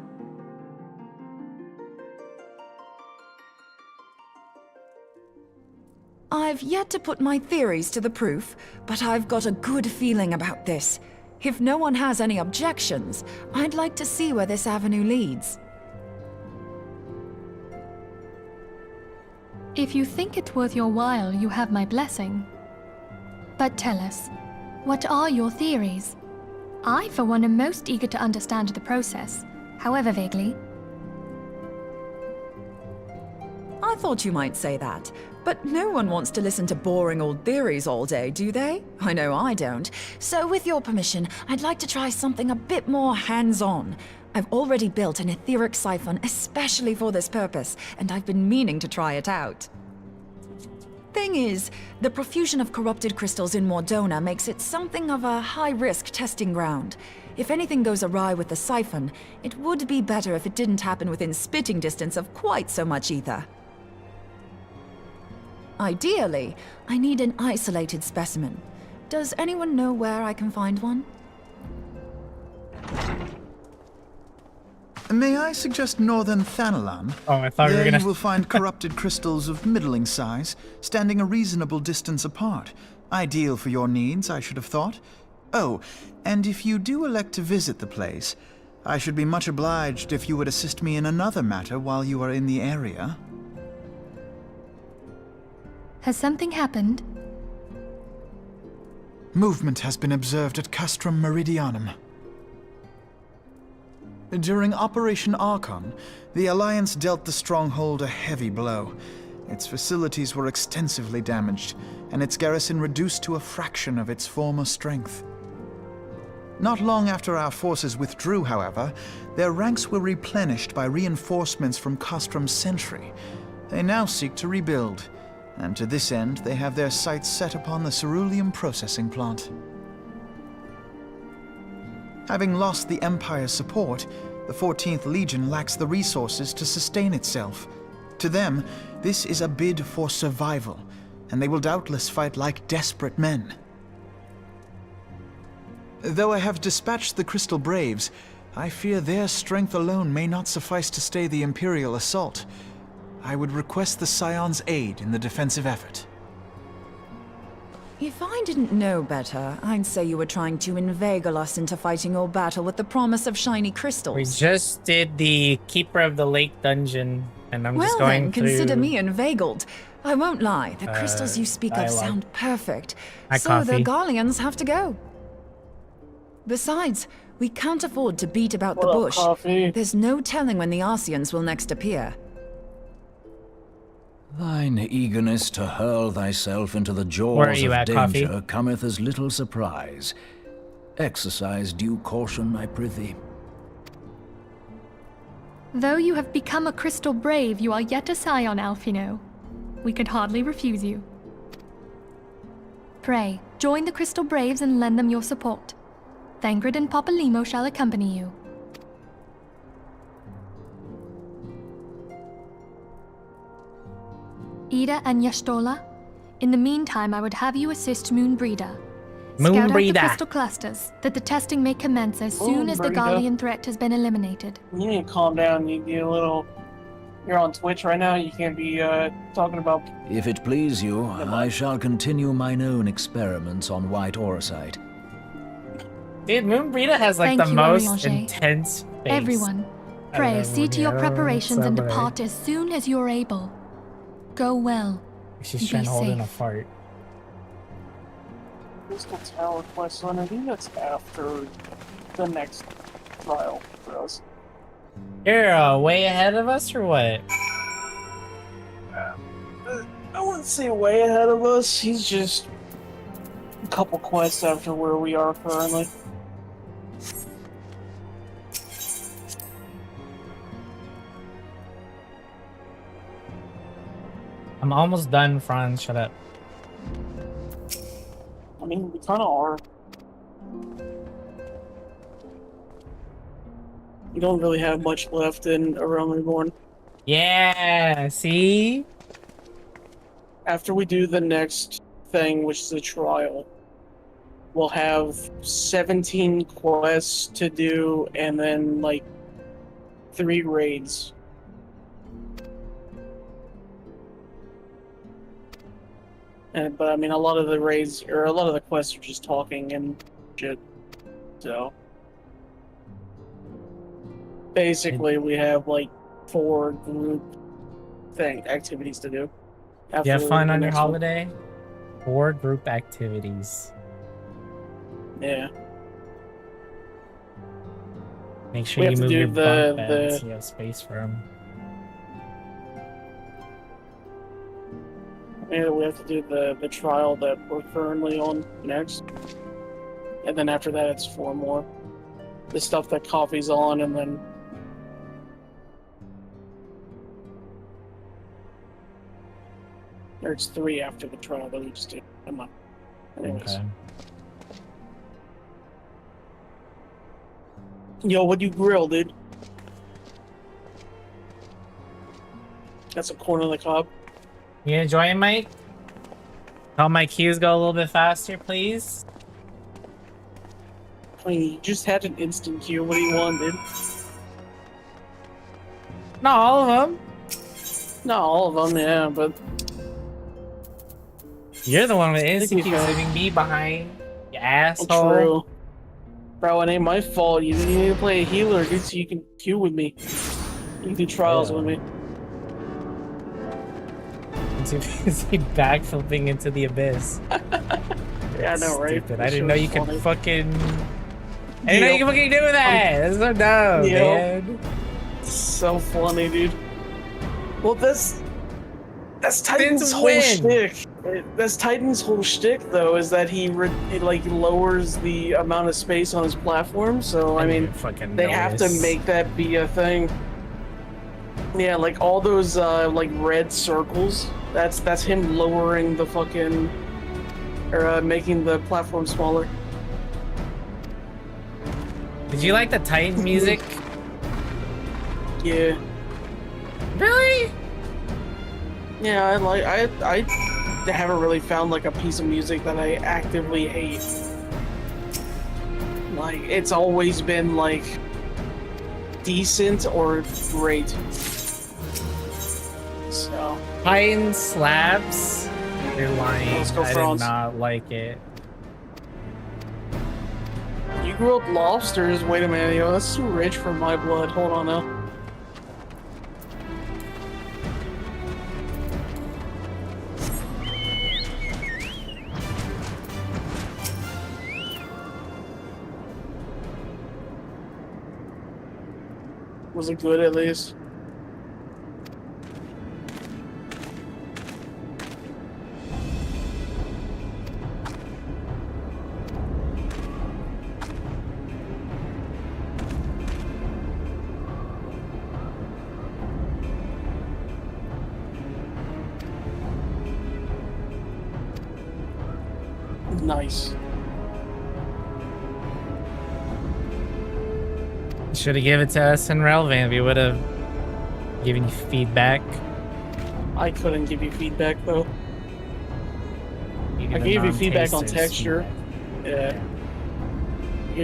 H: I've yet to put my theories to the proof, but I've got a good feeling about this. If no one has any objections, I'd like to see where this avenue leads.
G: If you think it worth your while, you have my blessing. But tell us, what are your theories? I, for one, am most eager to understand the process, however vaguely.
H: I thought you might say that, but no one wants to listen to boring old theories all day, do they? I know I don't. So with your permission, I'd like to try something a bit more hands-on. I've already built an etheric siphon especially for this purpose, and I've been meaning to try it out. Thing is, the profusion of corrupted crystals in Mordona makes it something of a high-risk testing ground. If anything goes awry with the siphon, it would be better if it didn't happen within spitting distance of quite so much ether. Ideally, I need an isolated specimen. Does anyone know where I can find one?
E: May I suggest northern Thanalan?
A: Oh, I thought we were
E: There
A: gonna...
E: you will find corrupted crystals of middling size, standing a reasonable distance apart. Ideal for your needs, I should have thought. Oh, and if you do elect to visit the place, I should be much obliged if you would assist me in another matter while you are in the area.
G: Has something happened?
E: Movement has been observed at Castrum Meridianum. During Operation Archon, the Alliance dealt the stronghold a heavy blow. Its facilities were extensively damaged, and its garrison reduced to a fraction of its former strength. Not long after our forces withdrew, however, their ranks were replenished by reinforcements from Castrum's sentry. They now seek to rebuild, and to this end they have their sights set upon the ceruleum processing plant. Having lost the Empire's support, the 14th Legion lacks the resources to sustain itself. To them, this is a bid for survival, and they will doubtless fight like desperate men. Though I have dispatched the Crystal Braves, I fear their strength alone may not suffice to stay the Imperial assault. I would request the Scion's aid in the defensive effort.
H: If I didn't know better, I'd say you were trying to inveigle us into fighting your battle with the promise of shiny crystals.
A: We just did the Keeper of the Lake dungeon, and I'm just
H: Well
A: going
H: then,
A: through...
H: consider me inveigled. I won't lie, the crystals you speak of
A: dialogue.
H: sound perfect.
A: Hi,
H: so
A: Coffee.
H: the Garleans have to go. Besides, we can't afford to beat about
B: What
H: the
B: up,
H: bush.
B: Coffee?
H: There's no telling when the Arsians will next appear.
L: Thine eagerness to hurl thyself into the
A: Where are
L: jaws
A: you
L: of
A: at,
L: danger
A: Coffee?
L: cometh as little surprise. Exercise due caution, I prithee.
G: Though you have become a crystal brave, you are yet a scion, Alfino. We could hardly refuse you. Pray, join the Crystal Braves and lend them your support. Thangred and Papalymo shall accompany you. Ida and Yashtola, in the meantime I would have you assist Moonbreeder. Scout out the
A: Moonbreeder.
G: crystal clusters, that the testing may commence as soon as the
B: Moonbreeder.
G: Gallian threat has been eliminated.
B: You need to calm down. You get a little. You're on Twitch right now. You can't be talking about.
L: If it please you, I shall continue mine own experiments on white orosite.
A: Dude, Moonbreeder has like
G: Thank
A: the
G: you,
A: most
G: Oriange.
A: intense face.
G: Everyone, pray see to your preparations and depart as soon as you're able. Go well.
A: She's
G: Be
A: trying to hold in a
G: safe.
A: fart.
B: Crystal Tower quest line. I think that's after the next trial for us.
A: You're way ahead of us, or what?
B: I wouldn't say way ahead of us. He's just a couple quests after where we are currently.
A: I'm almost done, Franz. Shut up.
B: I mean, we kind of are. We don't really have much left in A Realm Reborn.
A: Yeah, see?
B: After we do the next thing, which is a trial, we'll have 17 quests to do and then, like, 3 raids. But I mean, a lot of the raids, or a lot of the quests are just talking and shit. So basically, we have like 4 group activities to do.
A: You have fun
B: the
A: on your
B: next one.
A: holiday? 4 group activities.
B: Yeah.
A: Make sure
B: We
A: you
B: have to
A: move
B: do
A: your
B: the-
A: bunk beds so you have space for them.
B: Yeah, we have to do the trial that we're currently on next. And then after that, it's 4 more. The stuff that Coffee's on, and then... Or it's 3 after the trial that we just did. Come on. Anyways.
A: Okay.
B: Yo, what you grill, dude? That's a corn on the cob.
A: You enjoying, Mike? Help my queues go a little bit faster, please.
B: I mean, you just had an instant queue. What do you want, dude?
A: Not all of them.
B: Not all of them, yeah, but...
A: You're the one with
B: think
A: instant
B: you
A: queues
B: can.
A: leaving me behind. You asshole.
B: True. Bro, it ain't my fault. You need to play a healer, dude, so you can queue with me. You can do trials with me.
A: Too busy backflipping into the abyss.
B: Yeah, I know, right?
A: Stupid. I didn't know you could
B: Funny.
A: fucking... I didn't know you could fucking do that! That's so dumb,
B: Yep.
A: man.
B: So funny, dude. Well, that's Titan's
A: Since
B: whole
A: when?
B: shtick. That's Titan's whole shtick, though, is that he lowers the amount of space on his platform. So I mean,
A: fucking
B: they have to
A: notice.
B: make that be a thing. Yeah, like all those like red circles. That's him lowering the fucking, or making the platform smaller.
A: Did you like the Titan music?
B: Yeah.
A: Really?
B: Yeah, I haven't really found like a piece of music that I actively hate. Like, it's always been like decent or great. So
A: Titan slaps? You're lying.
B: Let's go,
A: I
B: Franz.
A: did not like it.
B: you grew up lobsters. Wait a minute, yo, that's too rich for my blood. Hold on now. Was it good at least? Nice.
A: Should have given it to us in Relvant. We would have given you feedback.
B: I couldn't give you feedback though.
A: You
B: I gave you feedback on texture. Yeah.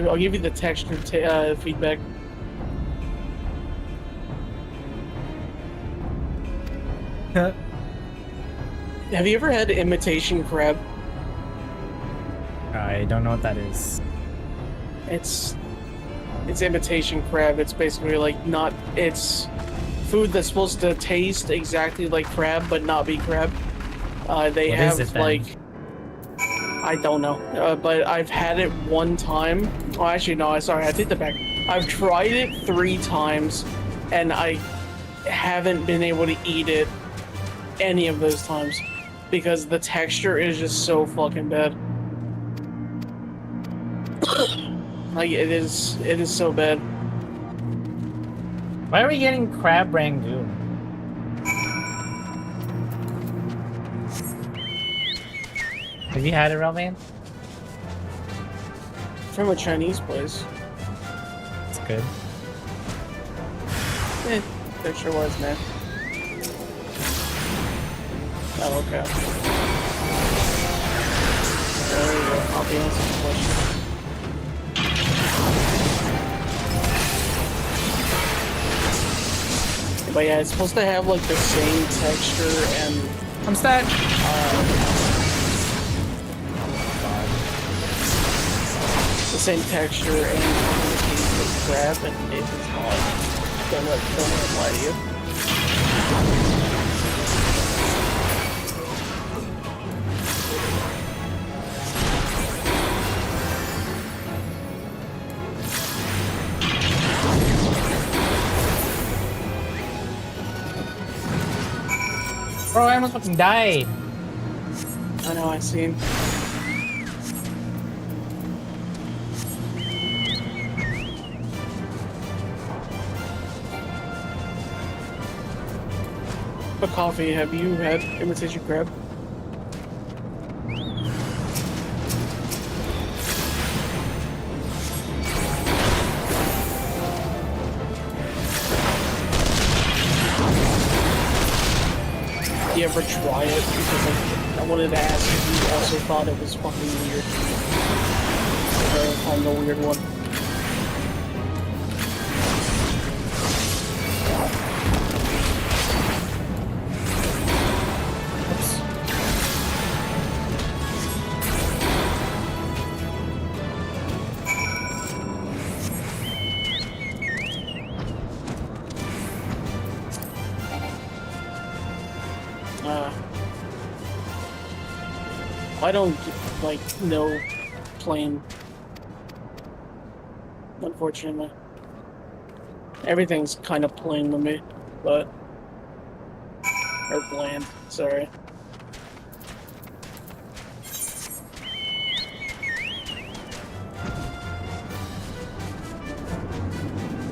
B: I'll give you the texture feedback. Have you ever had imitation crab?
A: I don't know what that is.
B: It's imitation crab. It's basically like not. It's food that's supposed to taste exactly like crab, but not be crab. They
A: What
B: have
A: is it, then?
B: like. I don't know, but I've had it one time. Oh, actually, no. Sorry, I take that back. I've tried it 3 times, and I haven't been able to eat it any of those times because the texture is just so fucking bad. Like it is so bad.
A: Why are we getting crab rangoon? Have you had it, Relvant?
B: From a Chinese place.
A: It's good.
B: There sure was, man. Oh, okay. There you go. I'll be answering the question. But yeah, it's supposed to have like the same texture and
A: I'm stuck.
B: The same texture and taste of crab, and it is not. Don't let it lie to you.
A: Bro, I almost fucking died.
B: I know, I seen. But coffee, have you had imitation crab? You ever try it? Because I wanted to ask if you also thought it was fucking weird. Or if I'm the weird one. I don't like no plain, unfortunately. Everything's kind of plain with me, but or bland. Sorry.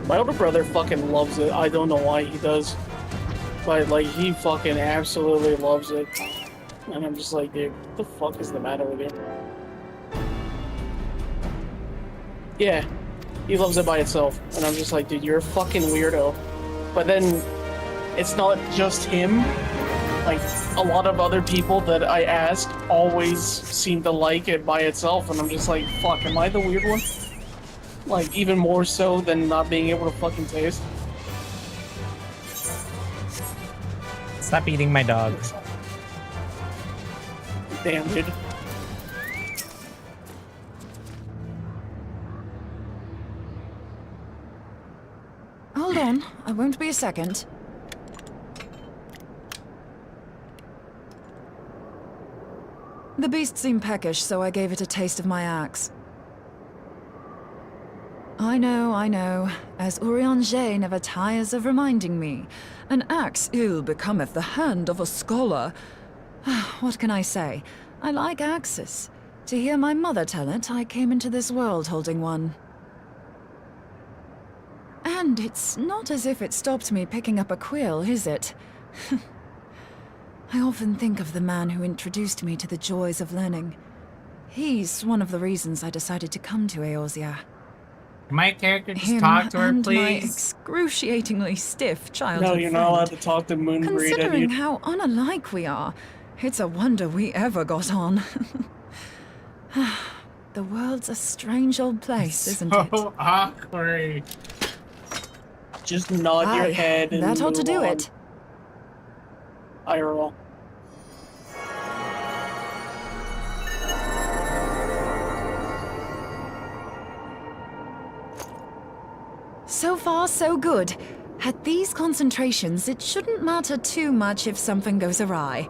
B: My older brother fucking loves it. I don't know why he does, but like he fucking absolutely loves it. And I'm just like, dude, what the fuck is the matter with you? Yeah, he loves it by itself. And I'm just like, dude, you're a fucking weirdo. But then, it's not just him. Like, a lot of other people that I ask always seem to like it by itself. And I'm just like, fuck, am I the weird one? Like, even more so than not being able to fucking taste.
A: Stop eating my dog.
B: Damn, dude.
H: Hold on, I won't be a second. The beast seemed peckish, so I gave it a taste of my axe. I know. As Urianger never tires of reminding me, an axe ill becometh the hand of a scholar. What can I say? I like axes. To hear my mother tell it, I came into this world holding one. And it's not as if it stopped me picking up a quill, is it? I often think of the man who introduced me to the joys of learning. He's one of the reasons I decided to come to Eorzea.
A: Can my character just
H: Him
A: talk to her,
H: and my
A: please?
H: excruciatingly stiff childhood
B: No, you're not allowed to talk to Moonbreed.
H: Considering how unalike we are, it's a wonder we ever got on. The world's a strange old place, isn't it?
A: So awkward.
B: Just nod your head and
H: that ought to
B: move
H: do
B: on.
H: it.
B: I roll.
H: So far, so good. At these concentrations, it shouldn't matter too much if something goes awry.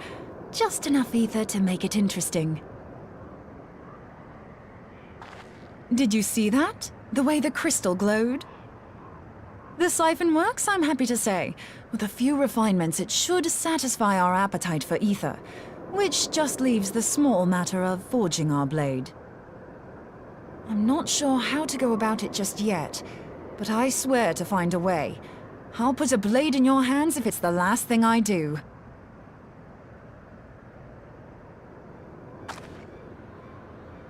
H: Just enough ether to make it interesting. Did you see that? The way the crystal glowed? The siphon works, I'm happy to say. With a few refinements, it should satisfy our appetite for ether, which just leaves the small matter of forging our blade. I'm not sure how to go about it just yet, but I swear to find a way. I'll put a blade in your hands if it's the last thing I do.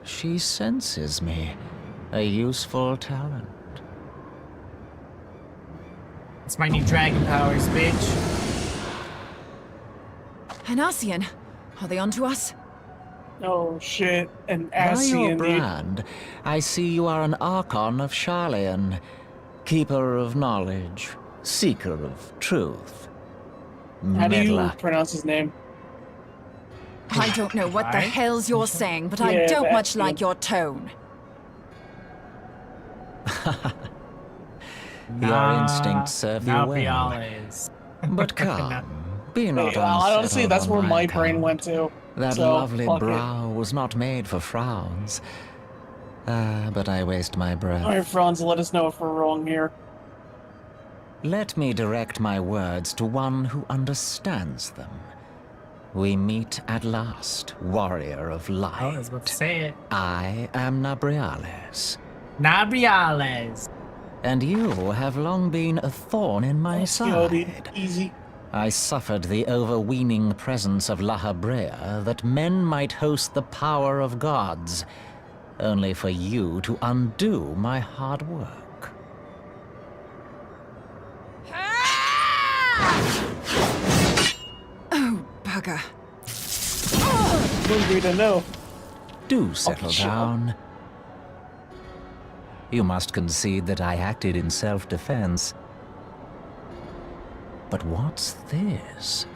T: She senses me. A useful talent.
A: It's my new dragon powers, bitch.
H: Hanassian, are they onto us?
B: Oh shit, an
T: By your
B: Asian dude.
T: brand, I see you are an Archon of Sharlayan, keeper of knowledge, seeker of truth.
B: How do you
T: Meddler.
B: pronounce his name?
H: I don't know what the hell's you're saying, but I
B: Yeah,
H: don't
B: that's
H: much like
B: good.
H: your tone.
T: Your instincts serve you well.
A: Nabriales.
T: But come, be not
B: honestly,
T: unsettled
B: that's
T: on
B: where my
T: account.
B: brain went to.
T: That
B: so,
T: lovely
B: fuck it.
T: brow was not made for frowns. But I waste my breath.
B: Alright, Franz, let us know if we're wrong here.
T: Let me direct my words to one who understands them. We meet at last, warrior of light.
A: I was about to say it.
T: I am Nabriales.
A: Nabriales.
T: And you have long been a thorn in my side.
B: Easy.
T: I suffered the overweening presence of La Habrea that men might host the power of gods, only for you to undo my hard work.
H: Oh, bugger.
B: Moonbreed, I know.
T: Do settle
B: shut up.
T: down. You must concede that I acted in self-defense. But what's this?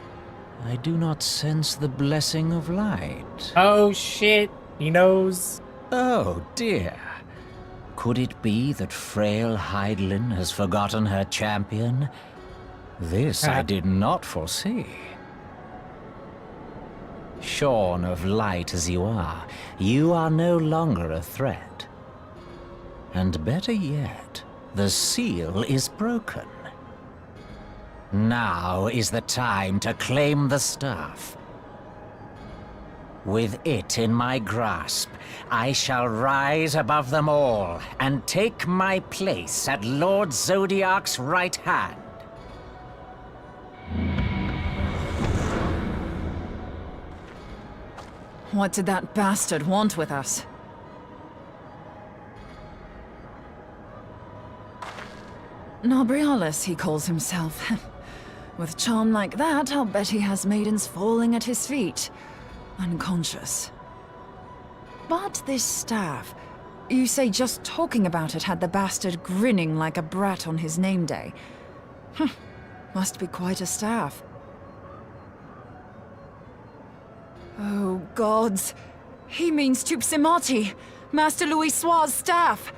T: I do not sense the blessing of light.
A: Oh shit, he knows.
T: Oh dear. Could it be that frail Hydelin has forgotten her champion? This I did not foresee. Shorn of light as you are no longer a threat. And better yet, the seal is broken. Now is the time to claim the staff. With it in my grasp, I shall rise above them all and take my place at Lord Zodiac's right hand.
H: What did that bastard want with us? Nabriales, he calls himself. With charm like that, I'll bet he has maidens falling at his feet, unconscious. But this staff, you say just talking about it had the bastard grinning like a brat on his name day. Must be quite a staff. Oh, gods. He means Tupsimati, Master Louis Soir's staff.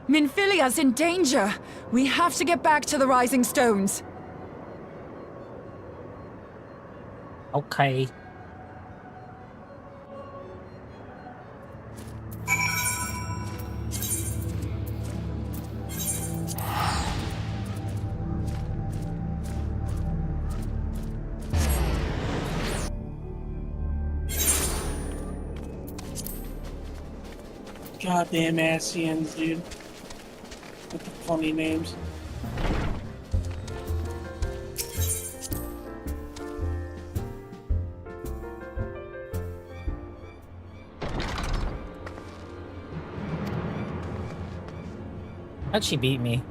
H: Minfilia's in danger. We have to get back to the Rising Stones.
A: Okay.
B: Goddamn Asians, dude. With the funny names.
A: How'd she beat me?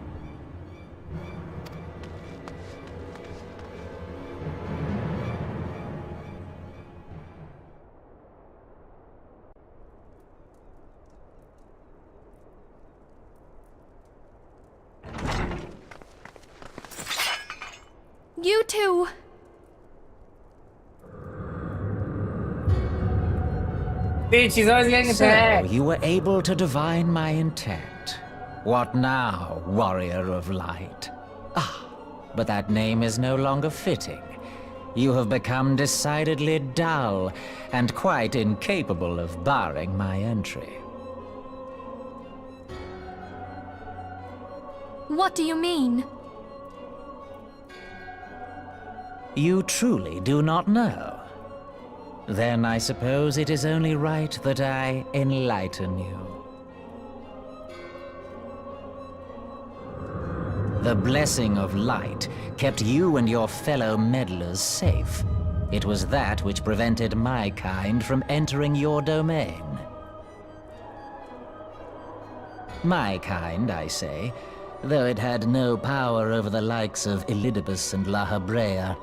G: You two!
A: Dude, she's always getting attacked.
T: So, you were able to divine my intent. What now, warrior of light? Ah, but that name is no longer fitting. You have become decidedly dull, and quite incapable of barring my entry.
G: What do you mean?
T: You truly do not know? Then I suppose it is only right that I enlighten you. The blessing of light kept you and your fellow meddlers safe. It was that which prevented my kind from entering your domain. My kind, I say, though it had no power over the likes of Elidibus and La Habrea.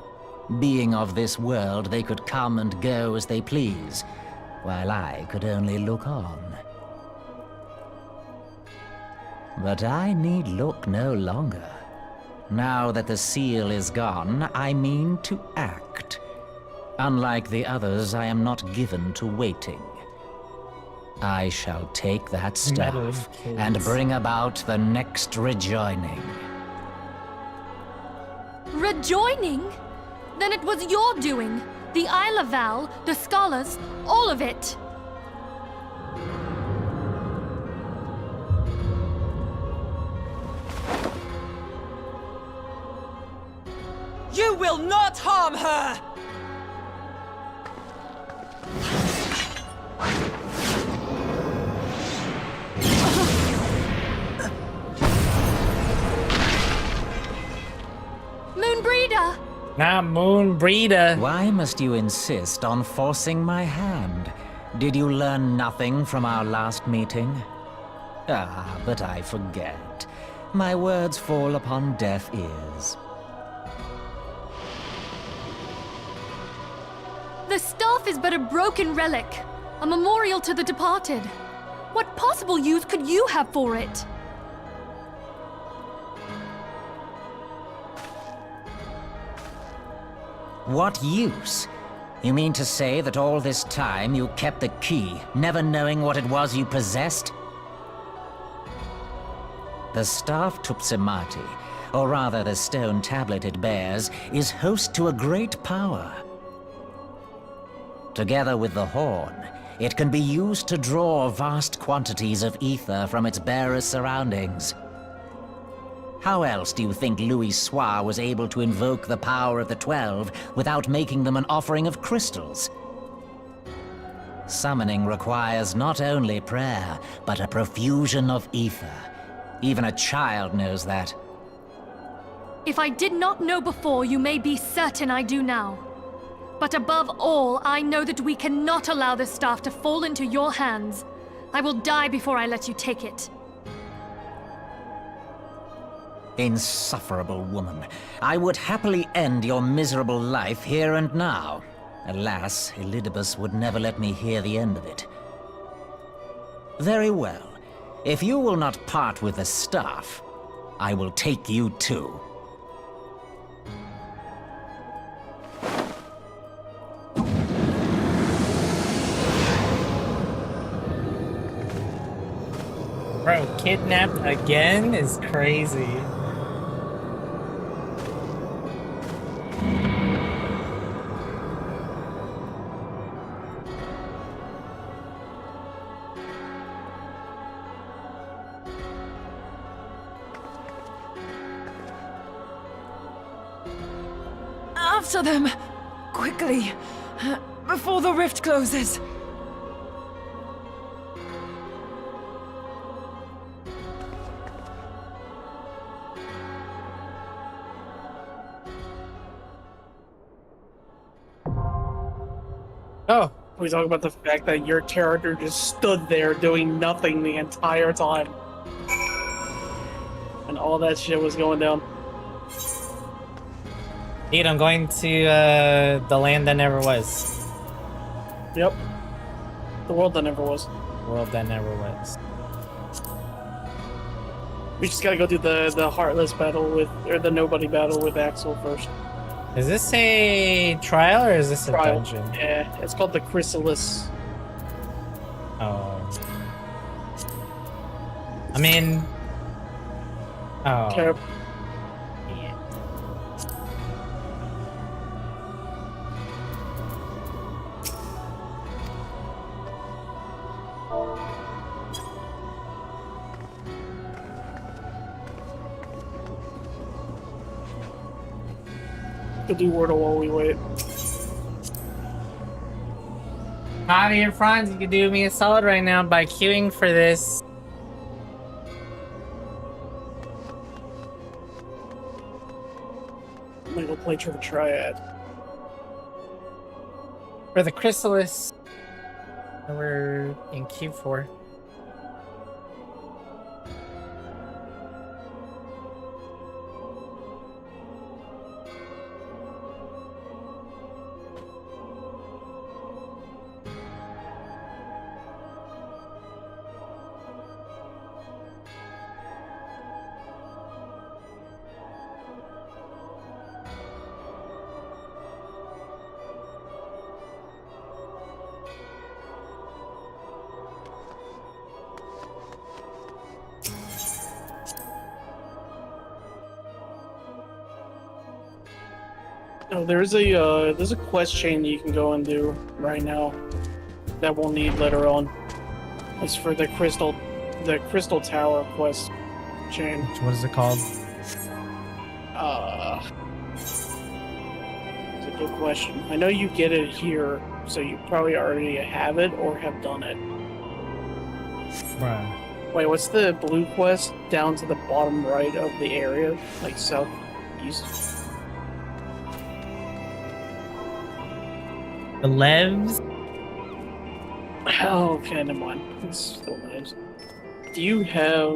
T: Being of this world, they could come and go as they please, while I could only look on. But I need look no longer. Now that the seal is gone, I mean to act. Unlike the others, I am not given to waiting. I shall take that staff and bring about the next rejoining.
G: Rejoining? Then it was your doing. The Isle of Val, the scholars, all of it.
U: You will not harm her!
G: Moonbreeder!
A: Not Moonbreeder.
T: Why must you insist on forcing my hand? Did you learn nothing from our last meeting? Ah, but I forget. My words fall upon deaf ears.
G: The staff is but a broken relic, a memorial to the departed. What possible use could you have for it?
T: What use? You mean to say that all this time you kept the key, never knowing what it was you possessed? The staff Tupsimati, or rather the stone tablet it bears, is host to a great power. Together with the horn, it can be used to draw vast quantities of ether from its bearer's surroundings. How else do you think Louis Soir was able to invoke the power of the 12 without making them an offering of crystals? Summoning requires not only prayer, but a profusion of ether. Even a child knows that.
G: If I did not know before, you may be certain I do now. But above all, I know that we cannot allow this staff to fall into your hands. I will die before I let you take it.
T: Insufferable woman. I would happily end your miserable life here and now. Alas, Elidibus would never let me hear the end of it. Very well. If you will not part with the staff, I will take you too.
A: Bro, kidnapped again is crazy.
U: After them! Quickly! Before the rift closes!
A: Oh.
B: We talk about the fact that your character just stood there doing nothing the entire time. And all that shit was going down.
A: Dude, I'm going to the land that never was.
B: Yep. The world that never was.
A: World that never was.
B: We just gotta go do the Heartless battle with, or the Nobody battle with Axel first.
A: Is this a trial or is this a
B: Trial.
A: dungeon?
B: Yeah, it's called the Chrysalis.
A: Oh. I mean... Oh.
B: Okay.
A: Yeah.
B: Could do Wordle while we wait.
A: Javi and Franz, you could do me a solid right now by queuing for this.
B: I'm gonna go play for the Triad.
A: For the Chrysalis that we're in queue for.
B: Oh, there's a quest chain you can go and do right now that we'll need later on. It's for the Crystal Tower quest chain.
A: What is it called?
B: It's a good question. I know you get it here, so you probably already have it or have done it.
A: Bruh.
B: Wait, what's the blue quest down to the bottom right of the area, like southeast?
A: The Levs?
B: Oh, okay, never mind. It's still nice. Do you have,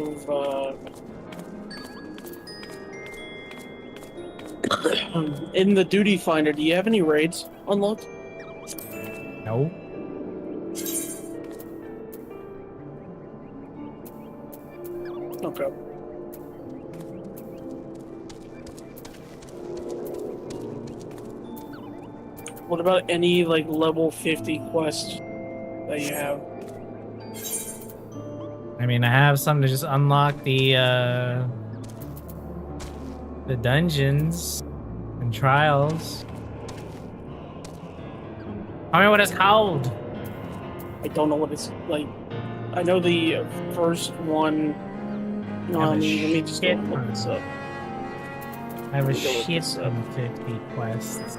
B: in the duty finder, do you have any raids unlocked?
A: No.
B: Okay. What about any, like, level 50 quests that you have?
A: I mean, I have some to just unlock the dungeons and trials. I mean, what it's called?
B: I don't know what it's like. I know the first one. No, let me just go and look this up.
A: I have a
B: Let me go look
A: shit
B: this up.
A: ton of 50 quests.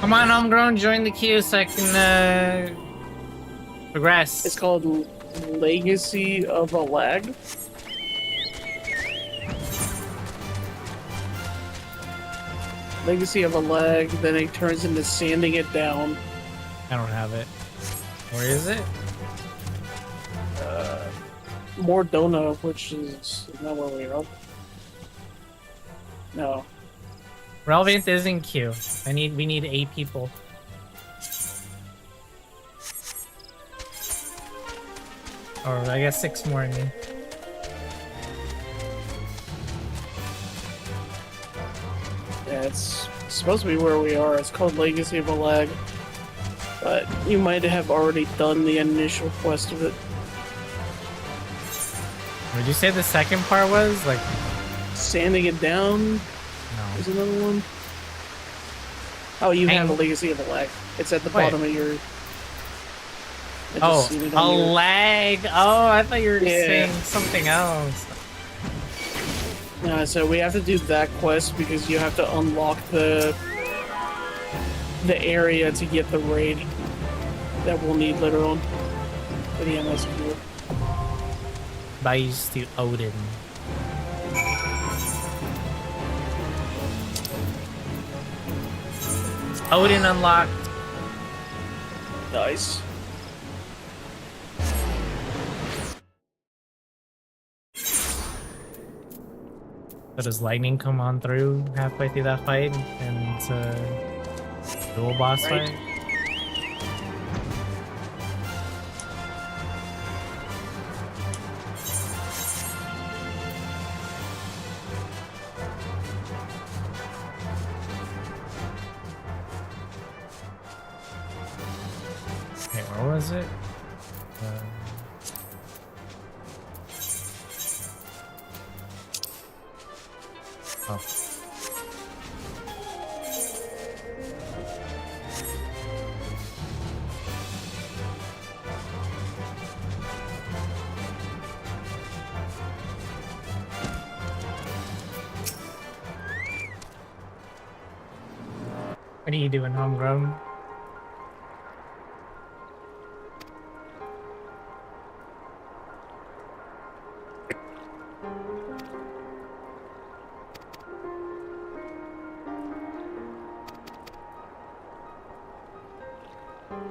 A: Come on, homegrown, join the queue so I can progress.
B: It's called Legacy of a Lag. Legacy of a Lag, then it turns into Sanding It Down.
A: I don't have it. Where is it?
B: Mordona, which is not where we are. No.
A: Relevant is in queue. We need 8 people. Or I guess 6 more, I mean.
B: Yeah, it's supposed to be where we are. It's called Legacy of a Lag. But you might have already done the initial quest of it.
A: Would you say the second part was? Like...
B: Sanding It Down?
A: No.
B: Is another one? Oh, you have a Legacy of a Lag. It's at the bottom of your... I just seen it
A: a
B: on your-
A: lag! Oh, I thought you were
B: Yeah.
A: saying something else.
B: So we have to do that quest because you have to unlock the area to get the raid that we'll need later on for the MSQ.
A: Buys to Odin. Odin unlocked.
B: Nice.
A: So does lightning come on through halfway through that fight and it's a dual boss fight? Wait, where was it? Oh. What are you doing, homegrown?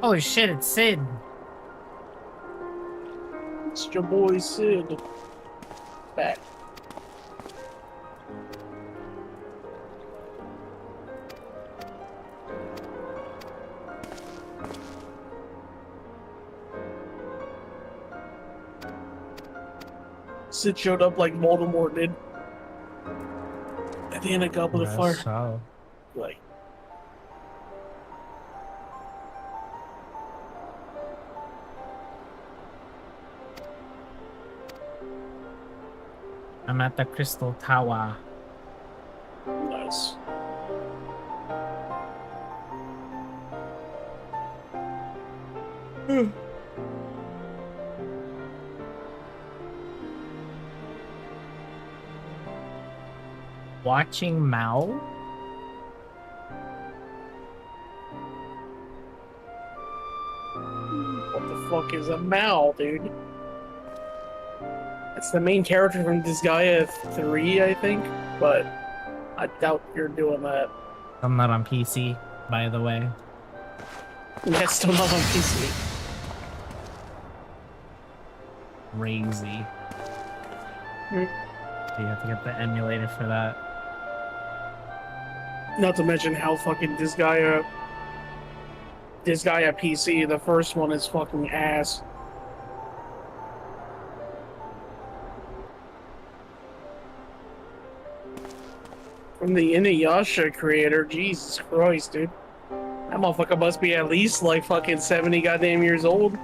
A: Holy shit, it's Sid.
B: It's your boy Sid. Back. Sid showed up like Voldemort did. At the end of Goblet of Fire.
A: So.
B: Like.
A: I'm at the Crystal Tower.
B: Nice.
A: Watching Mao?
B: What the fuck is a Mao, dude? It's the main character from Disgaea 3, I think, but I doubt you're doing that.
A: I'm not on PC, by the way.
B: Yeah, still not on PC.
A: Crazy. You have to get the emulator for that.
B: Not to mention how fucking Disgaea PC, the first one, is fucking ass. From the Inuyasha creator, Jesus Christ, dude. That motherfucker must be at least like fucking 70 goddamn years old.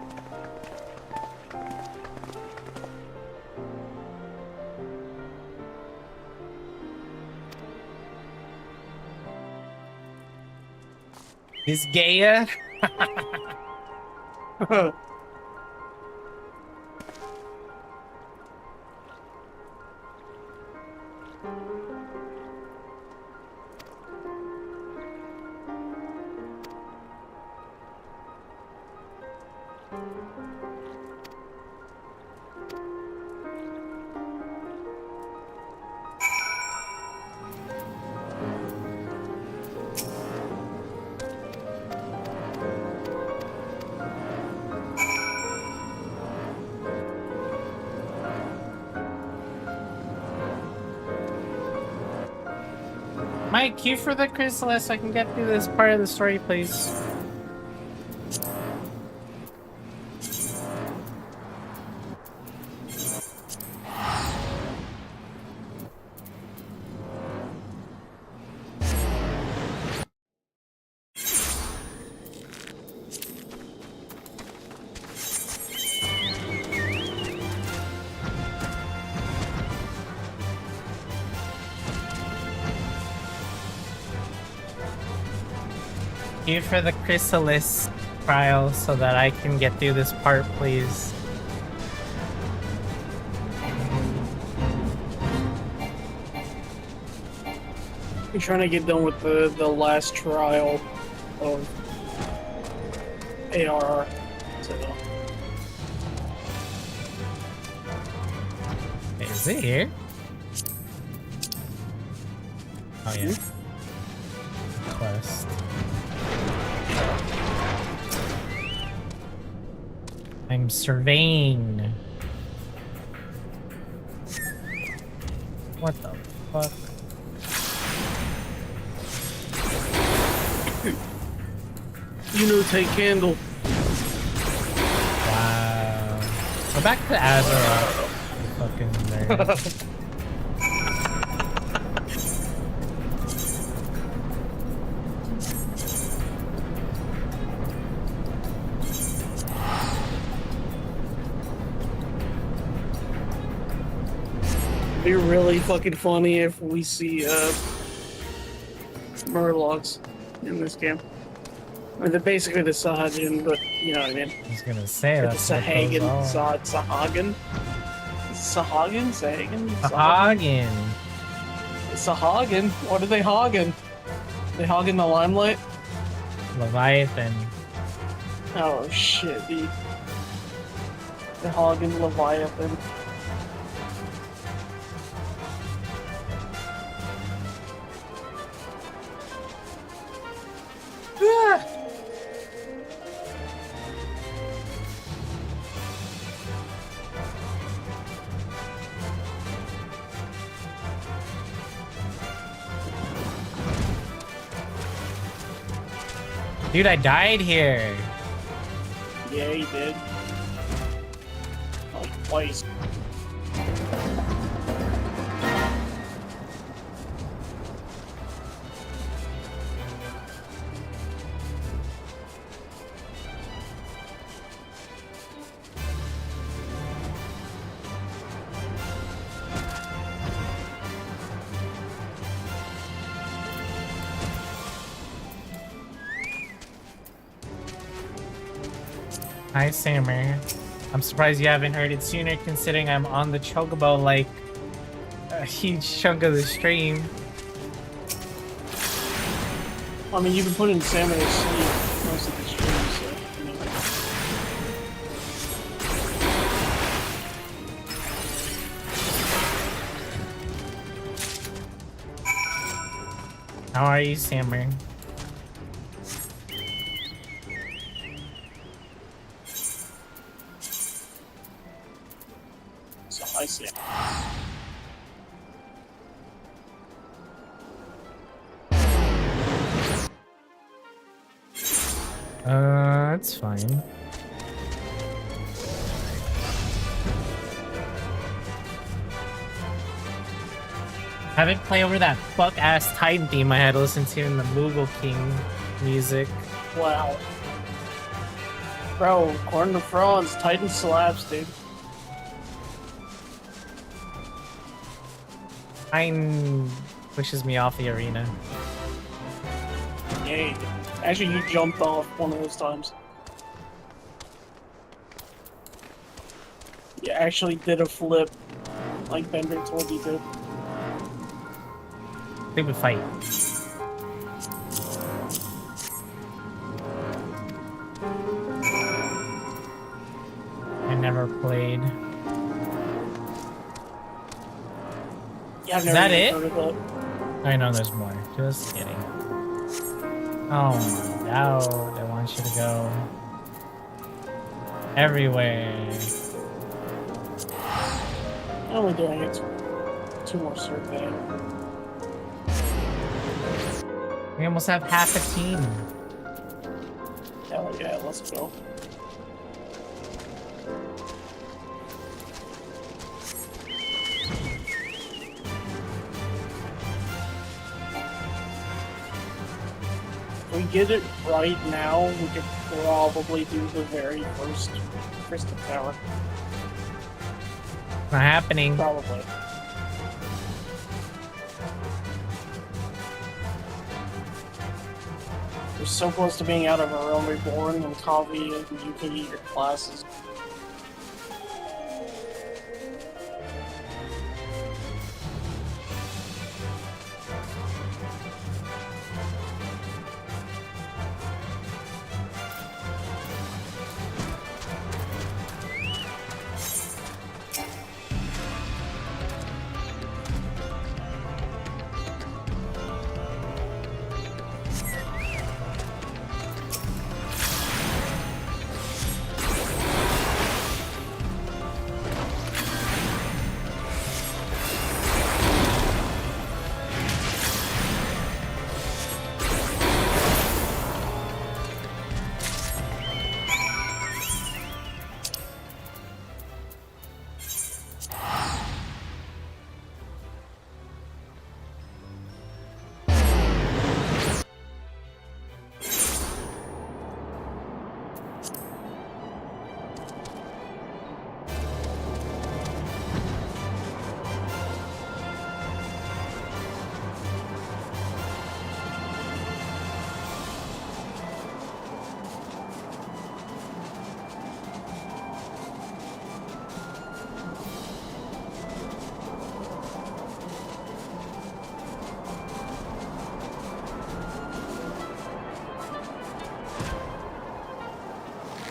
A: This Gaia? Mike, queue for the chrysalis so I can get through this part of the story, please. Queue for the chrysalis trial so that I can get through this part, please.
B: I'm trying to get done with the last trial of ARR. So.
A: Is it here? Oh yeah. Quest. I'm surveying. What the fuck?
B: You know, take candle.
A: Wow. Go back to Azeroth. Fucking nerd.
B: It'd be really fucking funny if we see Murlocs in this game. I mean, they're basically the Sahagin, but you know what I mean.
A: I was gonna say
B: Or
A: that's
B: the
A: what goes on.
B: Sahagin? Sahagin? Sahagin?
A: Sahagin.
B: Sahagin? What are they hogging? They hogging the limelight?
A: Leviathan.
B: Oh shit, they're hogging Leviathan. Ah!
A: Dude, I died here.
B: Yeah, he did. Like twice.
A: Hi, Sammer. I'm surprised you haven't heard it sooner, considering I'm on the Chocobo like a huge chunk of the stream.
B: I mean, you've been putting Salmon to sleep most of the stream, so. You know.
A: How are you, Sammer?
B: So I see.
A: That's fine. Haven't played over that fuck-ass Titan theme I had to listen to in the Moogle King music.
B: Wow. Bro, according to Franz, Titan slaps, dude.
A: Titan pushes me off the arena.
B: Yay. Actually, you jumped off one of those times. You actually did a flip, like Bender told you to.
A: Stupid fight. I never played.
B: Yeah, I've
A: Is
B: never
A: that
B: even
A: it?
B: heard of that.
A: I know there's more. Just kidding. Oh my god, I want you to go everywhere.
B: I'm only doing it two more survey.
A: We almost have half a team.
B: Hell yeah, let's go. If we get it right now, we could probably do the very first Crystal Tower.
A: Not happening.
B: Probably. We're so close to being out of our Realm Reborn when Kavi and you can eat your classes.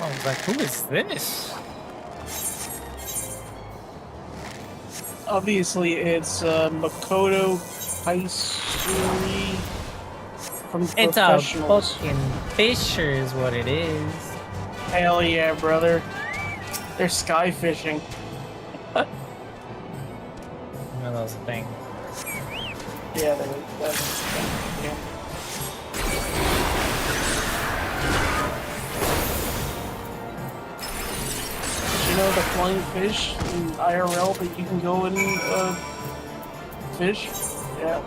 A: I was like, who is this?
B: Obviously, it's Makoto Kaisuri from
A: It's a
B: Professionals.
A: fucking fisher is what it is.
B: Hell yeah, brother. They're sky fishing.
A: One of those things.
B: Yeah, that's yeah. You know the flying fish in IRL that you can go and fish? Yeah.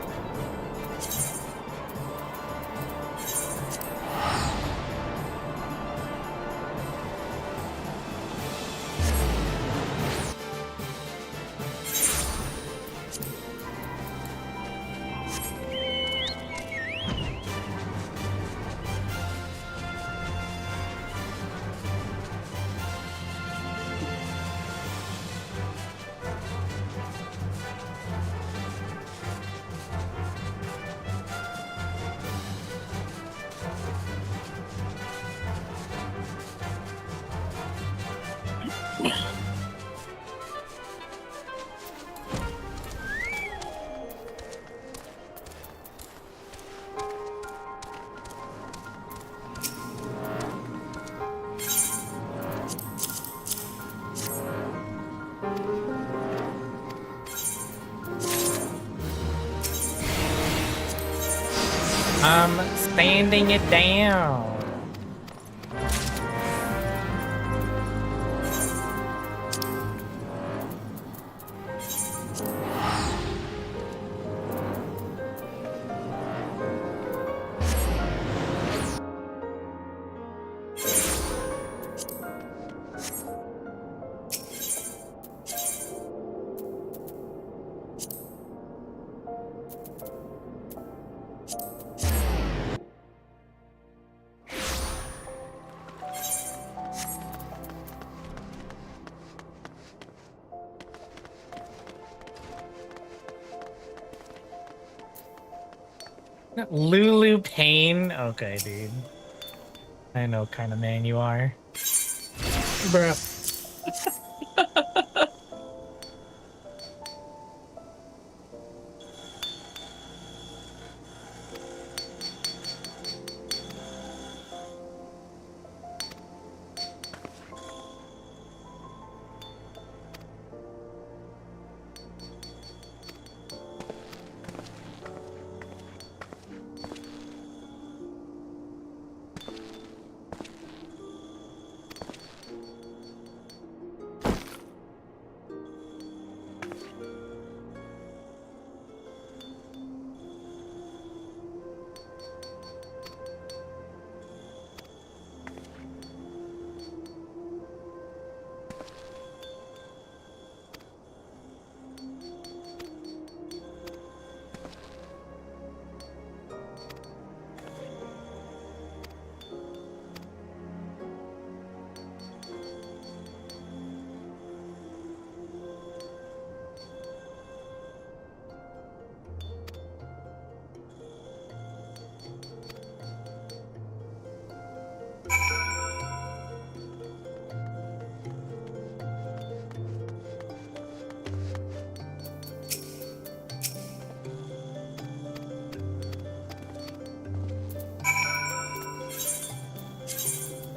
A: I'm standing it down. Lulu Payne? Okay, dude. I know what kind of man you are.
B: Bruh.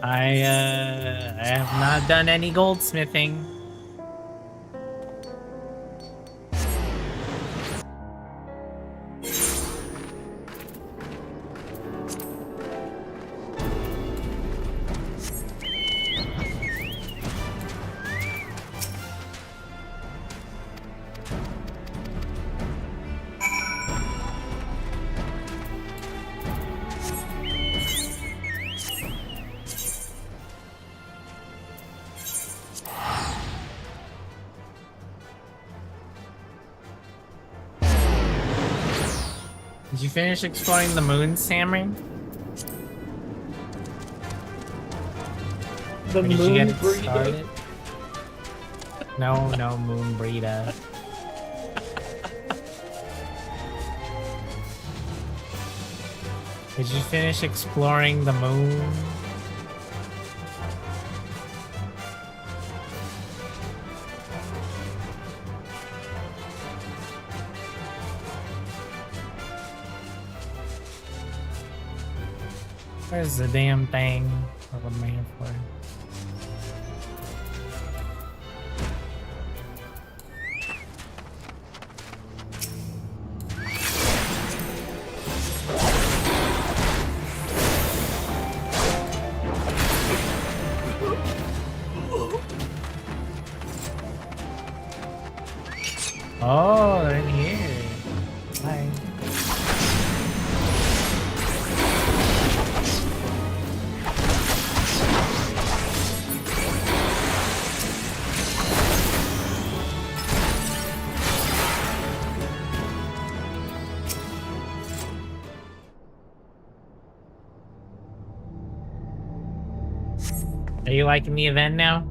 A: I have not done any goldsmithing. Did you finish exploring the moon, Sammy?
B: The
A: Or did you
B: moon
A: get it
B: breeder?
A: started? No, moon breeder. Did you finish exploring the moon? Where's the damn thing? What am I here for? Oh, they're in here. Hi. Are you liking the event now?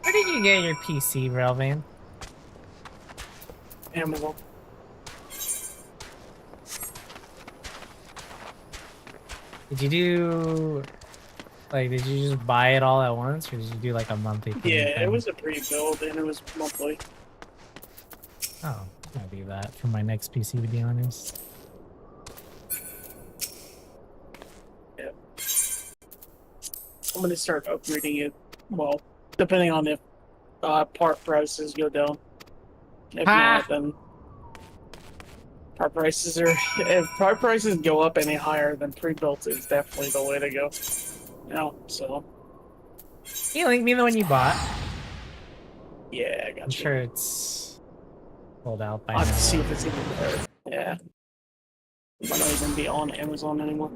A: Where did you get your PC, Relvan?
B: Amazon.
A: Did you do like did you just buy it all at once or did you do like a monthly thing?
B: Yeah, it was a pre-build and it was monthly.
A: Oh, I'll do that for my next PC to be honest.
B: Yeah. I'm gonna start upgrading it. Well, depending on if part prices go down. If not, then part prices are. If part prices go up any higher, then pre-built is definitely the way to go. No, so.
A: Can you link me the one you bought?
B: Yeah, I got
A: I'm sure it's sold out by
B: I'll have
A: now.
B: to see if it's even there. Yeah. It might not even be on Amazon anymore.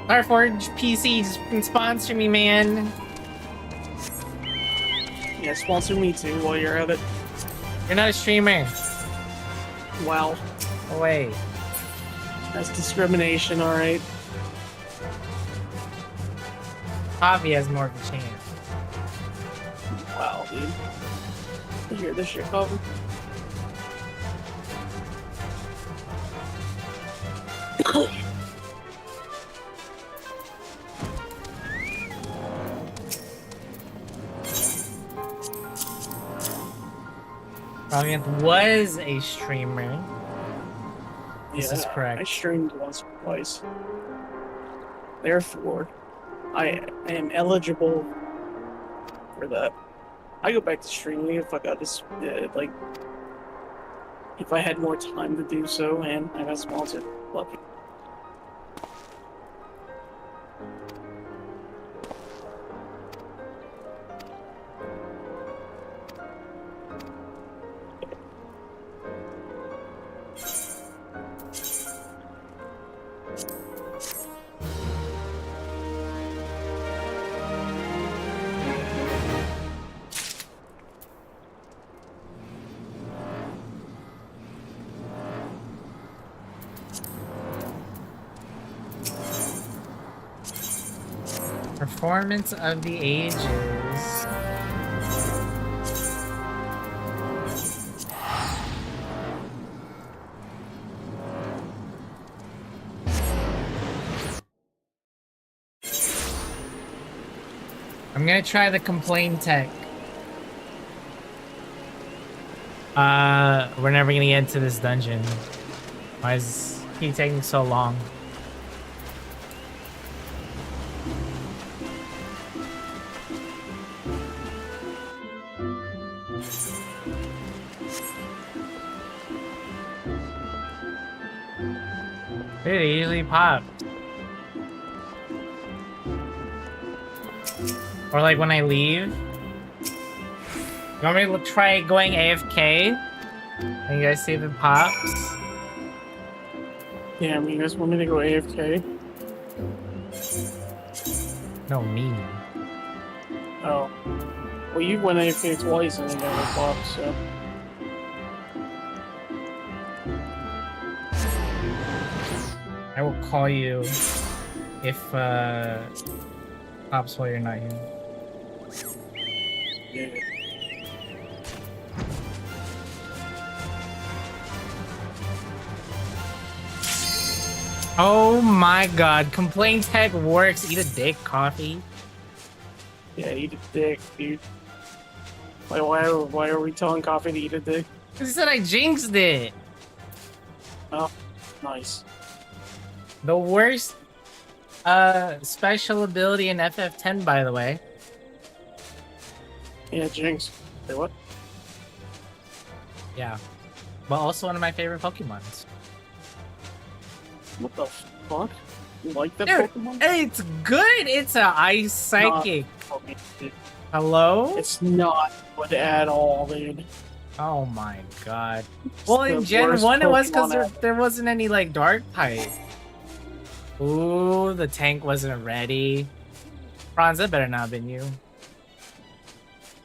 A: Starforge PC can sponsor me, man.
B: Yeah, sponsor me too while you're at it.
A: You're not a streamer.
B: Wow.
A: Oh, wait.
B: That's discrimination, alright.
A: Javi has more of a chance.
B: Wow, dude. You hear this shit, Coffee?
A: Valiant was a streamer. This is correct.
B: I streamed once or twice. Therefore, I am eligible for that. I go back to streaming if I got this, like, if I had more time to do so and I got sponsored. Lucky.
A: Performance of the Ages. I'm gonna try the complain tech. We're never gonna get into this dungeon. Why is he taking so long? Dude, it usually pops. Or like when I leave. You want me to try going AFK? And you guys see if it pops?
B: Yeah, you guys want me to go AFK?
A: No, me.
B: Oh. Well, you went AFK twice and it never popped, so...
A: I will call you if pops while you're not here.
B: Yeah.
A: Oh my god, complaint tag works. Eat a dick, coffee.
B: Yeah, eat a dick, dude. Like, why are we telling Coffee to eat a dick?
A: Because he said I jinxed it.
B: Oh, nice.
A: The worst special ability in FF10, by the way.
B: Yeah, Jinx. Say what?
A: Yeah. But also one of my favorite Pokemons.
B: What the fuck? You like that
A: Dude,
B: Pokemon?
A: it's good! It's a Ice Psychic. Hello?
B: It's not good at all, dude.
A: Oh my god.
B: It's
A: Well, in
B: the
A: Gen
B: worst
A: 1 it was because
B: Pokemon
A: there wasn't any, like, Dark type. Ooh, the tank wasn't ready. Franz, that better not have been you.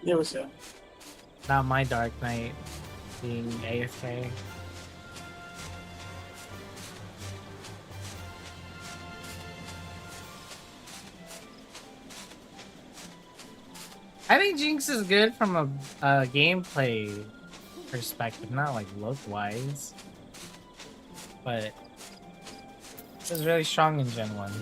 B: It was him.
A: Not my Dark Knight being AFK. I think Jinx is good from a gameplay perspective, not like look-wise. But it was really strong in Gen 1.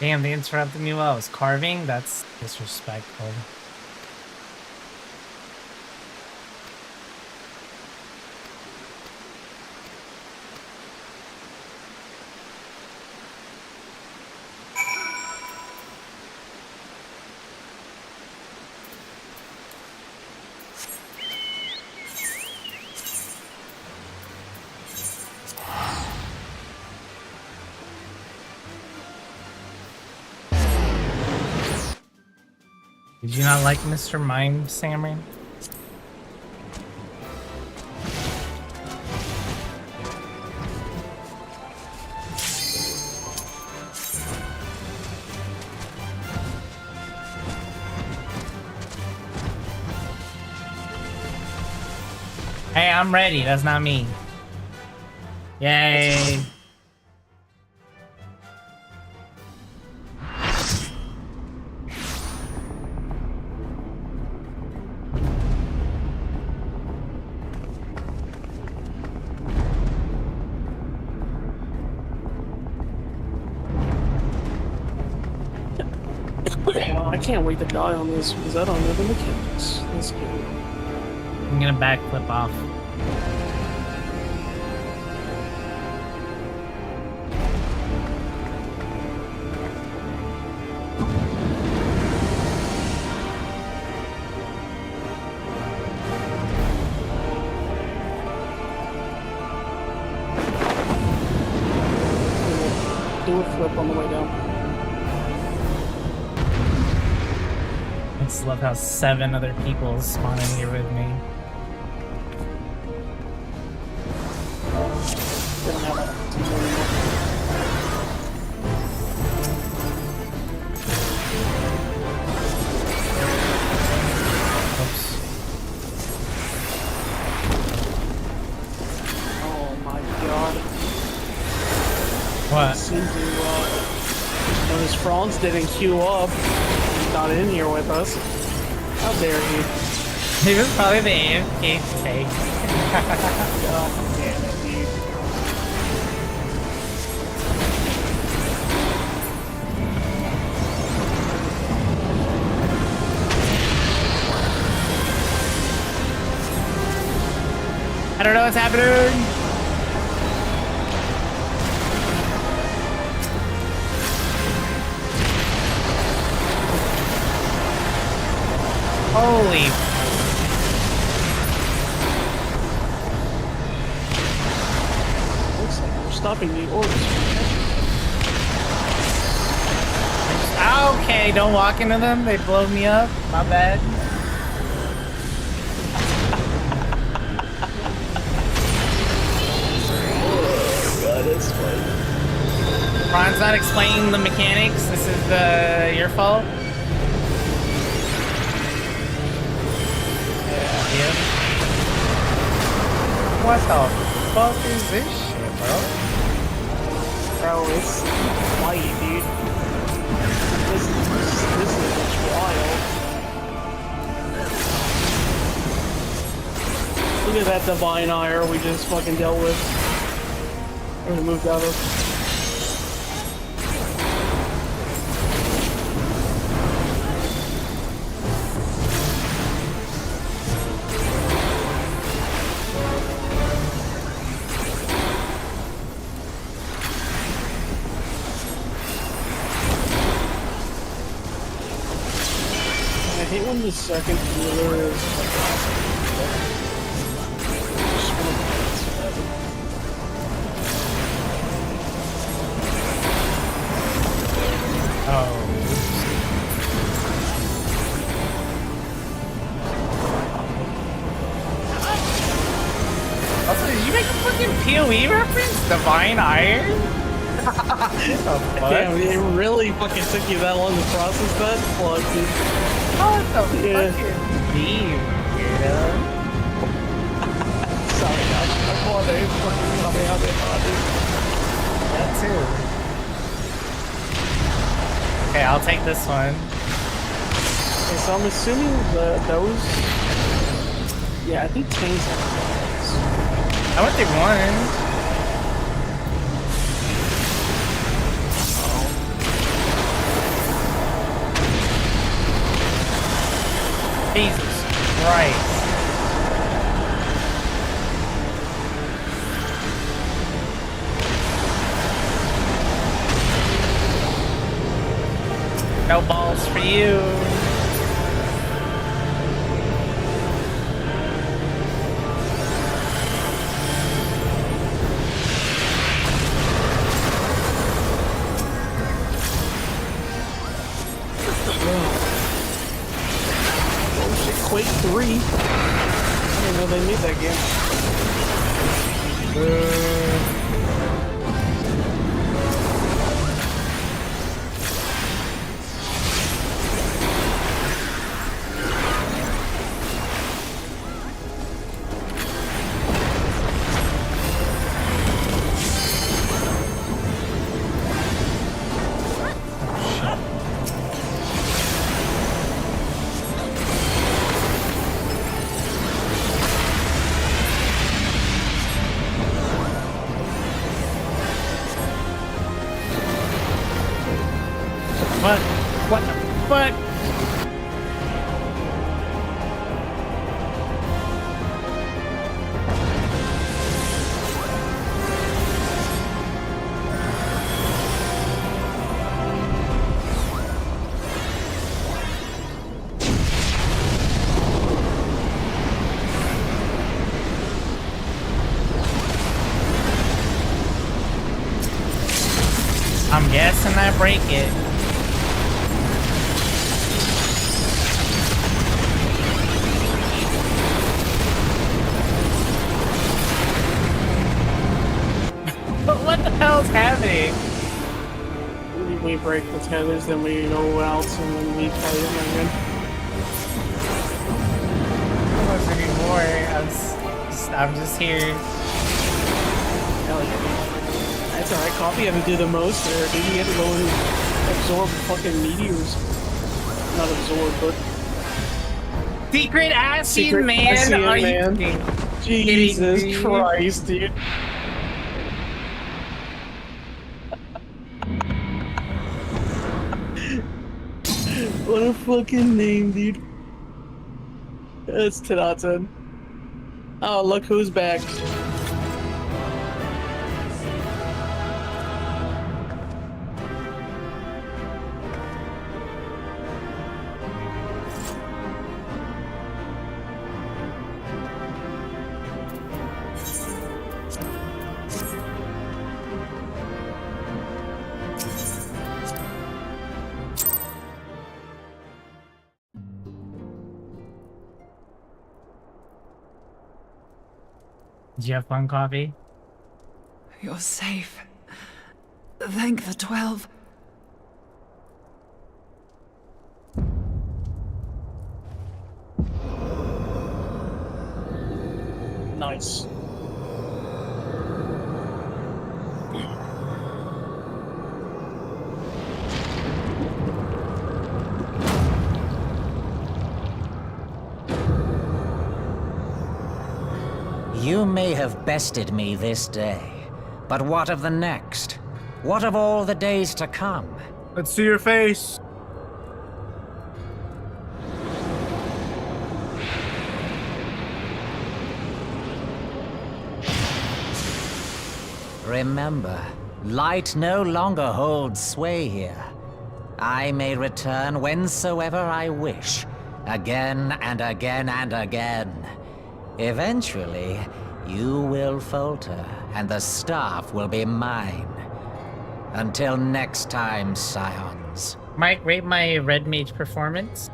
A: Damn, they interrupted me while I was carving? That's disrespectful. Did you not like Mr. Mind, Sammy? Hey, I'm ready. That's not me. Yay.
B: I can't wait to die on this because I don't know the mechanics. Let's go.
A: I'm gonna backflip off.
B: Do a flip on the way down.
A: I just love how 7 other people spawn in here with me.
B: They don't have that anymore.
A: Oops.
B: Oh my god.
A: What?
B: Seems to, notice Franz didn't queue up. He's not in here with us. How dare he?
A: He was probably the AFK take.
B: God damn it, dude.
A: don't know what's happening. Holy.
B: Looks like we're stopping the orbs.
A: Okay, don't walk into them. They blow me up. My bad.
B: God, that's funny.
A: Ron's not explaining the mechanics. This is your fault. Yeah. What the fuck is this shit, bro?
B: Bro, it's mighty, dude. This is wild. Look at that divine ire we just fucking dealt with. Or moved out of. I hate when the second healer is
A: Also, did you make a fucking PoE reference? Divine Iron?
B: damn, it really fucking took you that long to process that? Fuck, dude.
A: What the fucking beam, weirdo?
B: Sorry, guys. I thought they fucking tell me how they thought, dude.
A: That too. Okay, I'll take this one.
B: Okay, so I'm assuming those... Yeah, I think Tanks have those.
A: I went through one. Jesus Christ. No balls for you.
B: Quake 3. I didn't know they made that game.
A: What? What the fuck? I'm guessing I break it. What the hell's happening?
B: We break the tethers, then we go out, and then we fight them again.
A: Not anymore. I'm just here.
B: Hell yeah. That's alright, Coffee had to do the most there, dude. He had to go and absorb fucking meteors. Not absorb, but...
A: Secret acid man? Are you
B: Jesus Christ, dude. What a fucking name, dude. That's 10 out of 10. Oh, look who's back.
A: Did you have fun, Coffee?
H: You're safe. Thank the 12.
B: Nice.
T: You may have bested me this day, but what of the next? What of all the days to come?
A: Let's see your face.
T: Remember, light no longer holds sway here. I may return whensoever I wish, again and again and again. Eventually, you will falter, and the staff will be mine. Until next time, scions.
A: Mike, rate my red mage performance.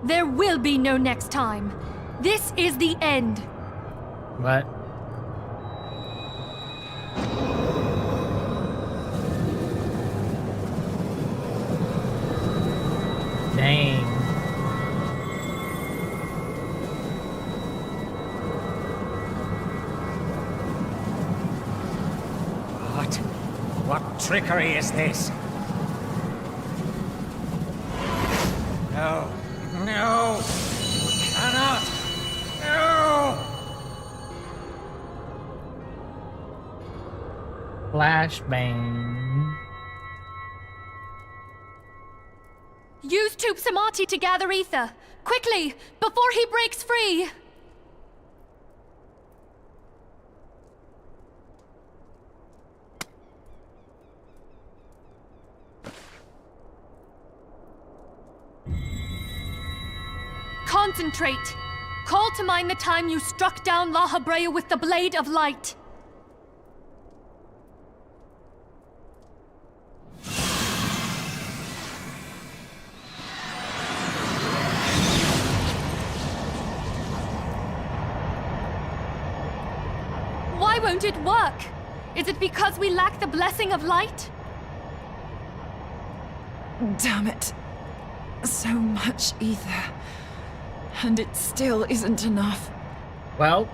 G: There will be no next time. This is the end.
A: What? Dang.
T: What trickery is this? No. No! You cannot! No!
A: Flashbang.
G: Use Tube Samati to gather ether. Quickly, before he breaks free! Concentrate! Call to mind the time you struck down La Habrea with the Blade of Light. Why won't it work? Is it because we lack the blessing of light?
H: Damn it. So much ether. And it still isn't enough.
A: Well.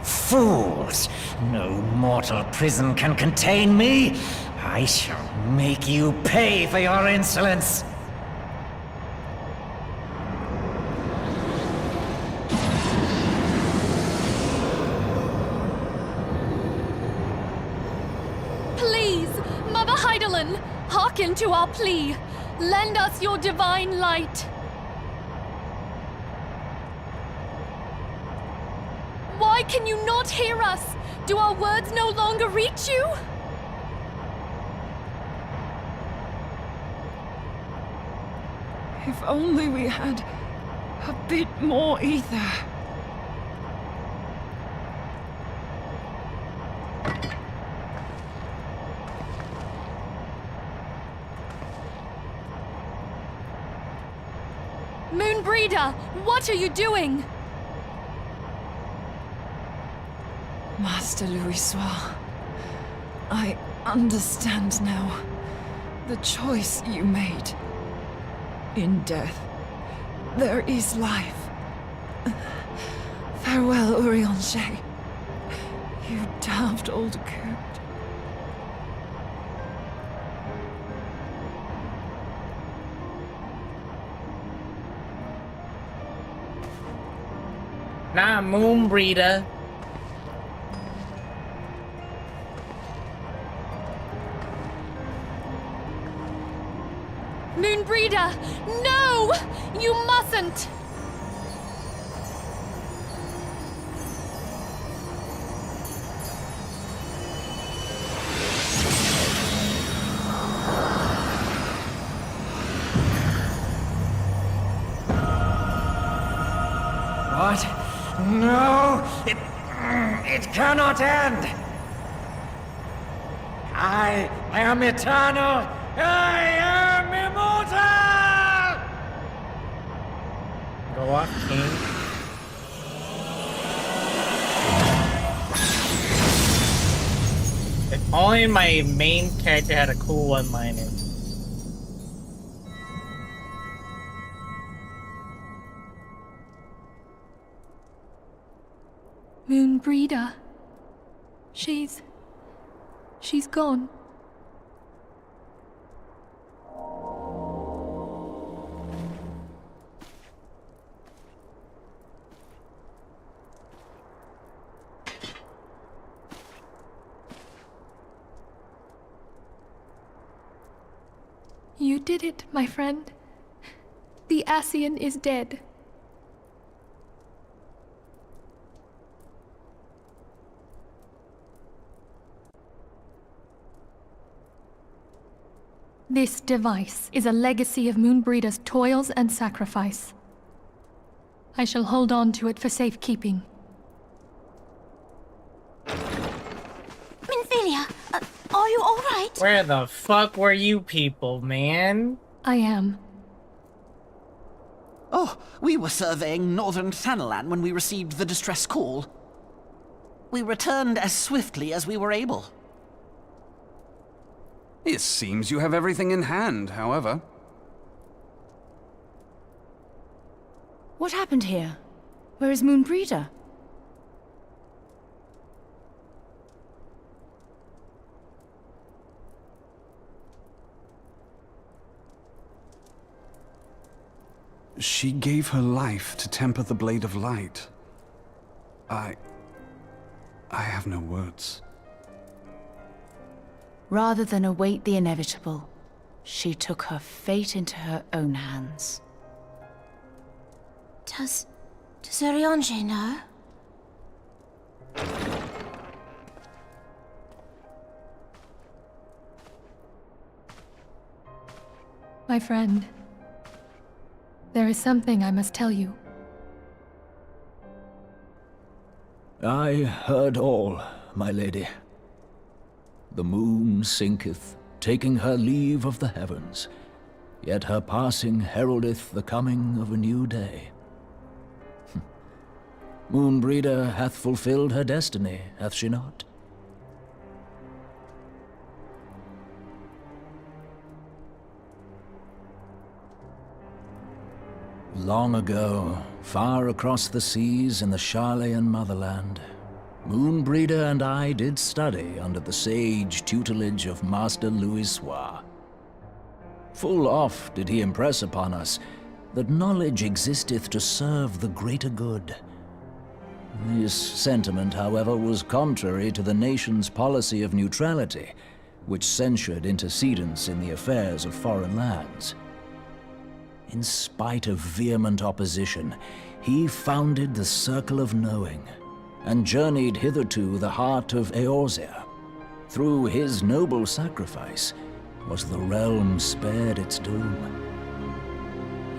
T: Fools! No mortal prison can contain me! I shall make you pay for your insolence!
G: Please, Mother Heidelin, hearken to our plea. Lend us your divine light. Why can you not hear us? Do our words no longer reach you?
H: If only we had a bit more ether.
G: Moonbreeder, what are you doing?
H: Master Louisoix, I understand now. The choice you made. In death, there is life. Farewell, Urianger. You daft old coot.
A: Nah, moon breeder.
G: Moonbreeder! No! You mustn't!
C: What? No! It cannot end! I am eternal! I am immortal!
A: Go off, King. If only my main character had a cool one-liner.
G: Moonbreeder. She's gone. You did it, my friend. The Ascian is dead. This device is a legacy of Moonbreeder's toils and sacrifice. I shall hold on to it for safekeeping.
K: Minfilia, are you alright?
A: Where the fuck were you people, man?
G: I am.
I: Oh, we were surveying northern Thanalan when we received the distress call. We returned as swiftly as we were able.
J: It seems you have everything in hand, however.
S: What happened here? Where is Moonbreeder?
J: She gave her life to temper the Blade of Light. I have no words.
S: Rather than await the inevitable, she took her fate into her own hands.
K: Does Urianger know?
G: My friend, there is something I must tell you.
L: I heard all, my lady. The moon sinketh, taking her leave of the heavens, yet her passing heraldeth the coming of a new day. Moonbreeder hath fulfilled her destiny, hath she not? Long ago, far across the seas in the Sharlayan motherland, Moonbreeder and I did study under the sage tutelage of Master Louisoix. Full oft did he impress upon us that knowledge existeth to serve the greater good. This sentiment, however, was contrary to the nation's policy of neutrality, which censured intercedence in the affairs of foreign lands. In spite of vehement opposition, he founded the Circle of Knowing, and journeyed hither to the heart of Eorzea. Through his noble sacrifice was the realm spared its doom.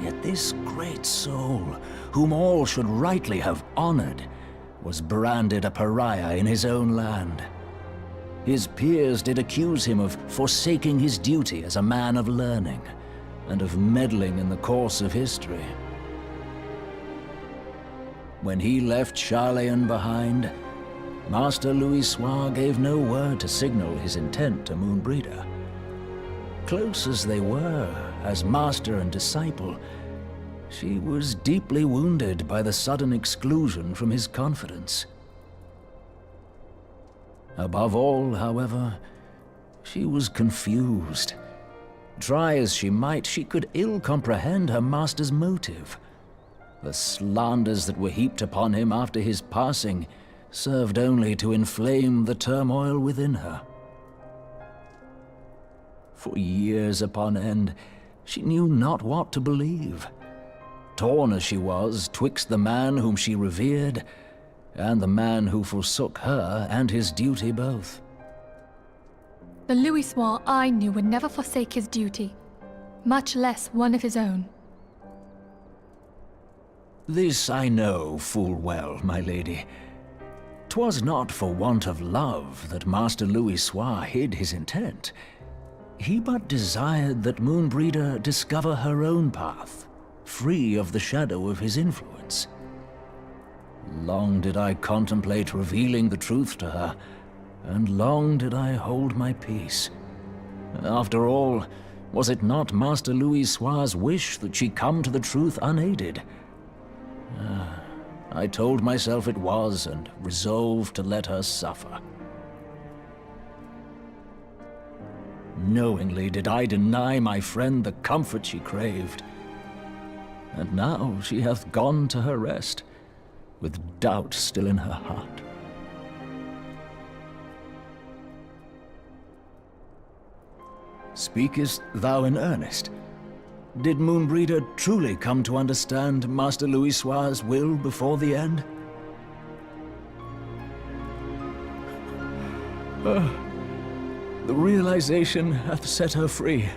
L: Yet this great soul, whom all should rightly have honored, was branded a pariah in his own land. His peers did accuse him of forsaking his duty as a man of learning, and of meddling in the course of history. When he left Sharlayan behind, Master Louisoix gave no word to signal his intent to Moonbreeder. Close as they were, as master and disciple, she was deeply wounded by the sudden exclusion from his confidence. Above all, however, she was confused. Try as she might, she could ill comprehend her master's motive. The slanders that were heaped upon him after his passing served only to inflame the turmoil within her. For years upon end, she knew not what to believe. Torn as she was twixt the man whom she revered and the man who forsook her and his duty both.
G: The Louisois I knew would never forsake his duty, much less one of his own.
L: This I know full well, my lady. 'Twas not for want of love that Master Louisois hid his intent. He but desired that Moonbreeder discover her own path, free of the shadow of his influence. Long did I contemplate revealing the truth to her, and long did I hold my peace. After all, was it not Master Louisois' wish that she come to the truth unaided? I told myself it was, and resolved to let her suffer. Knowingly did I deny my friend the comfort she craved. And now she hath gone to her rest, with doubt still in her heart. Speakest thou in earnest? Did Moonbreeder truly come to understand Master Louisois' will before the end? The realization hath set her free.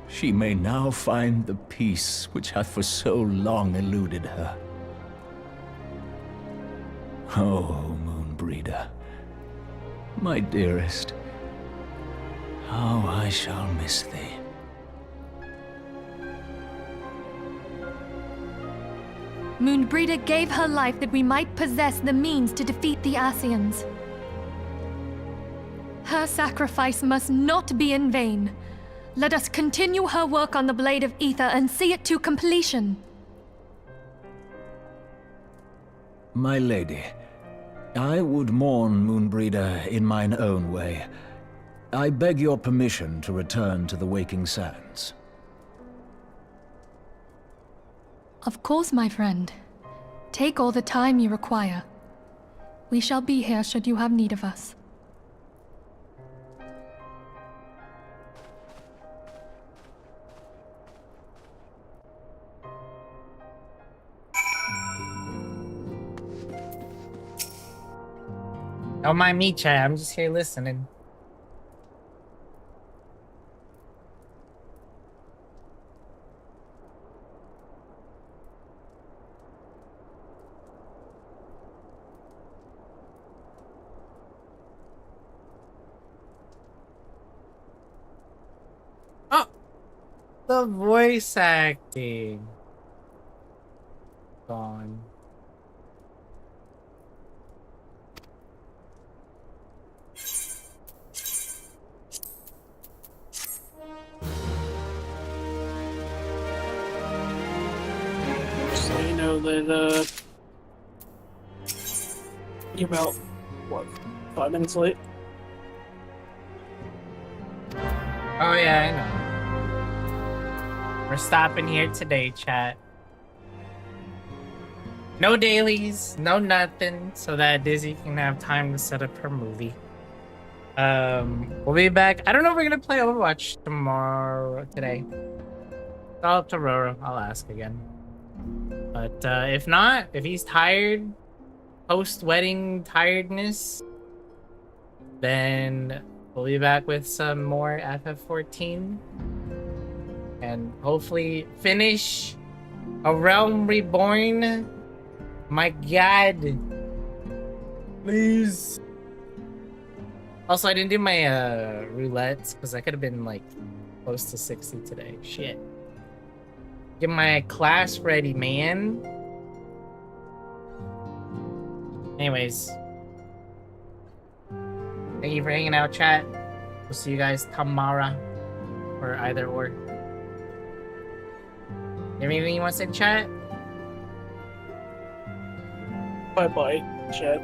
L: She may now find the peace which hath for so long eluded her. Oh, Moonbreeder, my dearest, how I shall miss thee.
G: Moonbreeder gave her life that we might possess the means to defeat the Ascians. Her sacrifice must not be in vain. Let us continue her work on the Blade of Ether and see it to completion.
L: My lady, I would mourn Moonbreeder in mine own way. I beg your permission to return to the Waking Sands.
G: Of course, my friend. Take all the time you require. We shall be here should you have need of us.
A: Don't mind me, chat. I'm just here listening. Oh, the voice acting gone.
B: So you know that you're about what, 5 minutes late?
A: Oh yeah, I know. We're stopping here today, chat. No dailies, no nothing, so that Dizzy can have time to set up her movie. We'll be back. I don't know if we're gonna play Overwatch today. It's all up to Roro. I'll ask again. But if not, if he's tired, post-wedding tiredness, then we'll be back with some more FF14. And hopefully finish A Realm Reborn. My god. Please. Also, I didn't do my roulettes because I could have been like close to 60 today. Shit. Get my class ready, man. Anyways. Thank you for hanging out, chat. We'll see you guys tomorrow. Or either or. You have anything you want to say, chat?
B: Bye-bye, chat.